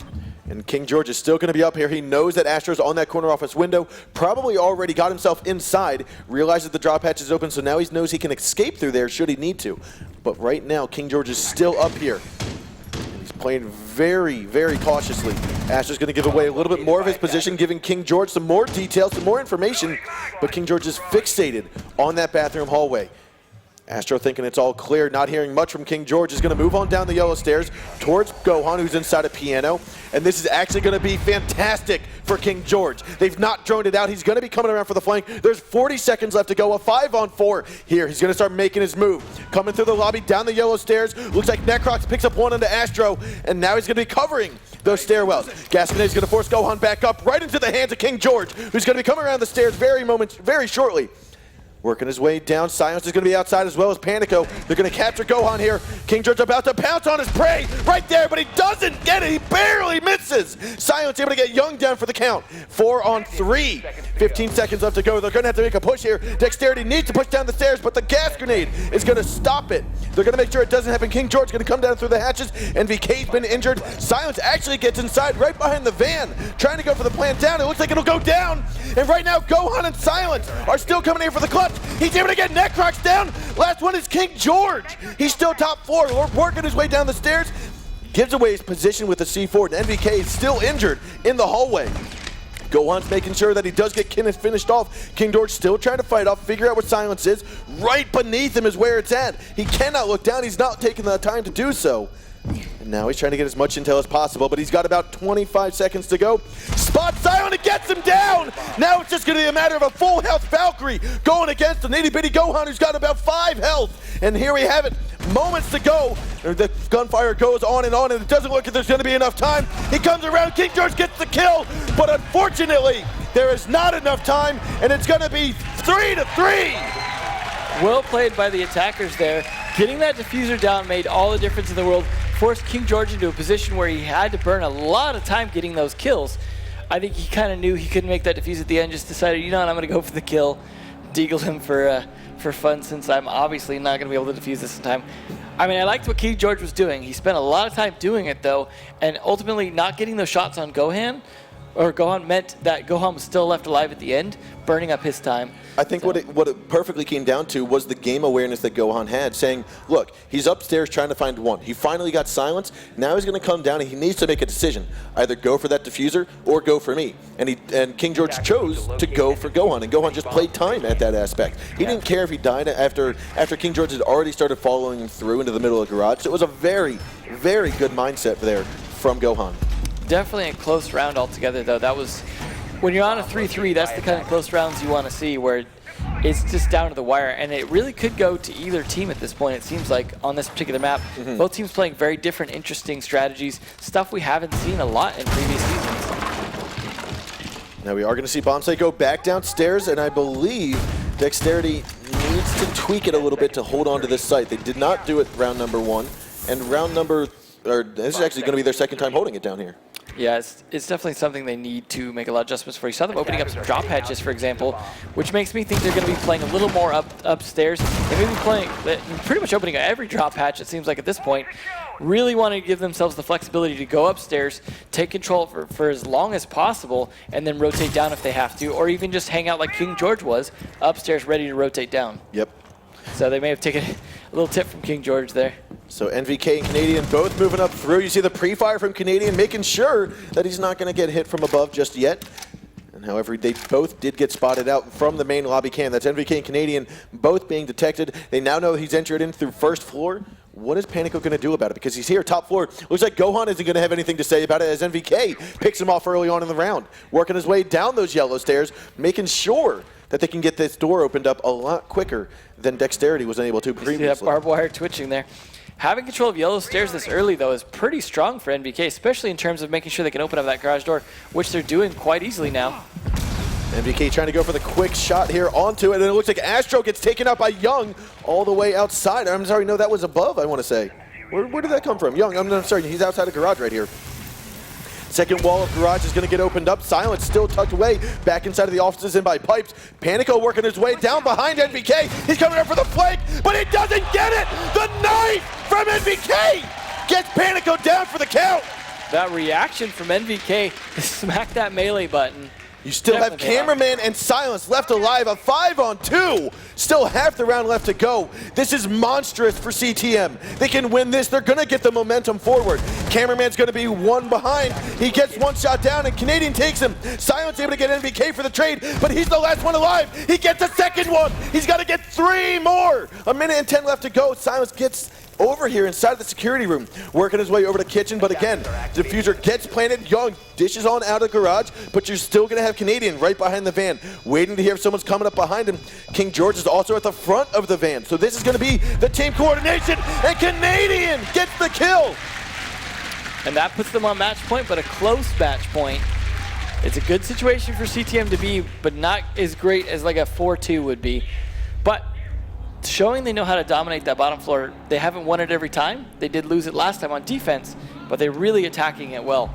A: And King George is still going to be up here. He knows that Astro's on that corner office window, probably already got himself inside, realizes the drop hatch is open, so now he knows he can escape through there should he need to. But right now, King George is still up here. playing very, very cautiously. Astro's going to give away a little bit more of his position, giving King George some more details, some more information, but King George is fixated on that bathroom hallway. Astro thinking it's all clear, not hearing much from King George, is going to move on down the yellow stairs towards Gohan, who's inside a piano. And this is actually going to be fantastic for King George. They've not droned it out. He's going to be coming around for the flank. There's 40 seconds left to go. A 5-on-4 here. He's going to start making his move. Coming through the lobby, down the yellow stairs. Looks like Necrox picks up one into Astro, and now he's going to be covering those stairwells. Gasconet is going to force Gohan back up right into the hands of King George, who's going to be coming around the stairs very shortly. Working his way down. Silence is going to be outside as well as Panico. They're going to capture Gohan here. King George about to pounce on his prey right there, but he doesn't get it. He barely misses. Silence able to get Young down for the count. 4-on-3. 15 seconds left to go. They're going to have to make a push here. Dexterity needs to push down the stairs, but the gas grenade is going to stop it. They're going to make sure it doesn't happen. King George is going to come down through the hatches. NVK's been injured. Silence actually gets inside right behind the van, trying to go for the plant down. It looks like it'll go down. And right now, Gohan and Silence are still coming here for the clutch. He's able to get Necrox down. Last one is King George. He's still top floor, working his way down the stairs. Gives away his position with the C4, and NVK is still injured in the hallway. Gohan's making sure that he does get Kenneth finished off. King George still trying to fight off, figure out what Silence is. Right beneath him is where it's at. He cannot look down. He's not taking the time to do so. And now he's trying to get as much intel as possible, but he's got about 25 seconds to go. Spot Silent, it gets him down! Now it's just going to be a matter of a full health Valkyrie going against the nitty-bitty Gohan, who's got about 5 health. And here we have it. Moments to go. The gunfire goes on, and it doesn't look like there's going to be enough time. He comes around, King George gets the kill, but unfortunately, there is not enough time, and it's going to be 3-3.
B: Well played by the attackers there. Getting that diffuser down made all the difference in the world. Forced King George into a position where he had to burn a lot of time getting those kills. I think he kind of knew he couldn't make that defuse at the end, just decided, you know what, I'm going to go for the kill. Deagled him for fun, since I'm obviously not going to be able to defuse this in time. I mean, I liked what King George was doing. He spent a lot of time doing it, though, and ultimately not getting those shots on Gohan meant that Gohan was still left alive at the end, burning up his time.
A: I think what it perfectly came down to was the game awareness that Gohan had, saying, look, he's upstairs trying to find one. He finally got Silence. Now he's going to come down and he needs to make a decision. Either go for that diffuser or go for me. And King George chose to go for Gohan, and Gohan just played time at that aspect. He didn't care if he died after King George had already started following him through into the middle of the garage. So it was a very, very good mindset there from Gohan.
B: Definitely a close round altogether, though. That was, when you're on a 3-3, that's the kind of close rounds you want to see, where it's just down to the wire, and it really could go to either team at this point, it seems like, on this particular map. Both teams playing very different, interesting strategies, stuff we haven't seen a lot in previous seasons.
A: Now we are going to see Bombsay go back downstairs, and I believe Dexterity needs to tweak it a little bit to hold on to this site. They did not do it round number 1, and this is actually going to be their second time holding it down here.
B: Yeah, it's definitely something they need to make a lot of adjustments for. You saw them opening up some drop hatches, for example, which makes me think they're going to be playing a little more upstairs. They may be playing, pretty much opening every drop hatch, it seems like, at this point. Really wanting to give themselves the flexibility to go upstairs, take control for as long as possible, and then rotate down if they have to, or even just hang out like King George was, upstairs ready to rotate down.
A: Yep.
B: So they may have taken a little tip from King George there.
A: So NVK and Canadian both moving up through. You see the pre-fire from Canadian, making sure that he's not going to get hit from above just yet. And however, they both did get spotted out from the main lobby cam. That's NVK and Canadian both being detected. They now know he's entered in through first floor. What is Panico going to do about it? Because he's here, top floor. Looks like Gohan isn't going to have anything to say about it, as NVK picks him off early on in the round. Working his way down those yellow stairs, making sure that they can get this door opened up a lot quicker than Dexterity was able to previously.
B: You see that barbed wire twitching there. Having control of yellow stairs this early, though, is pretty strong for NVK, especially in terms of making sure they can open up that garage door, which they're doing quite easily now.
A: NVK trying to go for the quick shot here onto it, and it looks like Astro gets taken out by Young all the way outside. I'm sorry, no, that was above, I want to say. Where did that come from? Young, I'm sorry, he's outside the garage right here. Second wall of garage is going to get opened up. Silence still tucked away back inside of the offices and by pipes. Panico working his way down behind NVK. He's coming up for the flank, but he doesn't get it. The knife from NVK gets Panico down for the count.
B: That reaction from NVK to smack that melee button.
A: You still have
B: Definitely
A: Cameraman and Silence left alive, a 5-on-2. Still half the round left to go. This is monstrous for CTM. They can win this. They're going to get the momentum forward. Cameraman's going to be one behind. He gets one shot down, and Canadian takes him. Silence able to get NVK for the trade, but he's the last one alive. He gets a second one. He's got to get 3 more. 1:10 left to go. Silence gets over here inside of the security room, working his way over to kitchen, but again, diffuser gets planted. Young dishes on out of the garage, but you're still going to have Canadian right behind the van, waiting to hear if someone's coming up behind him. King George is also at the front of the van, so this is going to be the team coordination, and Canadian gets the kill.
B: And that puts them on match point, but a close match point. It's a good situation for CTM to be, but not as great as like a 4-2 would be. But showing they know how to dominate that bottom floor. They haven't won it every time. They did lose it last time on defense, but they're really attacking it well.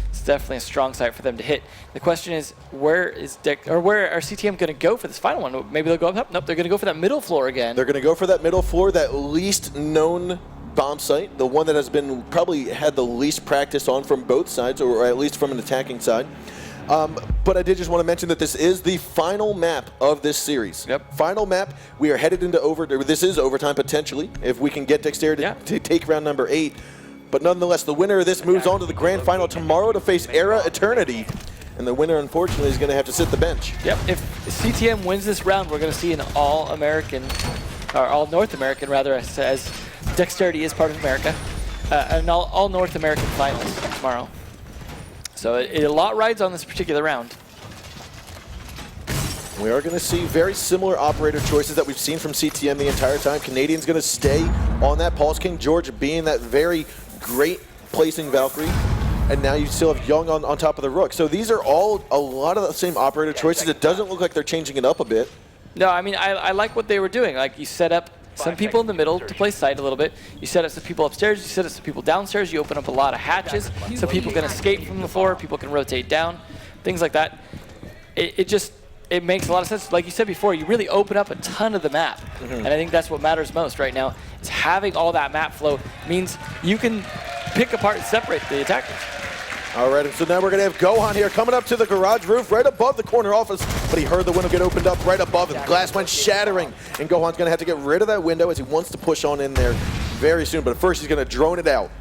B: It's definitely a strong site for them to hit. The question is, where are CTM going to go for this final one? Maybe they'll go up top? Nope, they're going to go for that middle floor again.
A: They're going to go for that middle floor, that least known bomb site, the one that has been probably had the least practice on from both sides, or at least from an attacking side. But I did just want to mention that this is the final map of this series.
B: Yep.
A: Final map. We are headed into this is overtime potentially, if we can get Dexterity to take round number 8. But nonetheless, the winner of this moves on to the grand final tomorrow to face Era Eternity. And the winner, unfortunately, is going to have to sit the bench.
B: Yep, if CTM wins this round, we're going to see an all-American, or all-North American, rather, as Dexterity is part of America, an all-North American finals tomorrow. So a lot rides on this particular round.
A: We are going to see very similar operator choices that we've seen from CTM the entire time. Canadian's going to stay on that Pulse. King George being that very great placing Valkyrie. And now you still have Young on top of the Rook. So these are all a lot of the same operator choices. It doesn't look like they're changing it up a bit.
B: No, I mean, I like what they were doing. Like, you set up some people in the middle to play site a little bit. You set up some people upstairs. You set up some people downstairs. You open up a lot of hatches so people can escape from the floor. People can rotate down. Things like that. It makes a lot of sense. Like you said before, you really open up a ton of the map. And I think that's what matters most right now. Is having all that map flow means you can pick apart and separate the attackers.
A: All right, and so now we're going to have Gohan here coming up to the garage roof right above the corner office, but he heard the window get opened up right above him. Glass went shattering, and Gohan's going to have to get rid of that window as he wants to push on in there very soon, but first he's going to drone it out.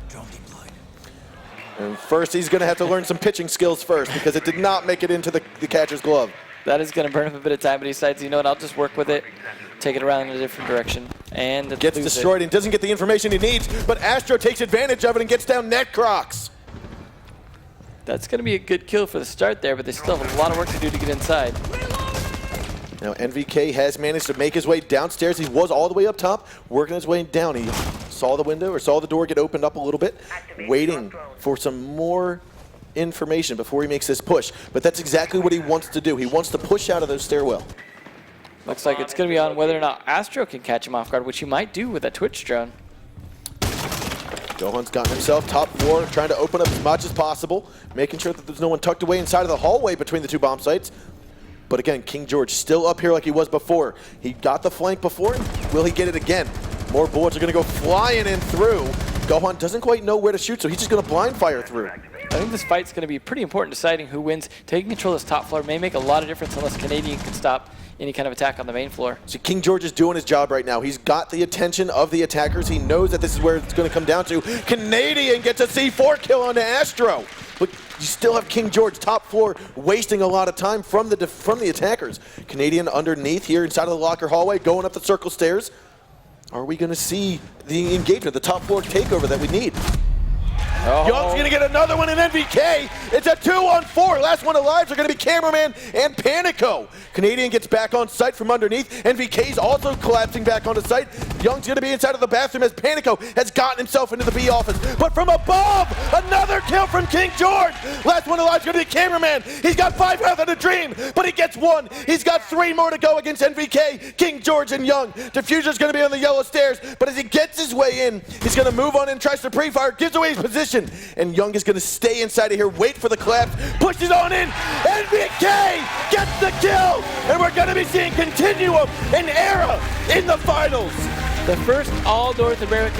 A: And first he's going to have to learn some pitching skills first because it did not make it into the catcher's glove.
B: That is going to burn him a bit of time, but he decides, you know what, I'll just work with it, take it around in a different direction, and
A: gets destroyed and doesn't get the information he needs, but Astro takes advantage of it and gets down Netcrocs.
B: That's going to be a good kill for the start there, but they still have a lot of work to do to get inside.
A: Now NVK has managed to make his way downstairs. He was all the way up top, working his way down. He saw the window or saw the door get opened up a little bit, waiting for some more information before he makes this push. But that's exactly what he wants to do. He wants to push out of those stairwell.
B: Looks like it's going to be on whether or not Astro can catch him off guard, which he might do with that Twitch drone.
A: Gohan's gotten himself top floor, trying to open up as much as possible, making sure that there's no one tucked away inside of the hallway between the two bomb sites. But again, King George still up here like he was before. He got the flank before, will he get it again? More bullets are going to go flying in through. Gohan doesn't quite know where to shoot, so he's just going to blind fire through.
B: I think this fight's going to be pretty important deciding who wins. Taking control of this top floor may make a lot of difference unless Canadian can stop any kind of attack on the main floor.
A: So King George is doing his job right now. He's got the attention of the attackers. He knows that this is where it's going to come down to. Canadian gets a C4 kill onto Astro. But you still have King George top floor wasting a lot of time from the attackers. Canadian underneath here inside of the locker hallway, going up the circle stairs. Are we going to see the engagement, the top floor takeover that we need? Young's going to get another one in NVK. It's a 2-on-4. Last one alive are going to be Cameraman and Panico. Canadian gets back on site from underneath. NVK's also collapsing back onto site. Young's going to be inside of the bathroom as Panico has gotten himself into the B office. But from above, another kill from King George. Last one alive is going to be Cameraman. He's got 5 health and a dream, but he gets 1. He's got 3 more to go against NVK, King George, and Young. Diffuser's going to be on the yellow stairs, but as he gets his way in, he's going to move on and tries to pre-fire, gives away his position. And Young is going to stay inside of here, wait for the collapse, pushes on in. NVK gets the kill, and we're going to be seeing Continuum and Era in the finals.
B: The first all North American